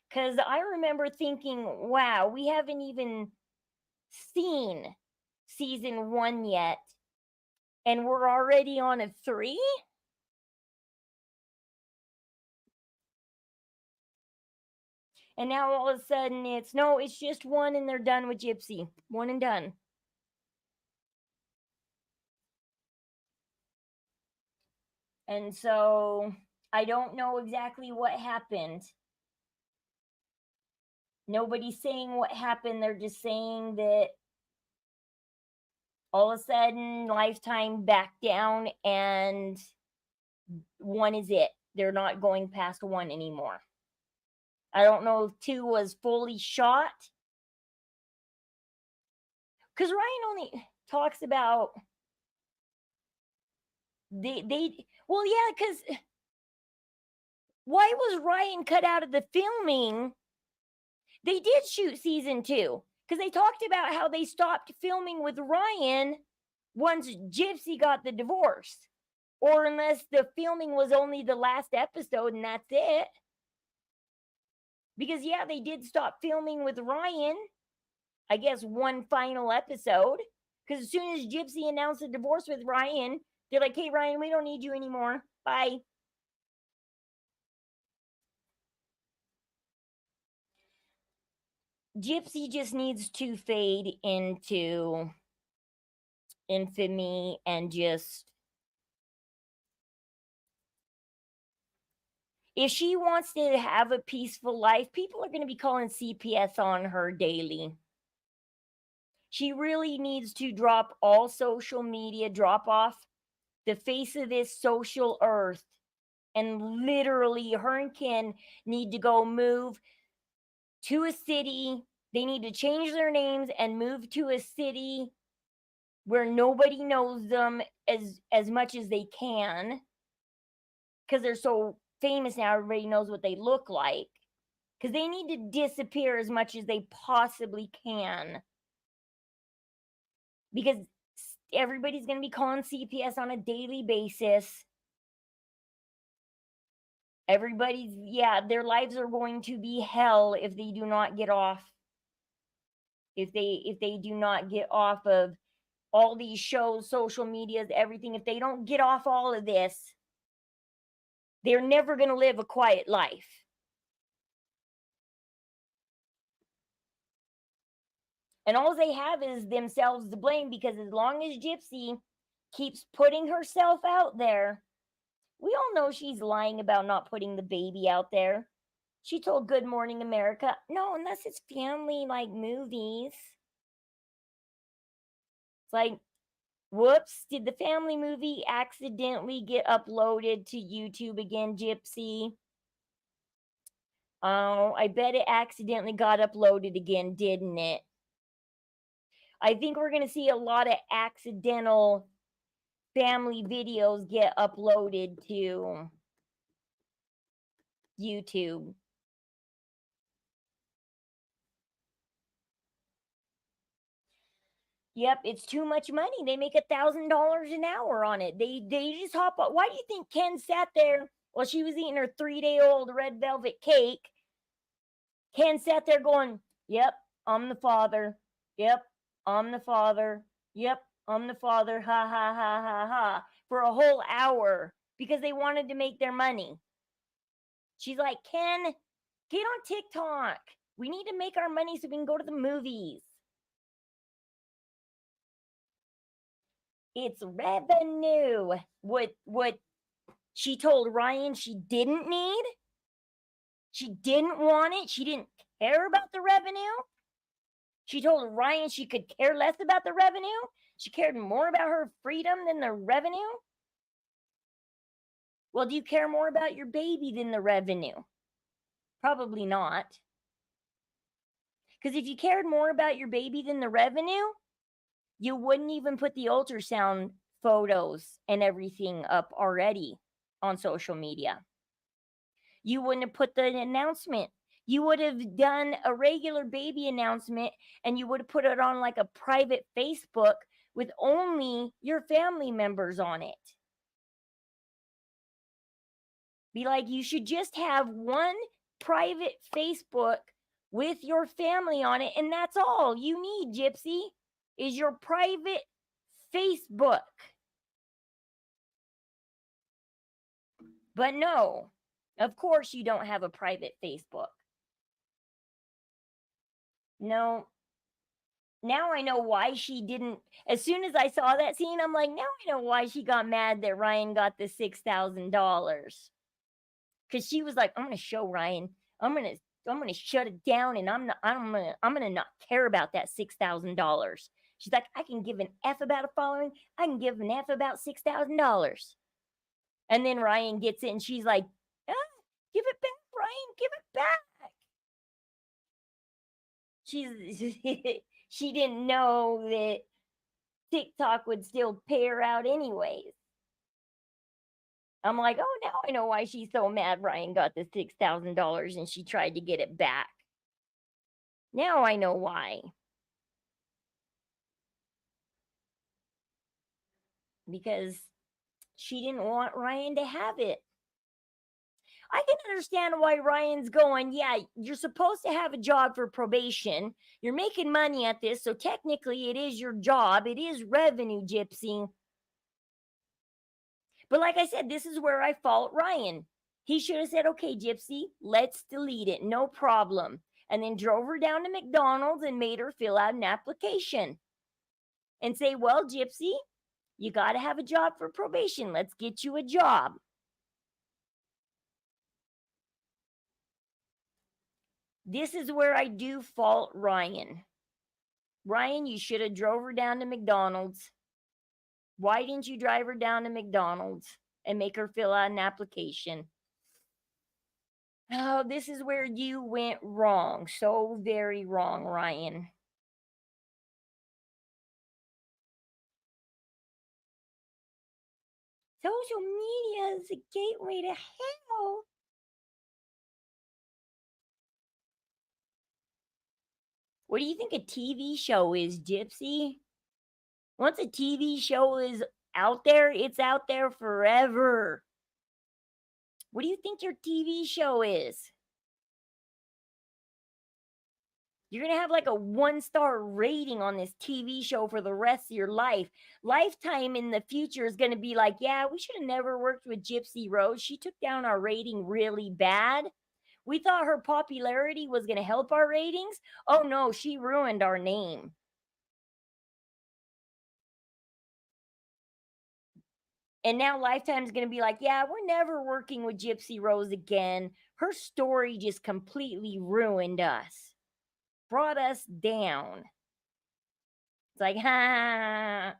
Because I remember thinking, wow, we haven't even seen season 1 yet. And we're already on a 3? And now all of a sudden it's just 1 and they're done with Gypsy. 1 and done. And so I don't know exactly what happened. Nobody's saying what happened. They're just saying that all of a sudden Lifetime backed down and 1 is it. They're not going past 1 anymore. I don't know if 2 was fully shot. Because Ryan only talks about well, yeah, because why was Ryan cut out of the filming? They did shoot season 2 because they talked about how they stopped filming with Ryan once Gypsy got the divorce, or unless the filming was only the last episode and that's it. Because yeah, they did stop filming with Ryan I guess, one final episode. Because as soon as Gypsy announced a divorce with Ryan, they're like, hey, Ryan, we don't need you anymore. Bye. Gypsy just needs to fade into infamy and just, if she wants to have a peaceful life, people are going to be calling CPS on her daily. She really needs to drop all social media, drop off the face of this social earth, and literally her and Ken need to go move to a city. They need to change their names and move to a city where nobody knows them as much as they can, because they're so famous now, everybody knows what they look like. Because they need to disappear as much as they possibly can, because everybody's going to be calling CPS on a daily basis. Everybody's, yeah, their lives are going to be hell if they do not get off, if they do not get off of all these shows, social medias, everything. If they don't get off all of this, they're never going to live a quiet life. And all they have is themselves to blame, because as long as Gypsy keeps putting herself out there, we all know she's lying about not putting the baby out there. She told Good Morning America, no, unless it's family like movies. It's like, whoops, did the family movie accidentally get uploaded to YouTube again, Gypsy? Oh, I bet it accidentally got uploaded again, didn't it? I think we're going to see a lot of accidental family videos get uploaded to YouTube. Yep, it's too much money. They make $1,000 an hour on it. They just hop up. Why do you think Ken sat there while she was eating her 3-day-old red velvet cake? Ken sat there going, yep, I'm the father. Yep, I'm the father. Yep, I'm the father. Ha ha ha ha ha. For a whole hour, because they wanted to make their money. She's like, Ken, get on TikTok. We need to make our money so we can go to the movies. It's revenue. What she told Ryan she didn't need. She didn't want it. She didn't care about the revenue. She told Ryan she could care less about the revenue. She cared more about her freedom than the revenue. Well, do you care more about your baby than the revenue? Probably not. Because if you cared more about your baby than the revenue, you wouldn't even put the ultrasound photos and everything up already on social media. You wouldn't have put the announcement. You would have done a regular baby announcement, and you would have put it on like a private Facebook with only your family members on it. Be like, you should just have one private Facebook with your family on it, and that's all you need, Gypsy, is your private Facebook. But no, of course you don't have a private Facebook. No. Now I know why she didn't. As soon as I saw that scene, I'm like, now I know why she got mad that Ryan got the $6,000. Because she was like, I'm gonna show Ryan. I'm gonna shut it down, and I'm gonna not care about that $6,000. She's like, I can give an F about a following. I can give an F about $6,000. And then Ryan gets it, and she's like, ah, give it back, Ryan, give it back. She didn't know that TikTok would still pay her out anyways. I'm like, oh, now I know why she's so mad Ryan got the $6,000 and she tried to get it back. Now I know why. Because she didn't want Ryan to have it. I can understand why Ryan's going, yeah, you're supposed to have a job for probation. You're making money at this, so technically it is your job. It is revenue, Gypsy. But like I said, this is where I fault Ryan. He should have said, okay, Gypsy, let's delete it. No problem. And then drove her down to McDonald's and made her fill out an application and say, well, Gypsy, you got to have a job for probation. Let's get you a job. This is where I do fault Ryan. Ryan, you should have drove her down to McDonald's. Why didn't you drive her down to McDonald's and make her fill out an application? Oh, this is where you went wrong. So very wrong, Ryan. Social media is a gateway to hell. What do you think a TV show is, Gypsy? Once a TV show is out there, it's out there forever. What do you think your TV show is? You're going to have like a 1-star rating on this TV show for the rest of your life. Lifetime in the future is going to be like, yeah, we should have never worked with Gypsy Rose. She took down our rating really bad. We thought her popularity was going to help our ratings. Oh no, she ruined our name. And now Lifetime's going to be like, yeah, we're never working with Gypsy Rose again. Her story just completely ruined us, brought us down. It's like, ha,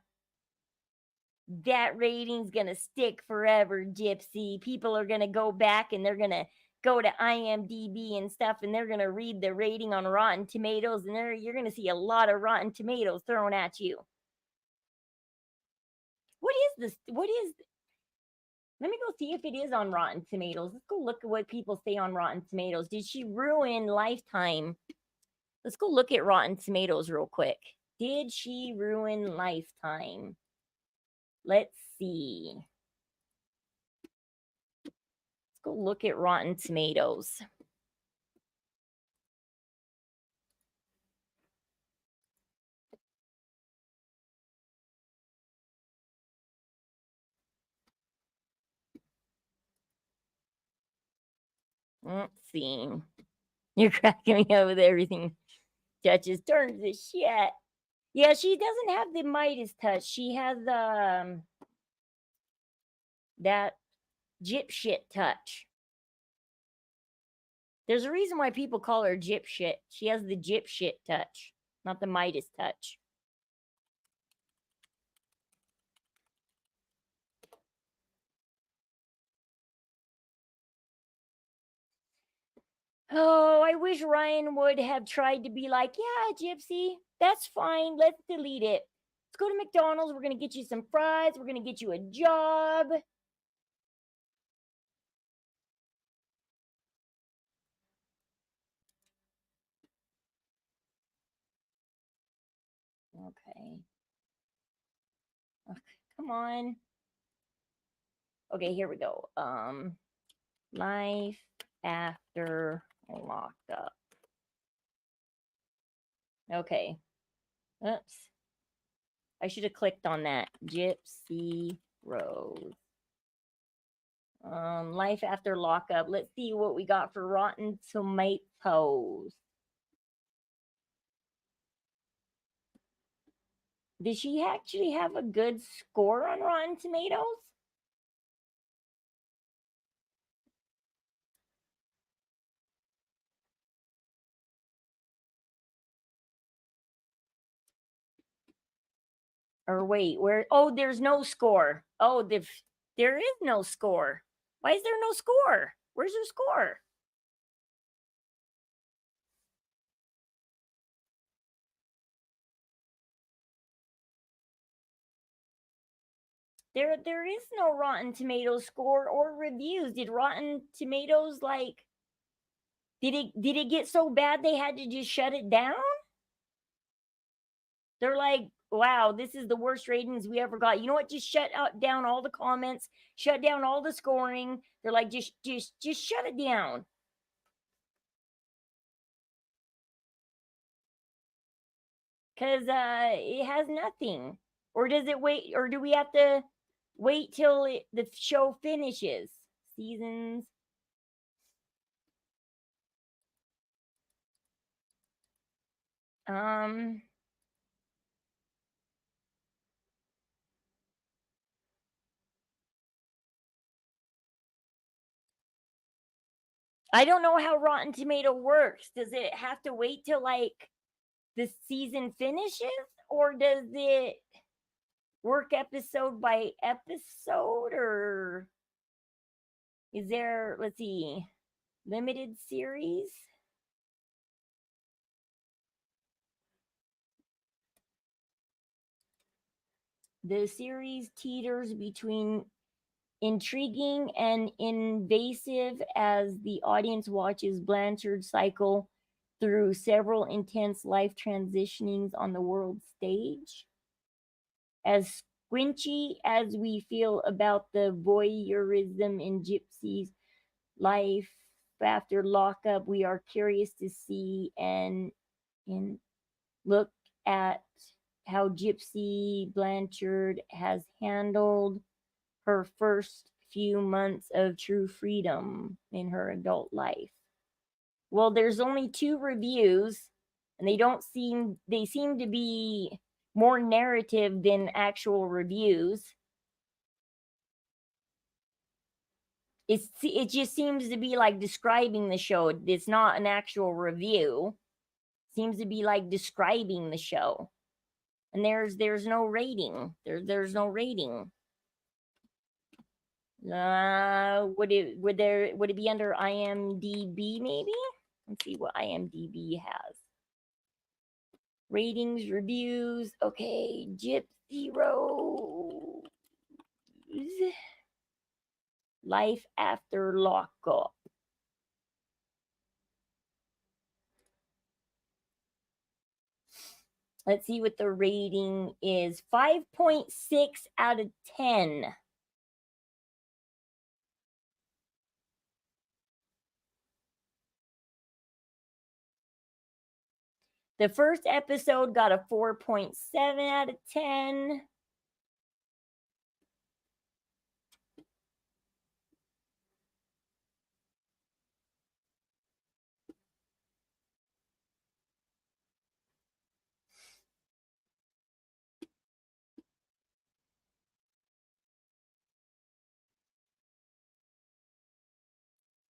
that rating's going to stick forever, Gypsy. People are going to go back and they're going to go to IMDb and stuff, and they're going to read the rating on Rotten Tomatoes, and you're going to see a lot of Rotten Tomatoes thrown at you. What is this? What is... Let me go see if it is on Rotten Tomatoes. Let's go look at what people say on Rotten Tomatoes. Did she ruin Lifetime? Let's go look at Rotten Tomatoes real quick. Did she ruin Lifetime? Let's see. Let's go look at Rotten Tomatoes. Let's see. You're cracking me up with everything. Duchess turns to shit. Yeah, she doesn't have the Midas touch. She has that gypshit touch. There's a reason why people call her gypshit. She has the gypshit touch, not the Midas touch. Oh, I wish Ryan would have tried to be like, yeah, Gypsy, that's fine. Let's delete it. Let's go to McDonald's. We're going to get you some fries. We're going to get you a job. Okay. Come on. Okay, here we go. Life after lockup. Okay. Oops. I should have clicked on that. Gypsy Rose. Life after lockup. Let's see what we got for Rotten Tomatoes. Did she actually have a good score on Rotten Tomatoes? Or wait, where? Oh, there's no score. Oh, there is no score. Why is there no score? Where's your score? There is no Rotten Tomatoes score or reviews. Did Rotten Tomatoes like did it get so bad they had to just shut it down? They're like, wow, this is the worst ratings we ever got. You know what? Just down all the comments, shut down all the scoring. They're like, just shut it down. Because it has nothing. Or does it wait? Or do we have to wait till the show finishes? Seasons. Um. I don't know how Rotten Tomato works. Does it have to wait till like the season finishes, or does it work episode by episode, or is there, let's see, limited series? The series teeters between intriguing and invasive as the audience watches Blanchard cycle through several intense life transitionings on the world stage. As squinchy as we feel about the voyeurism in Gypsy's life after lockup, we are curious to see and look at how Gypsy Blanchard has handled her first few months of true freedom in her adult life. Well, there's only 2 reviews, and they seem to be more narrative than actual reviews. It just seems to be like describing the show. It's not an actual review. It seems to be like describing the show. And there's no rating. There's no rating. Would it be under IMDb maybe? Let's see what IMDb has. Ratings, reviews. Okay, Gypsy Rose. Life after lockup. Let's see what the rating is. 5.6 out of 10. The first episode got a 4.7 out of 10.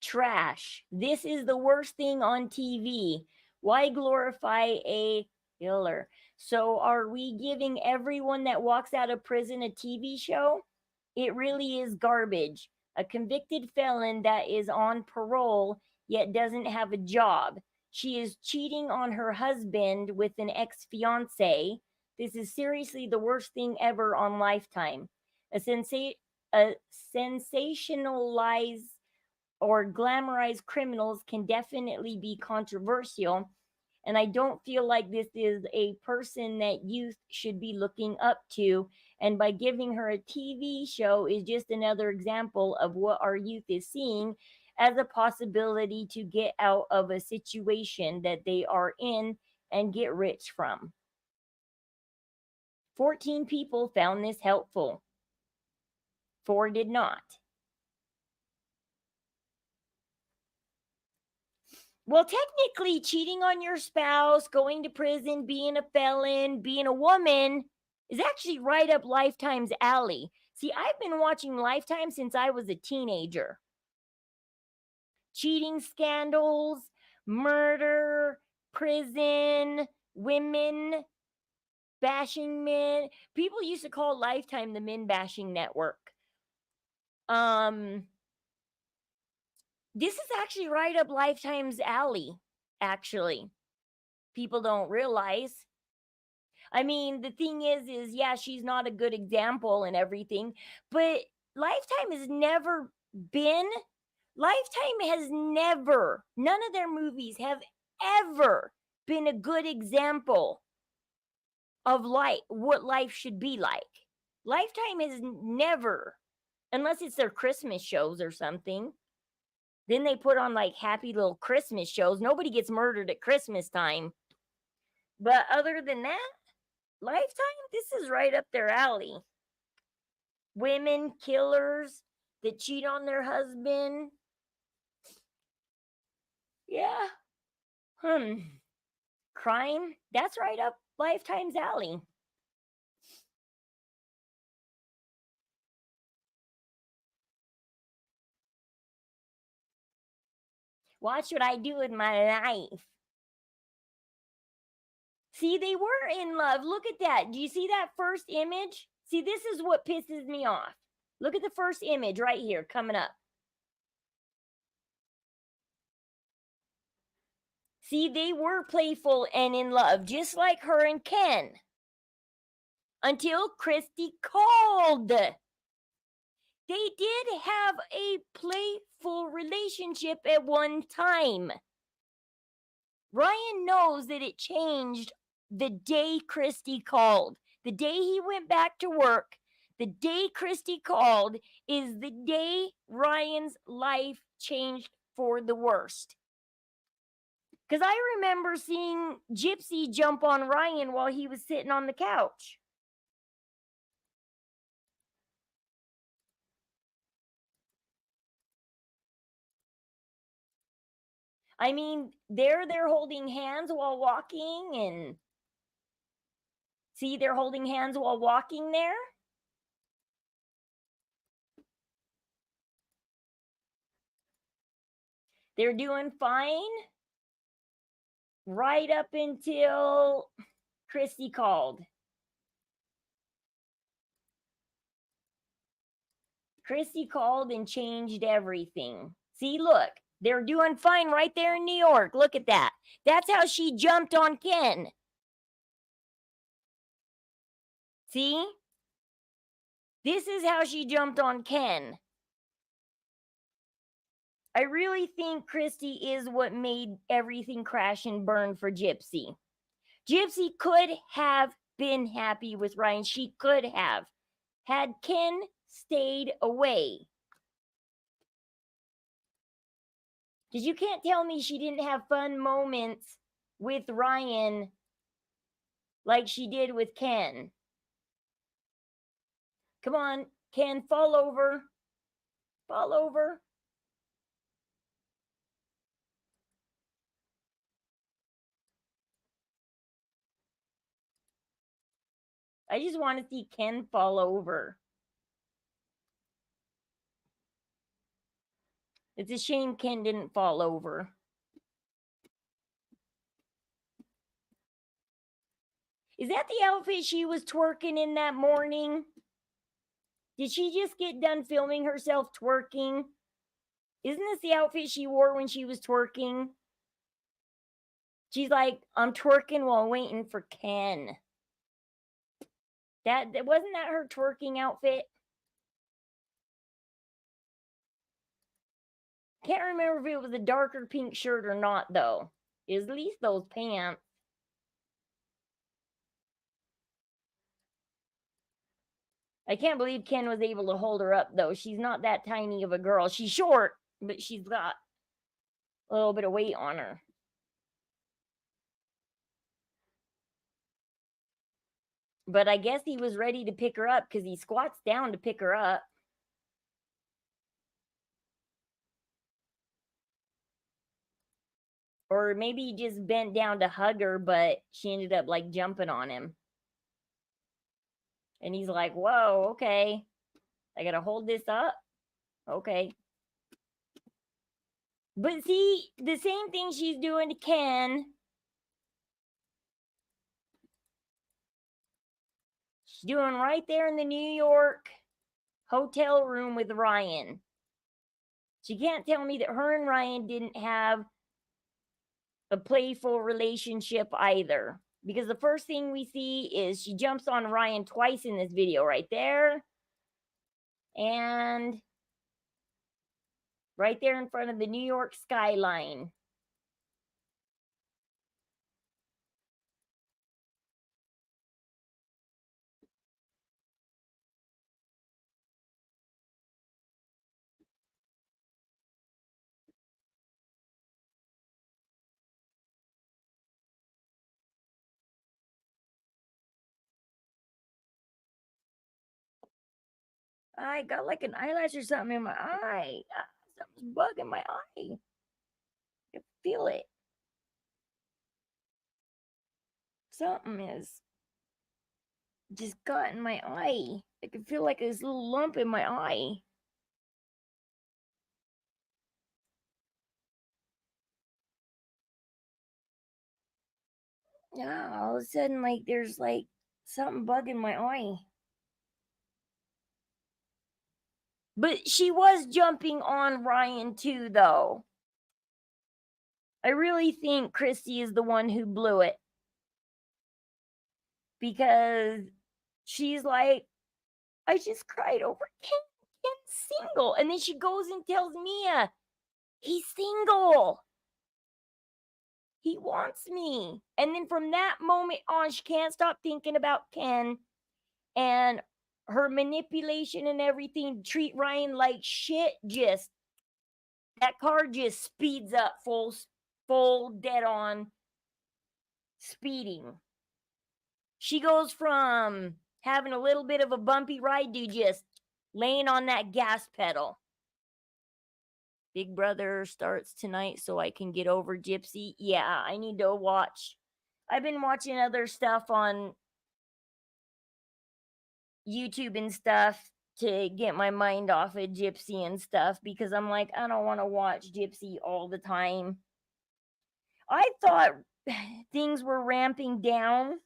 Trash. This is the worst thing on TV. Why glorify a killer? So, are we giving everyone that walks out of prison a TV show? It really is garbage. A convicted felon that is on parole yet doesn't have a job. She is cheating on her husband with an ex fiance. This is seriously the worst thing ever on Lifetime. A sensationalized or glamorized criminals can definitely be controversial. And I don't feel like this is a person that youth should be looking up to. And by giving her a TV show is just another example of what our youth is seeing as a possibility to get out of a situation that they are in and get rich from. 14 people found this helpful, 4 did not. Well, technically, cheating on your spouse, going to prison, being a felon, being a woman is actually right up Lifetime's alley. See, I've been watching Lifetime since I was a teenager. Cheating scandals, murder, prison, women bashing men. People used to call Lifetime the men bashing network. This is actually right up Lifetime's alley, actually. People don't realize. I mean, the thing is yeah, she's not a good example and everything, but Lifetime has never been Lifetime has never, none of their movies have ever been a good example of life, what life should be like. Lifetime is never, unless it's their Christmas shows or something. Then they put on like happy little Christmas shows. Nobody gets murdered at Christmas time. But other than that, Lifetime, this is right up their alley. Women killers that cheat on their husband. Yeah. Crime, that's right up Lifetime's alley. Watch what I do with my life. See, they were in love. Look at that. Do you see that first image? See, this is what pisses me off. Look at the first image right here coming up. See, they were playful and in love, just like her and Ken. Until Christy called. They did have a playful relationship at one time. Ryan knows that it changed the day Christy called. The day he went back to work, the day Christy called is the day Ryan's life changed for the worst. Because I remember seeing Gypsy jump on Ryan while he was sitting on the couch. I mean, they're holding hands while walking, and see, they're holding hands while walking there. They're doing fine right up until Christy called. Christy called and changed everything. See, look, they're doing fine right there in New York. Look at that. That's how she jumped on Ken. See? This is how she jumped on Ken. I really think Christy is what made everything crash and burn for Gypsy. Gypsy could have been happy with Ryan. She could have, had Ken stayed away. Because you can't tell me she didn't have fun moments with Ryan like she did with Ken. Come on, Ken, fall over. Fall over. I just want to see Ken fall over. It's a shame Ken didn't fall over. Is that the outfit she was twerking in that morning? Did she just get done filming herself twerking? Isn't this the outfit she wore when she was twerking? She's like, I'm twerking while waiting for Ken. That wasn't that her twerking outfit? Can't remember if it was a darker pink shirt or not, though. It was at least those pants. I can't believe Ken was able to hold her up, though. She's not that tiny of a girl. She's short, but she's got a little bit of weight on her. But I guess he was ready to pick her up because he squats down to pick her up. Or maybe he just bent down to hug her, but she ended up like jumping on him. And he's like, whoa, okay. I gotta hold this up. Okay. But see, the same thing she's doing to Ken. She's doing right there in the New York hotel room with Ryan. She can't tell me that her and Ryan didn't have a playful relationship either. Because the first thing we see is she jumps on Ryan twice in this video right there. And right there in front of the New York skyline. I got like an eyelash or something in my eye. Something's bugging my eye. I feel it. Something is just got in my eye. I can feel like this little lump in my eye. Yeah, all of a sudden, like, there's like something bugging my eye. But she was jumping on Ryan too, though. I really think Christy is the one who blew it. Because she's like, I just cried over Ken's single. And then she goes and tells Mia, he's single. He wants me. And then from that moment on, she can't stop thinking about Ken and her manipulation and everything. Treat Ryan like shit. Just that car just speeds up full dead on speeding. She goes from having a little bit of a bumpy ride to just laying on that gas pedal. Big Brother starts tonight so I can get over Gypsy. Yeah, I need to watch. I've been watching other stuff on YouTube and stuff to get my mind off of Gypsy and stuff because I'm like, I don't want to watch Gypsy all the time. I thought things were ramping down.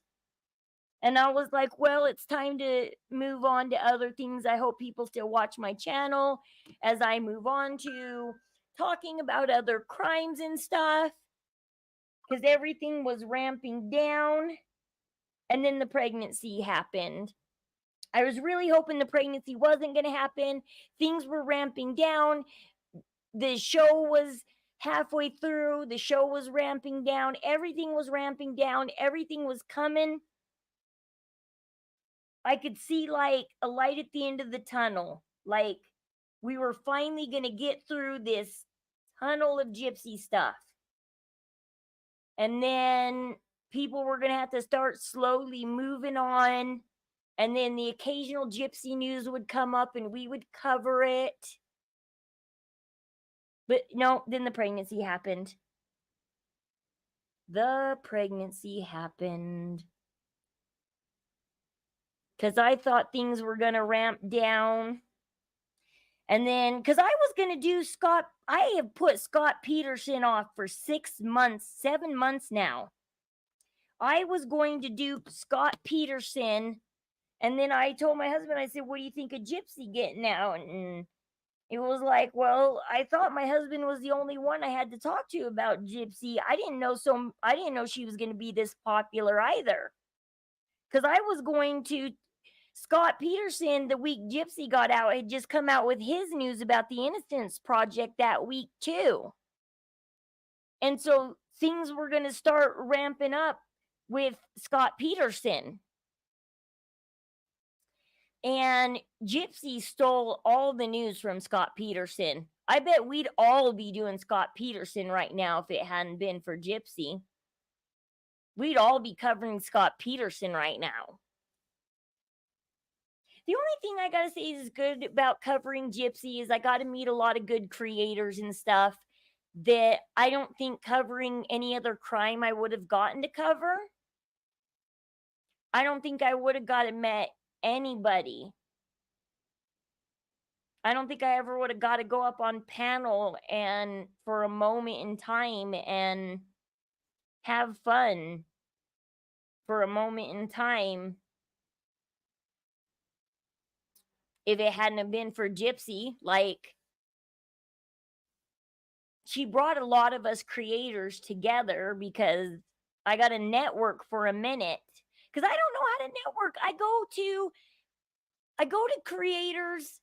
And I was like, well, it's time to move on to other things. I hope people still watch my channel as I move on to talking about other crimes and stuff. Because everything was ramping down. And then the pregnancy happened. I was really hoping the pregnancy wasn't going to happen. Things were ramping down. The show was halfway through. The show was ramping down. Everything was ramping down. Everything was coming. I could see like a light at the end of the tunnel. Like we were finally going to get through this tunnel of Gypsy stuff. And then people were going to have to start slowly moving on. And then the occasional Gypsy news would come up and we would cover it. But no, then the pregnancy happened. The pregnancy happened. Because I thought things were going to ramp down. And then, because I was going to do Scott, I have put Scott Peterson off for 6 months, 7 months now. I was going to do Scott Peterson. And then I told my husband, I said, what do you think of Gypsy getting out? And it was like, well, I thought my husband was the only one I had to talk to about Gypsy. I didn't know she was going to be this popular either. Because I was going to Scott Peterson, the week Gypsy got out, had just come out with his news about the Innocence Project that week too. And so things were going to start ramping up with Scott Peterson. And Gypsy stole all the news from Scott Peterson. I bet we'd all be doing Scott Peterson right now if it hadn't been for Gypsy. We'd all be covering Scott Peterson right now. The only thing I gotta say is good about covering Gypsy is I got to meet a lot of good creators and stuff that I don't think covering any other crime I would have gotten to cover. I don't think I would have got to met anybody. I don't think I ever would have got to go up on panel and for a moment in time and have fun for a moment in time if it hadn't have been for Gypsy. Like, she brought a lot of us creators together because I got a network for a minute. Because I don't know how to network. I go to creators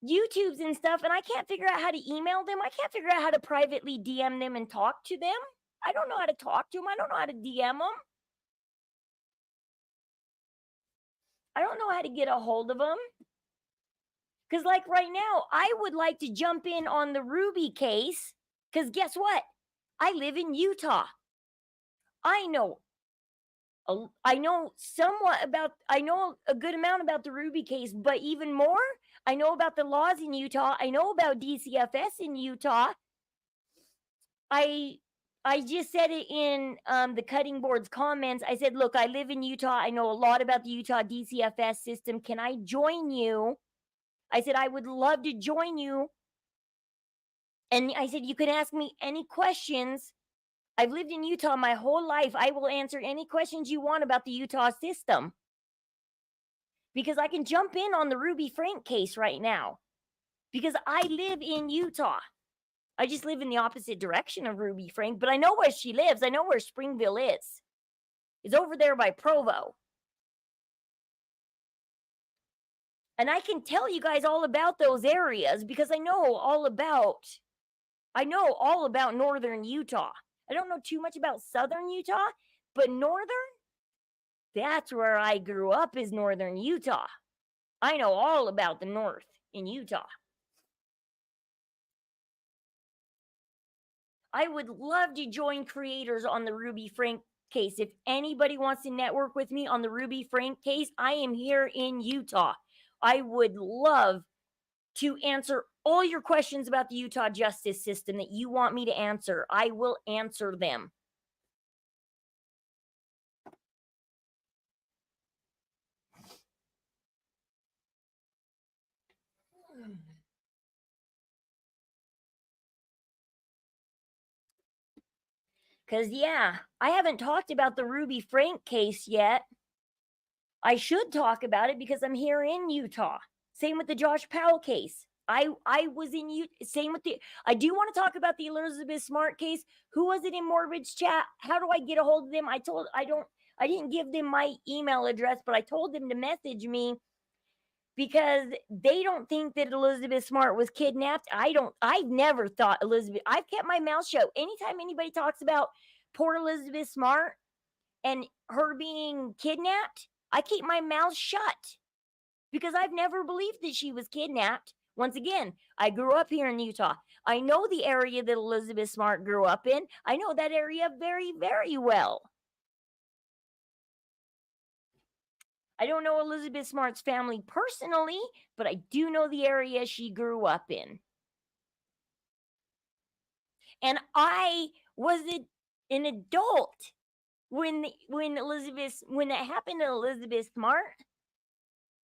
YouTubes and stuff, and I can't figure out how to email them. I can't figure out how to privately DM them and talk to them. I don't know how to talk to them. I don't know how to DM them. I don't know how to get a hold of them. Because, like, right now, I would like to jump in on the Ruby case. Because guess what? I live in Utah. I know I know a good amount about the Ruby case, but even more, I know about the laws in Utah. I know about DCFS in Utah. I just said it in the cutting board's comments. I said, look, I live in Utah. I know a lot about the Utah DCFS system. Can I join you? I said, I would love to join you. And I said, you can ask me any questions. I've lived in Utah my whole life. I will answer any questions you want about the Utah system. Because I can jump in on the Ruby Frank case right now. Because I live in Utah. I just live in the opposite direction of Ruby Frank, but I know where she lives. I know where Springville is. It's over there by Provo. And I can tell you guys all about those areas because I know all about northern Utah. I don't know too much about southern Utah, but northern, that's where I grew up, is northern Utah. I know all about the north in Utah. I would love to join creators on the Ruby Frank case. If anybody wants to network with me on the Ruby Frank case, I am here in Utah. I would love to answer all your questions about the Utah justice system that you want me to answer. I will answer them. Because, yeah, I haven't talked about the Ruby Frank case yet. I should talk about it because I'm here in Utah. Same with the Josh Powell case. I was in Utah. Same with I do want to talk about the Elizabeth Smart case. Who was it in Morbid's chat? How do I get a hold of them? I didn't give them my email address, but I told them to message me because they don't think that Elizabeth Smart was kidnapped. I've never thought I've kept my mouth shut. Anytime anybody talks about poor Elizabeth Smart and her being kidnapped, I keep my mouth shut because I've never believed that she was kidnapped. Once again, I grew up here in Utah. I know the area that Elizabeth Smart grew up in. I know that area very, very well. I don't know Elizabeth Smart's family personally, but I do know the area she grew up in. And I was an adult when it happened to Elizabeth Smart.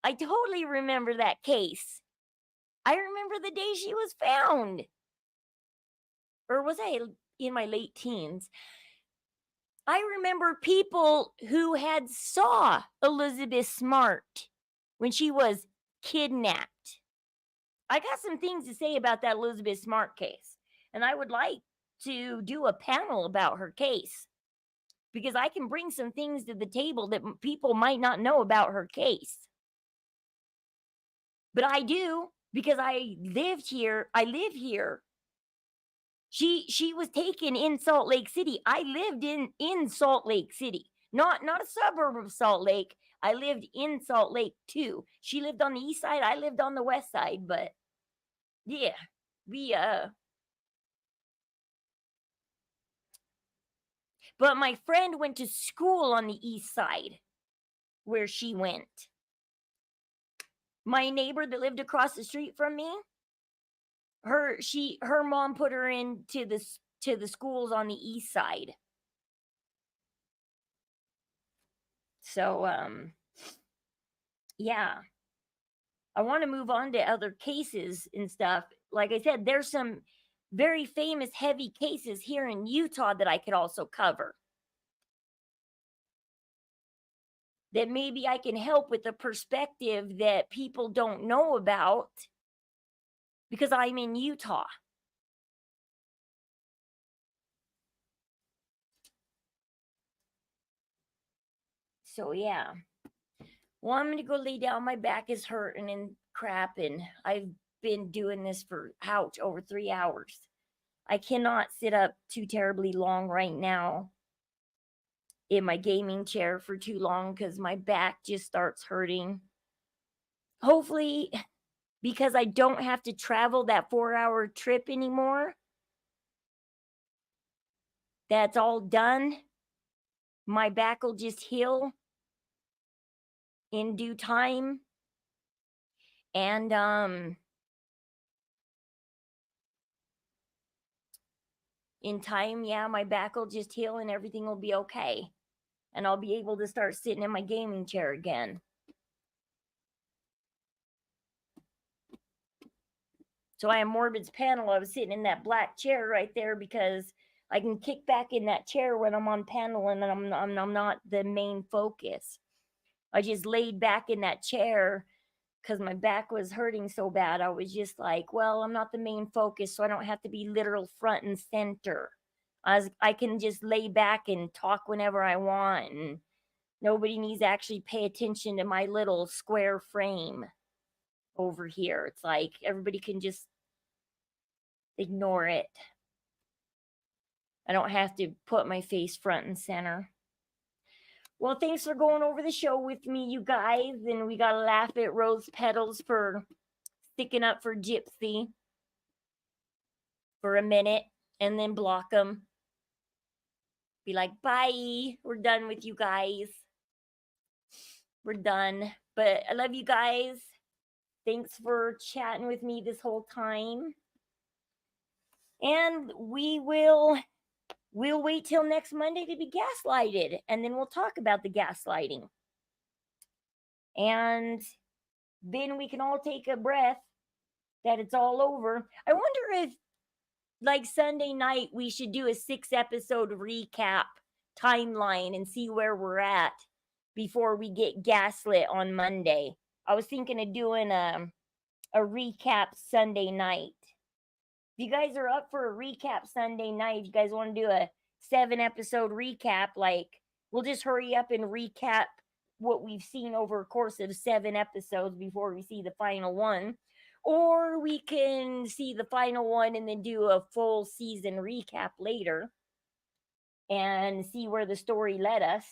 I totally remember that case. I remember the day she was found. Or was I in my late teens? I remember people who had saw Elizabeth Smart when she was kidnapped. I got some things to say about that Elizabeth Smart case, and I would like to do a panel about her case because I can bring some things to the table that people might not know about her case. But I do because I live here. She was taken in Salt Lake City. I lived in Salt Lake City, not a suburb of Salt Lake. I lived in Salt Lake too. She lived on the east side. I lived on the west side, but yeah, but my friend went to school on the east side where she went. My neighbor that lived across the street from me, her mom put her into the schools on the east side. So yeah. I want to move on to other cases and stuff. Like I said, there's some very famous heavy cases here in Utah that I could also cover. That maybe I can help with the perspective that people don't know about because I'm in Utah. So yeah. Well, I'm gonna go lay down. My back is hurting and crap, and I've been doing this for over 3 hours. I cannot sit up too terribly long right now in my gaming chair for too long because my back just starts hurting. Hopefully, because I don't have to travel that 4-hour trip anymore, that's all done. my back will just heal in due time. And in time, yeah, my back will just heal and everything will be okay. And I'll be able to start sitting in my gaming chair again. So I am Morbid's panel. I was sitting in that black chair right there because I can kick back in that chair when I'm on panel and I'm not the main focus. I just laid back in that chair because my back was hurting so bad. I was just like, well, I'm not the main focus, so I don't have to be literal front and center. I can just lay back and talk whenever I want, and nobody needs to actually pay attention to my little square frame over here. It's like everybody can just ignore it. I don't have to put my face front and center. Well, thanks for going over the show with me, you guys. And we got to laugh at Rose Petals for sticking up for Gypsy for a minute and then block them. Be like, bye. We're done with you guys. We're done. But I love you guys. Thanks for chatting with me this whole time. And we'll wait till next Monday to be gaslighted, and then we'll talk about the gaslighting. And then we can all take a breath that it's all over. I wonder if, like, Sunday night, we should do a 6-episode recap timeline and see where we're at before we get gaslit on Monday. I was thinking of doing a recap Sunday night. If you guys are up for a recap Sunday night, if you guys want to do a 7-episode recap, like, we'll just hurry up and recap what we've seen over a course of 7 episodes before we see the final one. Or we can see the final one and then do a full season recap later and see where the story led us.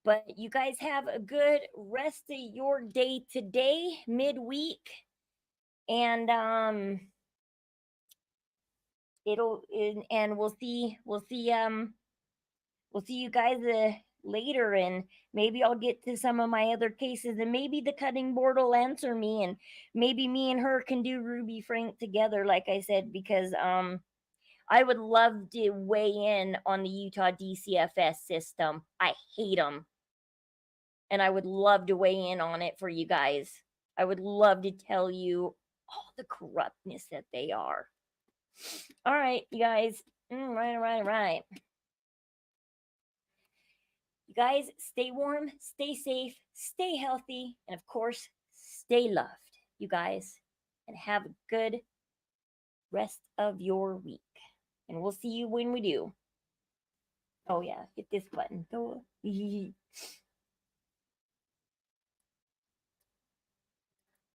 But you guys have a good rest of your day today, midweek. And we'll see you guys later, and maybe I'll get to some of my other cases, and maybe the cutting board will answer me, and maybe me and her can do Ruby Frank together, like I said, because I would love to weigh in on the Utah DCFS system. I hate them, and I would love to weigh in on it for you guys. I would love to tell you all the corruptness that they are. All right, you guys. Right. You guys, stay warm, stay safe, stay healthy, and of course, stay loved, you guys. And have a good rest of your week. And we'll see you when we do. Oh, yeah, hit this button.